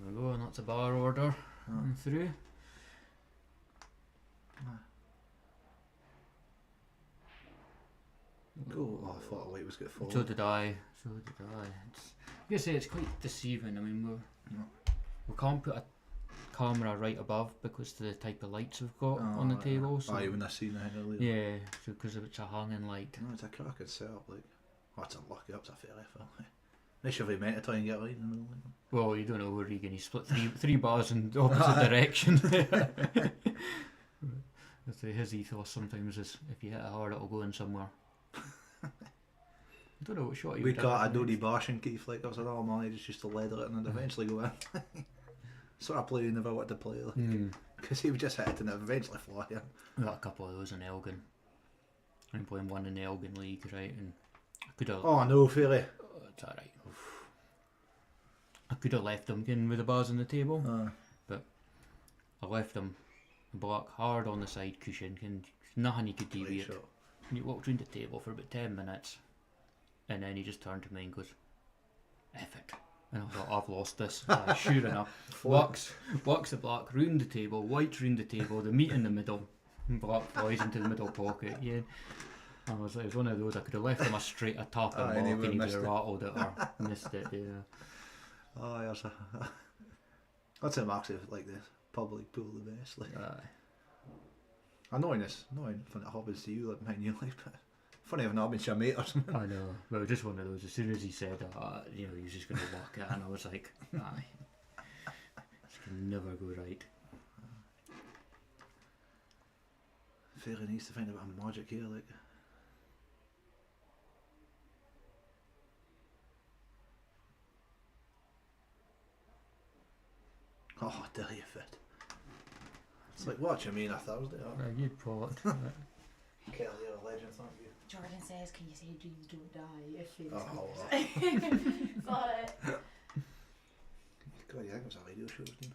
There we go, and that's a bar order. I'm through. Cool. Oh, I thought the light was going to fall. So did I. I guess it's quite deceiving. I mean, we can't put a camera right above because of the type of lights we've got on the table. So when I seen that earlier. yeah, so because it's a hanging light. No, it's a cracking setup. Like, oh, it's unlucky. That's a fair effort. Nice if he meant to try and get a line in the middle. Well, you don't know where Regan. He split three bars in the opposite direction. His ethos sometimes is if you hit it hard, it'll go in somewhere. I don't know what shot he We would got a have Dodie Bash and Keith like I was like, oh man, he just used to leather it and then eventually go in. Sort of play you never wanted to play, like, because he would just hit it and it eventually fly in. We got a couple of those in Elgin. I'm playing one in the Elgin League, right? And I could have. Oh no, fairly. Oh, it's alright. I could have left him getting with the bars on the table, but I left him block hard on the side cushion, and nothing he could deviate. Shot. And he walked round the table for about 10 minutes, and then he just turned to me and goes, "F it." And I thought, I've lost this. Sure enough, walks the block round the table, white round the table, the meat in the middle, and block flies into the middle pocket. Yeah. I was like, it was one of those, I could have left him a straight a top and block, and he would have rattled it or missed it. Yeah. Oh, yes. That's a massive like this public pool the best. Like, annoying when it happens to you, like mine, you like, but funny if not been your mate or something. I know, but it was just one of those. As soon as he said, he was just going to walk it, and I was like, aye, this can never go right. Fairly needs to find a bit of magic here, like. Oh, dare you fit. It's like, what do you mean a Thursday? Good pot. Kelly, you're a legend, thank you. Jordan says, can you say dreams don't die if you Got it, I think it was a radio show, wasn't it?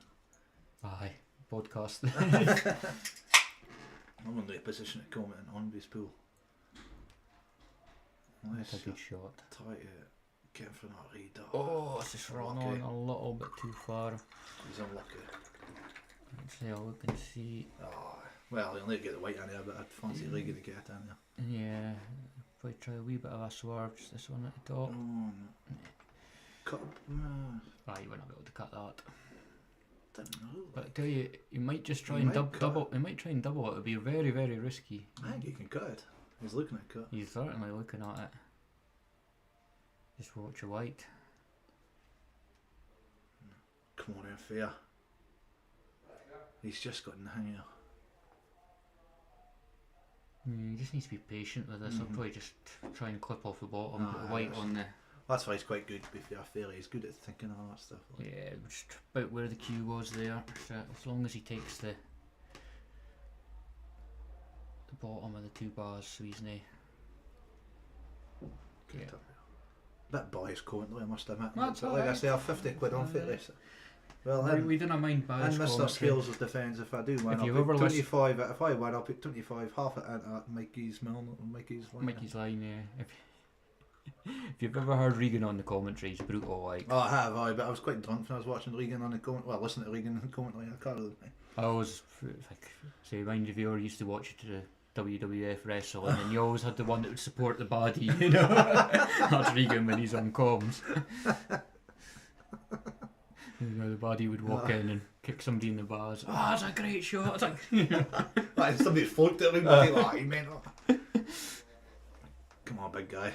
Aye, podcast. I'm in the position of commenting on this pool. That's a good shot. Try to get him from that read. Oh, it's just run on a little bit too far. He's unlucky. Let's have a look and see. Oh, well, he'll need to get the white in there, but I'd fancy Regan to get it in there. Yeah, probably try a wee bit of a swerve, just this one at the top. Oh, no. Cut. You wouldn't be able to cut that. Didn't know. But I tell you, you might just try He and might cut double. You might try and double it. It would be very, very risky. I think he can cut it. He's looking at cut. He's certainly looking at it. Just watch your white. Come on in, fair. He's just got nothing here. You just need to be patient with this. I'll probably just try and clip off the bottom, put the white yes. on the. That's why he's quite good, to be fair. Fairly, he's good at thinking of all that stuff. Like. Yeah, just about where the cue was there. So as long as he takes the bottom of the two bars, so he's nae. Yeah. Bit boys commentary, I must admit. That's But all like I right. say, I'm 50 quid on fairly. So. Well, We didn't mind bias and Mr. commentary. Skills of Defence, if I do win, If I'll you've put ever 25. If I win, I'll put 25, half it into Mikey's line. Mikey's line, yeah. If you've ever heard Regan on the commentary, he's brutal like. Oh, I have, but I was quite drunk when I was watching Regan on the comment. Well, listening to Regan on the commentary. I can't really. I always, like, say, mind if you ever used to watch it to the WWF wrestling, and you always had the one that would support the body, you know. That's Regan when he's on comms. You know, the body would walk in and kick somebody in the bars. Oh, that's a great shot. It's like, you know. Like somebody floated at him. He meant it. Come on, big guy.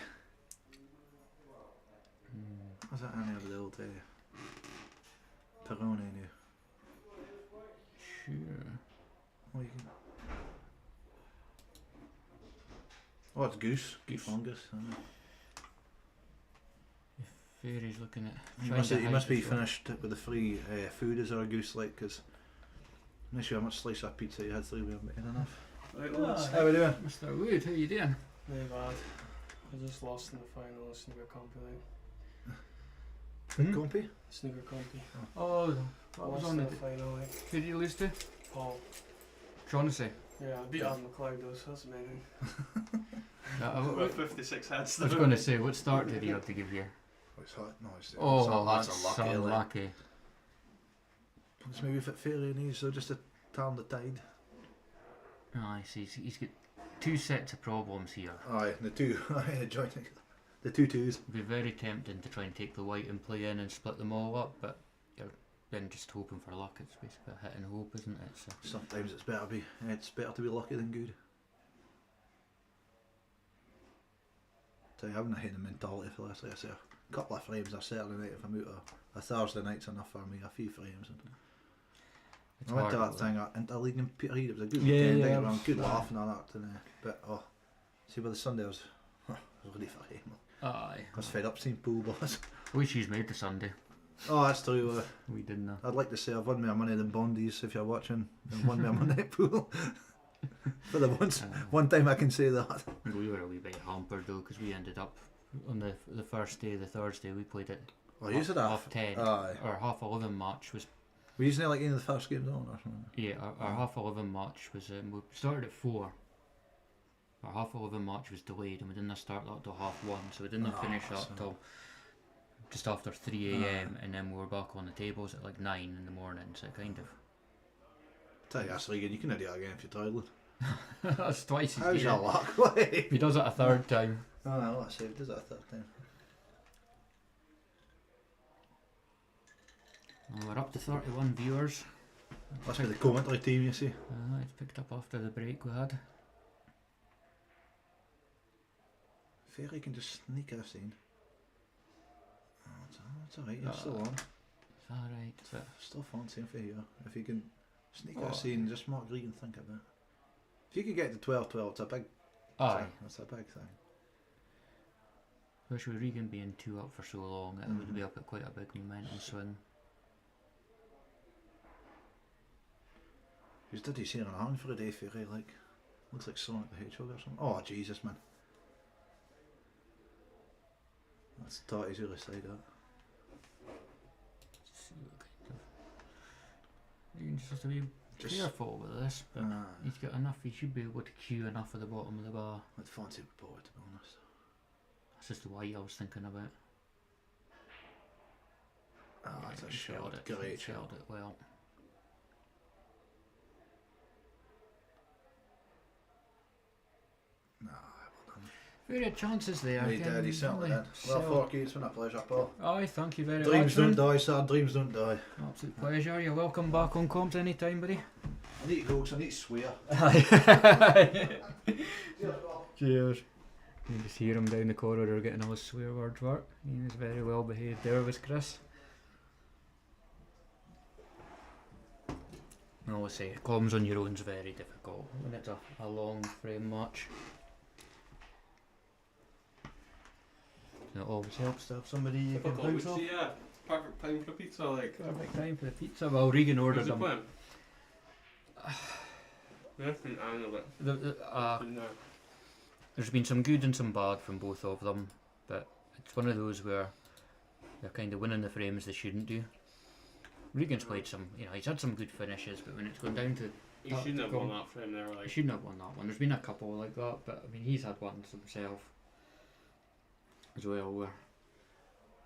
What's that any of the old Peroni now? Sure. Oh, you can... oh, it's goose. Goose fungus. Fairy's looking at. You must be finished with the free food as our goose, like, because I'm not sure how much slice of pizza you had through we haven't eaten enough. Right, lads. How we doing? Mr. Wood, how you doing? Very bad. I just lost in the final of snooker compy. Compy? Snooker compy. Oh, what was Lost on in the. the final, like. Who did you lose to? Paul. Shaughnessy. Yeah, I beat Adam McLeod though, so that's amazing. I With 56 heads. was going to say, what start did he have to give you? Oh, it's hot. No, it's That's unlucky. Like. unlucky. It's maybe fit Fairy and he's so just to turn the tide. Oh, I see. He's got two sets of problems here. Aye, the two. The joint. The 2 twos. It'd be very tempting to try and take the white and play in and split them all up, but you're then just hoping for luck. It's basically a hit and hope, isn't it? So. Sometimes it's better to be lucky than good. So having a kind of mentality for this, like I say, a couple of frames a Saturday night if I'm out a Thursday night's enough for me, a few frames. And It's I went to hard, that thing at Interleague in Peterhead, it was a good Yeah, weekend, yeah, don't get me wrong, good yeah. laugh and all that, and, but see by the Sunday I was ready for him. Aye. I was fed up seeing pool balls. Wish he's made the Sunday. Oh, that's true. We didn't know. I'd like to say I've won more money than Bondies if you're watching. I've won more money at pool. For the one time I can say that. We were a wee bit hampered though, because we ended up on the first day, the Thursday, we played it. Well, you said half 10 Aye. or half 11 match was. Were you like any of the first games on or something? Yeah, our half 11 match was. We started at 4. Our half 11 match was delayed, and we didn't start that till half 1, so we didn't finish that till just after 3 a.m. and then we were back on the tables at like 9 in the morning. So it kind of. Tell you that's Regan, you can do that again if you're tired. That's twice his How's year. your luck? Like? He does it a third time. Oh, no, I say he does that a third time. Well, we're up to 31 viewers. Must be the commentary team, you see. It's picked up after the break we had. Ferry can just sneak us in. It's alright, you're still on. It's alright, but Still fancy for you. If you can sneak Oh. us in, just mark Regan think a bit. If you could get to 12-12, it's a big aye. thing. That's a big thing. Especially with Regan being 2 up for so long, it would be up at quite a big momentum swing. He's did he see an arm for a day, Ferry, like? Looks like Sonic the Hedgehog or something. Oh, Jesus, man. That's Totty's really side that. Just see what kind of. You just have to be careful with this, but he's got enough. He should be able to cue enough at the bottom of the bar. I'd fancy we bought it, to be honest. That's just the white I was thinking about. Oh, that's a He shot. shelled it. Great He shot. shelled it well. Nah, well done. Very chances there. He did, he certainly did. Well, Forky, it's been a pleasure, Paul. Aye, thank you very Dreams much. don't then. die, sir. Dreams don't die. Absolute pleasure. You're welcome back on comms anytime, buddy. I need to go because I need to swear. Cheers. You can just hear him down the corridor getting all his swear words work. He was very well behaved there, was Chris. I always say, comms on your own is very difficult when it's a long frame match. It always helps to have somebody you can Difficult, bounce but off. yeah, perfect time for pizza, like. Perfect time for the pizza. Well, Regan ordered Who's it them. playing? Yeah, I know it. No. There's been some good and some bad from both of them, but it's one of those where they're kind of winning the frames they shouldn't do. Regan's played some, he's had some good finishes, but when it's gone down to, You shouldn't have won that frame there, he like. shouldn't have won that one. There's been a couple like that, but I mean he's had ones himself as well where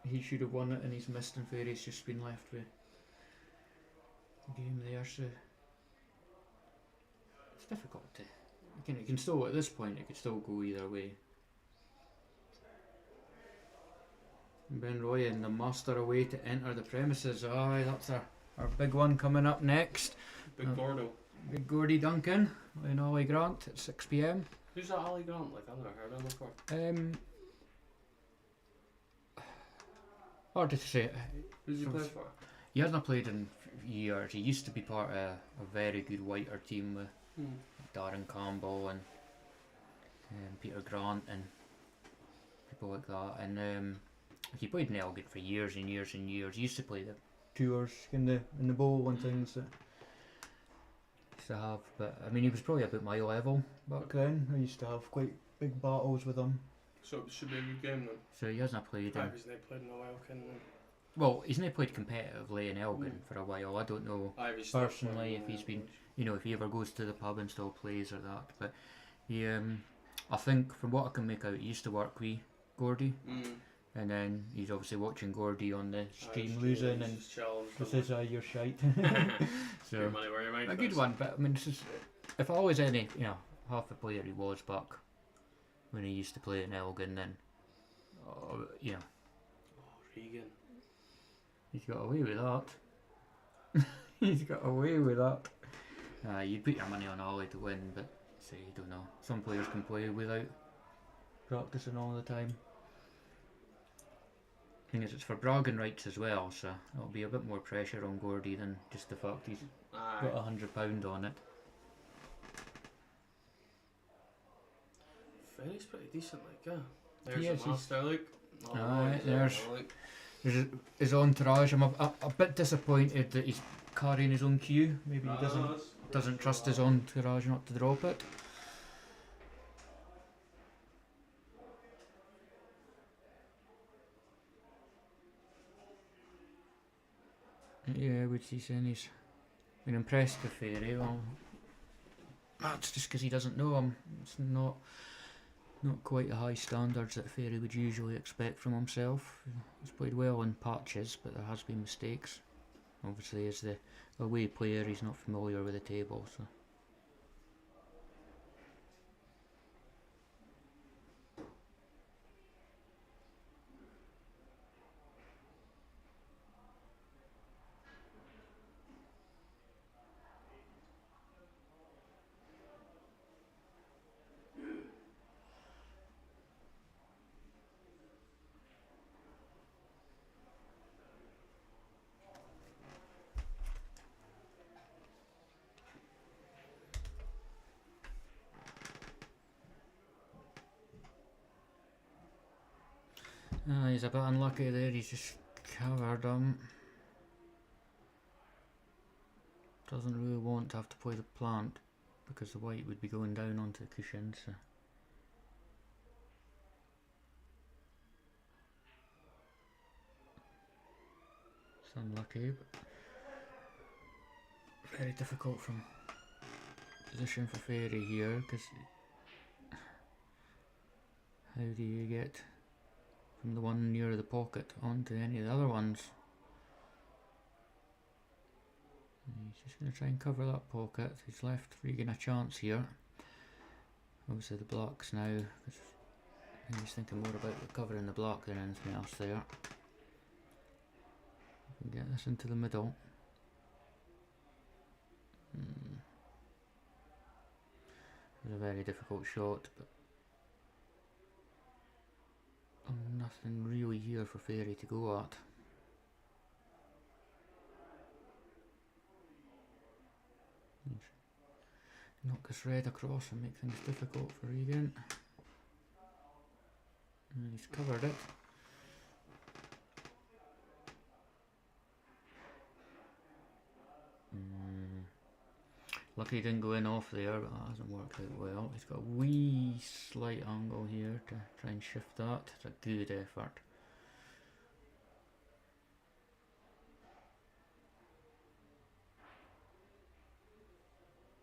he should have won it and he's missed, and Ferry's just been left with the game there. So it's difficult to. You can still, at this point, it could still go either way. Ben Roy and the Master away to enter the premises. Aye, that's our big one coming up next. Big Gordo. Big Gordy Duncan and Ollie Grant at 6 p.m. Who's that Ali Grant? Like, I've never heard of him before. Hard to say. Who's he played for? He hasn't played in years. He used to be part of a very good whiter team with Darren Campbell and Peter Grant and people like that. And he played in Elgin for years and years and years. He used to play the tours in the bowl and things that he used to have. But I mean, he was probably about my level back then. I used to have quite big battles with him. So it should be a good game then. So he hasn't played in. He's not played in a while, can then. Well, he's not played competitively in Elgin for a while. I don't know personally if he's been, if he ever goes to the pub and still plays or that. But he, I think from what I can make out, he used to work with Gordy, and then he's obviously watching Gordy on the stream losing, and this is your shite. So your money where your mouth a good is. one. But I mean, this is, if I was any, half the player he was back when he used to play in Elgin, then, Oh, Regan. he's got away with that. He's got away with that. You'd put your money on Ollie to win, but say you don't know. Some players can play without practicing all the time. Thing is, it's for bragging rights as well, so it'll be a bit more pressure on Gordy than just the fact he's got £100 on it. Ferry's pretty decent, like, yeah. There's Yes, a master, like. Aye, there's his entourage. I'm a bit disappointed that he's carrying his own cue. Maybe he doesn't trust his entourage not to drop it. Yeah, which he's saying he's been impressed with Ferry. Well, that's just because he doesn't know him. It's not quite the high standards that Ferry would usually expect from himself. He's played well in patches, but there has been mistakes. Obviously, as the away player, he's not familiar with the table, so. He's a bit unlucky there, he's just covered him. Doesn't really want to have to play the plant because the white would be going down onto the cushion, so. It's unlucky, but very difficult from position for Ferry here, because how do you get from the one near the pocket onto any of the other ones? He's just going to try and cover that pocket. He's left Regan a chance here. Obviously the blocks now, I think he's thinking more about covering the block than anything else there. We can get this into the middle. It's a very difficult shot, but nothing really here for Ferry to go at. Knock this red across and make things difficult for Regan. And he's covered it. Lucky he didn't go in off there, but that hasn't worked out well. He's got a wee slight angle here to try and shift that. It's a good effort.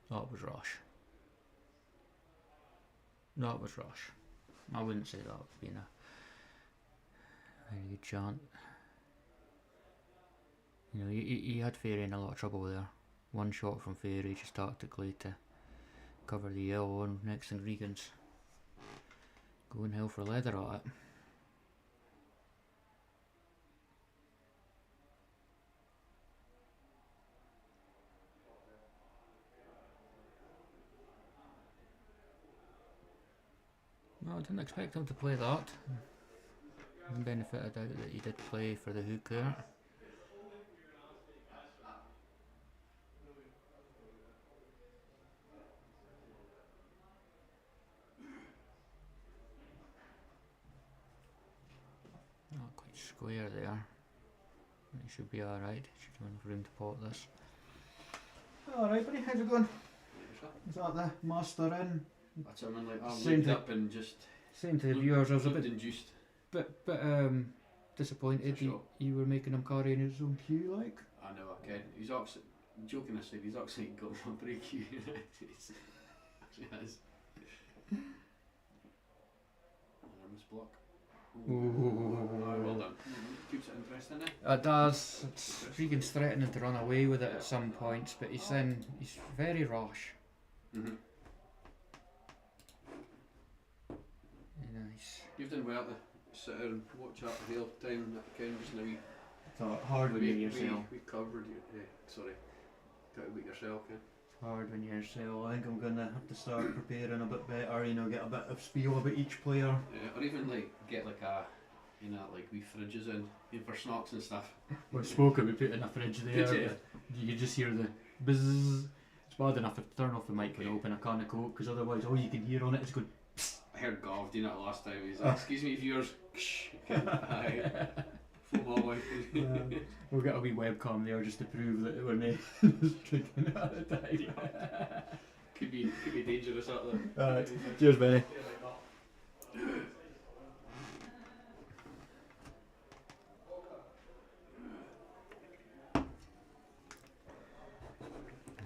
That was rush. That was rush. I wouldn't say that would have been a very good chant. You know, he had Ferry in a lot of trouble there. One shot from Ferry just tactically to cover the yellow, and next thing Regan's going hell for leather at it. No, I didn't expect him to play that. I'm benefited out that he did play for the hook there. Not quite square there. It should be alright. Should have enough room to pot this. Alright, buddy, how's it going? Is that the master in? That's what I mean, like, I'm Same looked to- up and just Same to the viewers, I was a bit induced. disappointed For sure. you were making him carry in his own cue, like. I know, I can. He's actually, joking aside, he's actually got one break you. Actually has. Enormous block. Well done. Keeps it interesting, eh? It does. Regan's threatening to run away with it at some points, but he's very rash. Mm-hmm. Nice. You've done well to sit there and watch that the whole time that Ken just now. Thought hard we covered you. Sorry. Got to beat yourself, yeah. Hard when you're so. I think I'm gonna have to start preparing a bit better. You know, get a bit of spiel about each player. Yeah, or even like get like a, you know, like wee fridges in, you know, for snacks and stuff. We spoke about putting a fridge there. Did you? You could just hear the buzz. It's bad enough if turn off the mic when I open a can of Coke, because otherwise all you can hear on it is going. I heard Gav doing it last time. He's like, excuse me, viewers. Aye. Football like. We'll get a wee webcam there just to prove that we're not drinking at the time. Could be dangerous out there. Alright, cheers, Benny.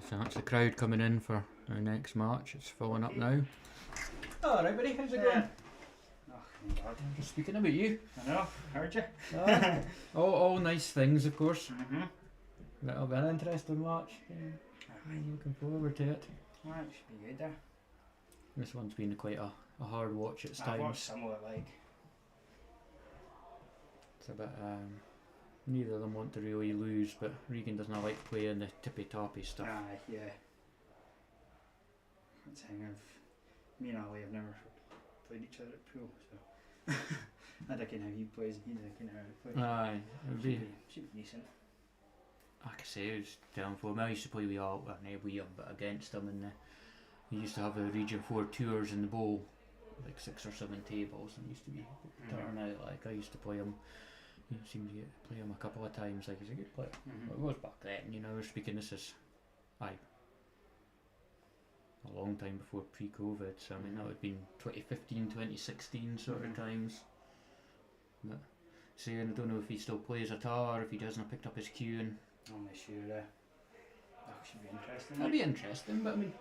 So that's the crowd coming in for our next match. It's filling up now. Alright, buddy, how's it going? I'm just speaking about you. I know, heard you. All nice things, of course. Mm-hmm. That'll be an interesting match. I'm looking forward to it. Well, it should be good there. This one's been quite a hard watch at I've watched times. some of it, like. It's a bit, neither of them want to really lose, but Regan doesn't like playing the tippy-toppy stuff. Aye, yeah. That's the thing, me and Ali have never played each other at pool, so. I reckon how he plays, he's reckon how I play. Aye, it'd be, Should be decent. like I say, I was telling for him, I used to play with all, well, not with him, but against him, and we used to have the Region 4 tours in the bowl, like 6 or 7 tables, and used to be turn out, like I used to play him. You seem to play him a couple of times, like he's a good player. Well, it was back then, you know, we're speaking, this is, a long time before pre-COVID, so I mean that would have been 2015, 2016 sort of times. But saying, I don't know if he still plays at all, or if he doesn't have picked up his cueing. I'm not sure, that should be interesting. That'd be interesting, but I mean,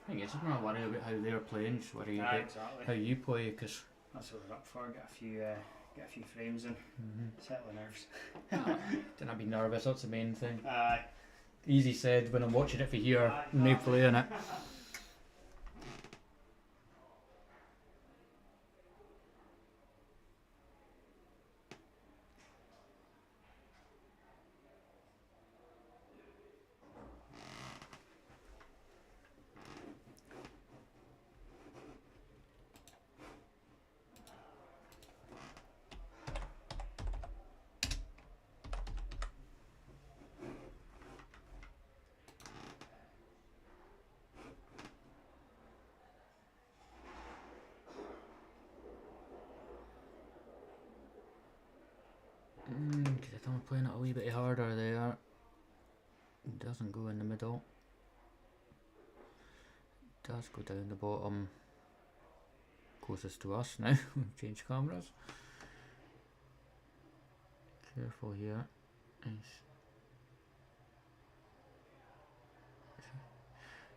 I guess I'm not worried about how they're playing, just worry Aye, about exactly. how you play, because That's what we're up for, get a few frames in, settle the nerves. don't be nervous, that's the main thing. Aye. Easy said when I'm watching it for here, Aye, no playing it. Could have done playing it a wee bit harder there. It doesn't go in the middle. It does go down the bottom. Closest to us now. We've changed cameras. Careful here.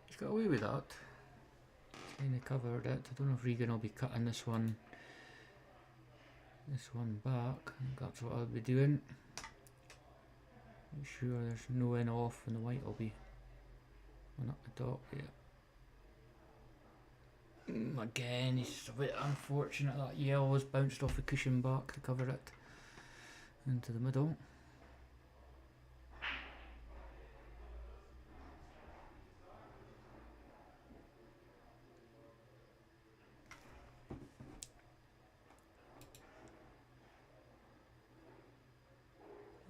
He's got away with that. Kind of covered it. I don't know if Regan will be cutting this one back. I think that's what I'll be doing. Make sure there's no in off and the white will be on up the top. Yeah. Again, it's just a bit unfortunate that yellow has bounced off the cushion back to cover it into the middle.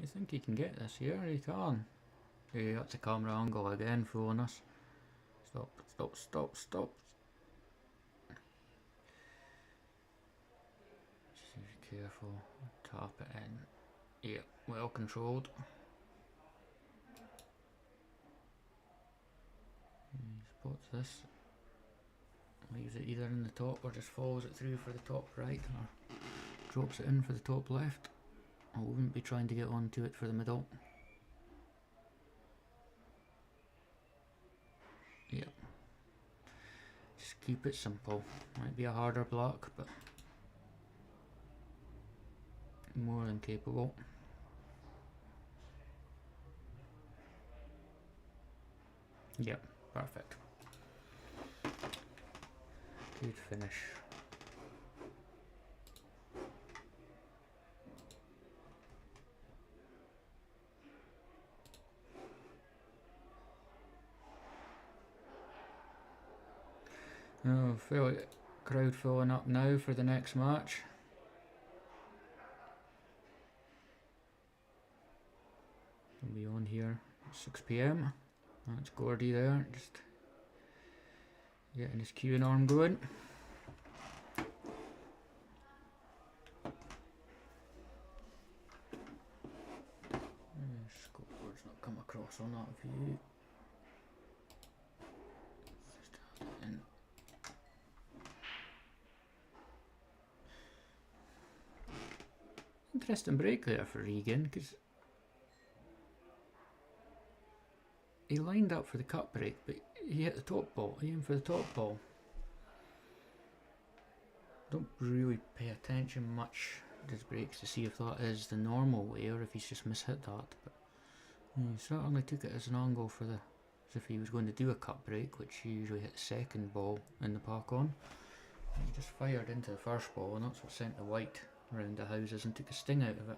You think he can get this here? He can. Yeah, that's a camera angle again, fooling us. Stop, stop, stop, stop. Just be careful. Tap it in. Yeah, well controlled. He spots this. Leaves it either in the top or just follows it through for the top right, or drops it in for the top left. I wouldn't be trying to get onto it for the middle. Yep. Just keep it simple. Might be a harder block, but more than capable. Yep, perfect. Good finish. Oh, crowd filling up now for the next match. We'll be on here at 6 PM. That's Gordy there, just getting his queuing arm going. Scoreboard's not come across on that view. Just add it in. Interesting break there for Regan, because he lined up for the cut break, but he hit the top ball. He aimed for the top ball. Don't really pay attention much to his breaks to see if that is the normal way or if he's just mishit that. But he certainly took it as an angle for the, as if he was going to do a cut break, which he usually hit the second ball in the park on. He just fired into the first ball, and that's what sent the white around the houses and took a sting out of it.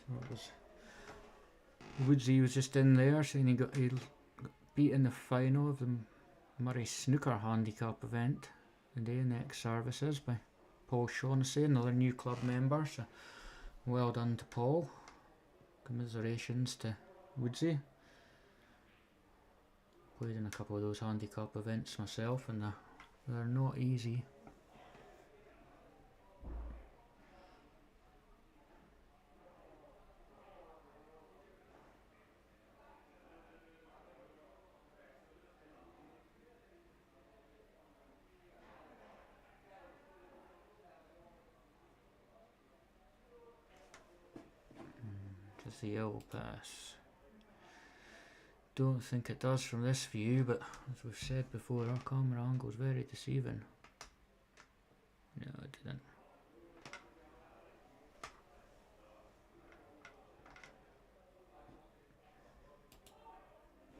So it was Woodsy was just in there saying he got beat in the final of the Murray Snooker Handicap event today in the ex-services by Paul Shaughnessy, another new club member, so well done to Paul. Commiserations to Woodsy. Played in a couple of those handicap events myself, and they're not easy. Just the yellow pass. Don't think it does from this view, but as we've said before, our camera angle is very deceiving. No, it didn't.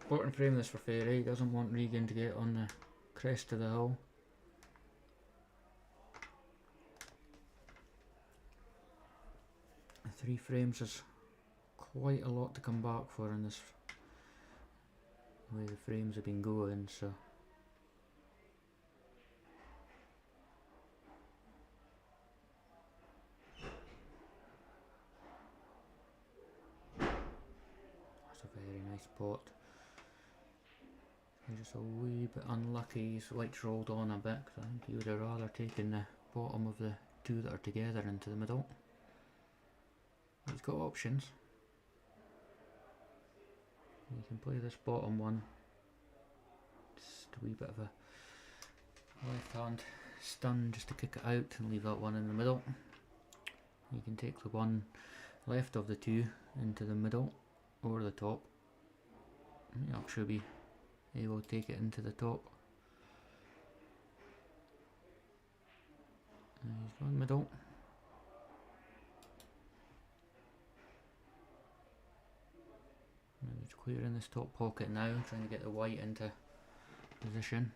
Important frame this for Ferry. He doesn't want Regan to get on the crest of the hill. The 3 frames is quite a lot to come back for in this way the frames have been going, so that's a very nice pot. He's just a wee bit unlucky. His white's rolled on a bit, 'cause I think he would have rather taken the bottom of the 2 that are together into the middle. He's got options. You can play this bottom one, just a wee bit of a left hand stun just to kick it out and leave that one in the middle. You can take the one left of the 2 into the middle or the top. You'll actually be able to take it into the top. And he's gone middle. And he's clearing this top pocket now, trying to get the white into position.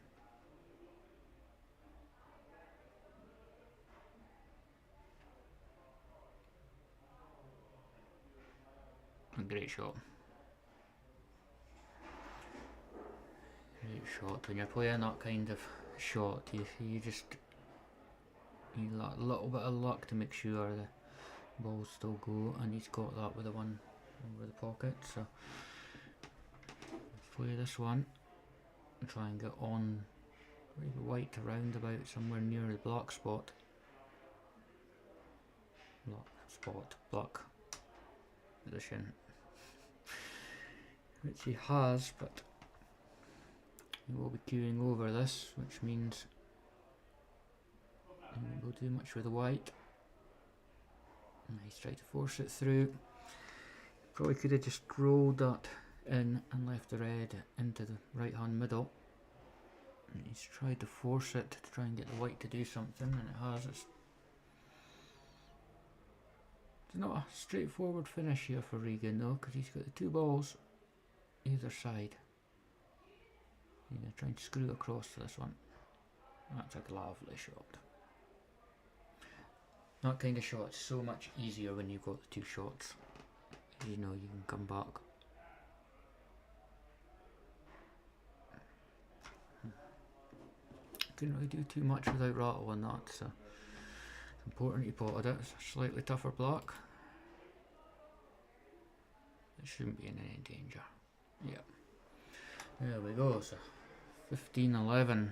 A great shot. Great shot. When you're playing that kind of shot, you just need a little bit of luck to make sure the balls still go, and he's got that with the one over the pocket, so let's play this one and try and get on maybe white to roundabout somewhere near the black spot. Black position, which he has, but he will be queuing over this, which means he won't be able to do much with the white. And he's tried to force it through. Probably could have just rolled that in and left the red into the right hand middle. And he's tried to force it to try and get the white to do something, and it has. It's not a straightforward finish here for Regan though, because he's got the two balls either side. Yeah, trying to screw across to this one. That's a lovely shot. That kind of shot's so much easier when you've got the two shots. You know you can come back. Couldn't really do too much without rattle on that, so it's important he potted it. It's a slightly tougher block. It shouldn't be in any danger. Yep. There we go, so 15-11.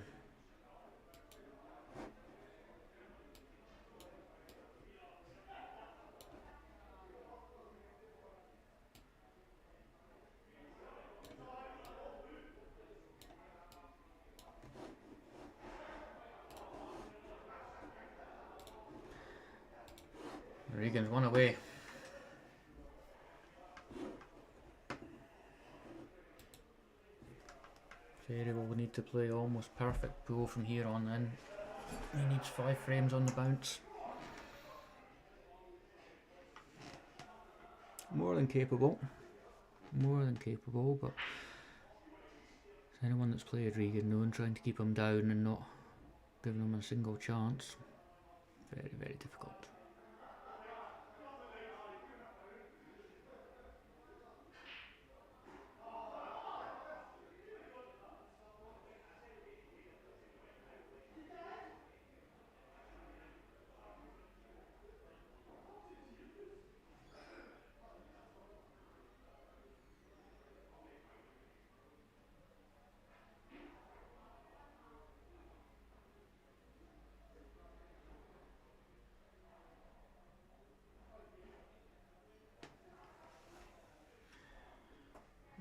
Regan's one away. Fairy will need to play almost perfect pool from here on in. He needs 5 frames on the bounce. More than capable. More than capable, but anyone that's played Regan known trying to keep him down and not giving him a single chance. Very, very difficult.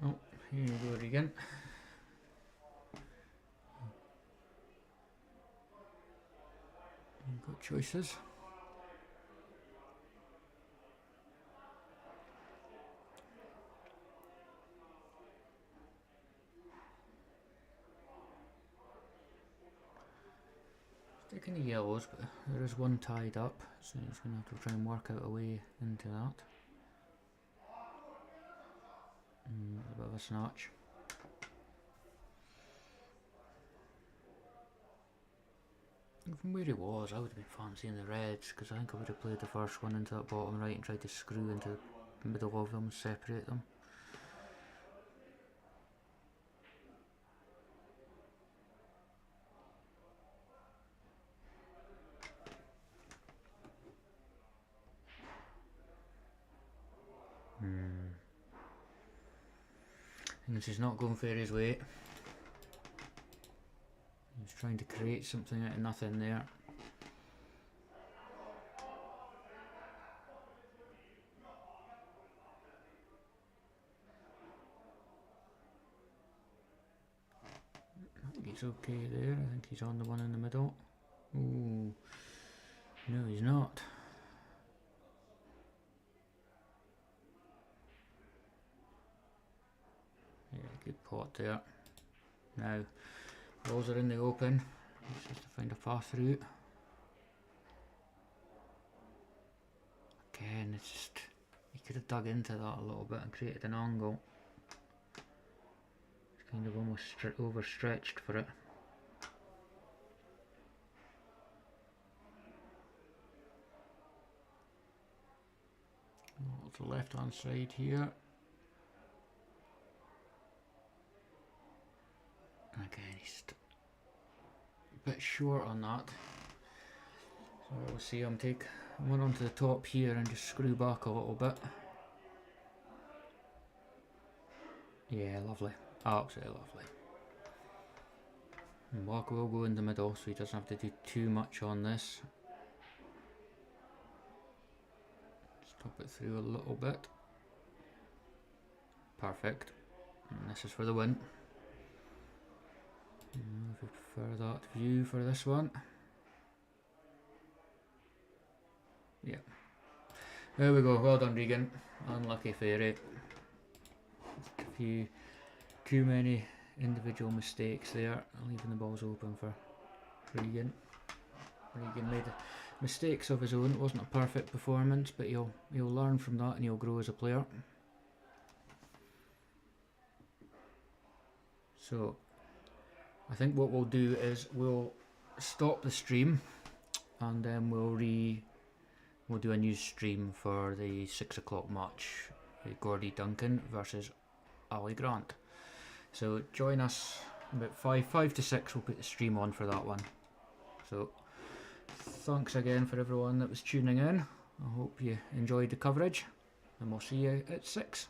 Oh, here you go Regan. You've got choices. Taking the yellows, but there is one tied up, so he's going to have to try and work out a way into that. A bit of a snatch. From where he was, I would have been fancying the reds, because I think I would have played the first one into that bottom right and tried to screw into the middle of them, separate them. And this is not going Fairy's way. He's trying to create something out of nothing there. I think he's okay there. I think he's on the one in the middle. Ooh. No, he's not. Yeah, good pot there. Now, balls are in the open. He just has to find a path through. Again, it's just, he could have dug into that a little bit and created an angle. It's kind of almost overstretched for it. To the left hand side here. Again, he's a bit short on that. So we'll see him take one onto the top here and just screw back a little bit. Yeah, lovely. Absolutely lovely. And Walker will go in the middle so he doesn't have to do too much on this. Stop it through a little bit. Perfect. And this is for the win. If we prefer that view for this one. Yeah. There we go. Well done, Regan. Unlucky fairy. A few too many individual mistakes there, leaving the balls open for Regan. Regan made mistakes of his own. It wasn't a perfect performance, but he'll learn from that and he'll grow as a player. So I think what we'll do is we'll stop the stream and then we'll do a new stream for the 6 o'clock match, Gordy Duncan versus Ali Grant. So join us about 5 to 6. We'll put the stream on for that one. So thanks again for everyone that was tuning in. I hope you enjoyed the coverage, and we'll see you at 6.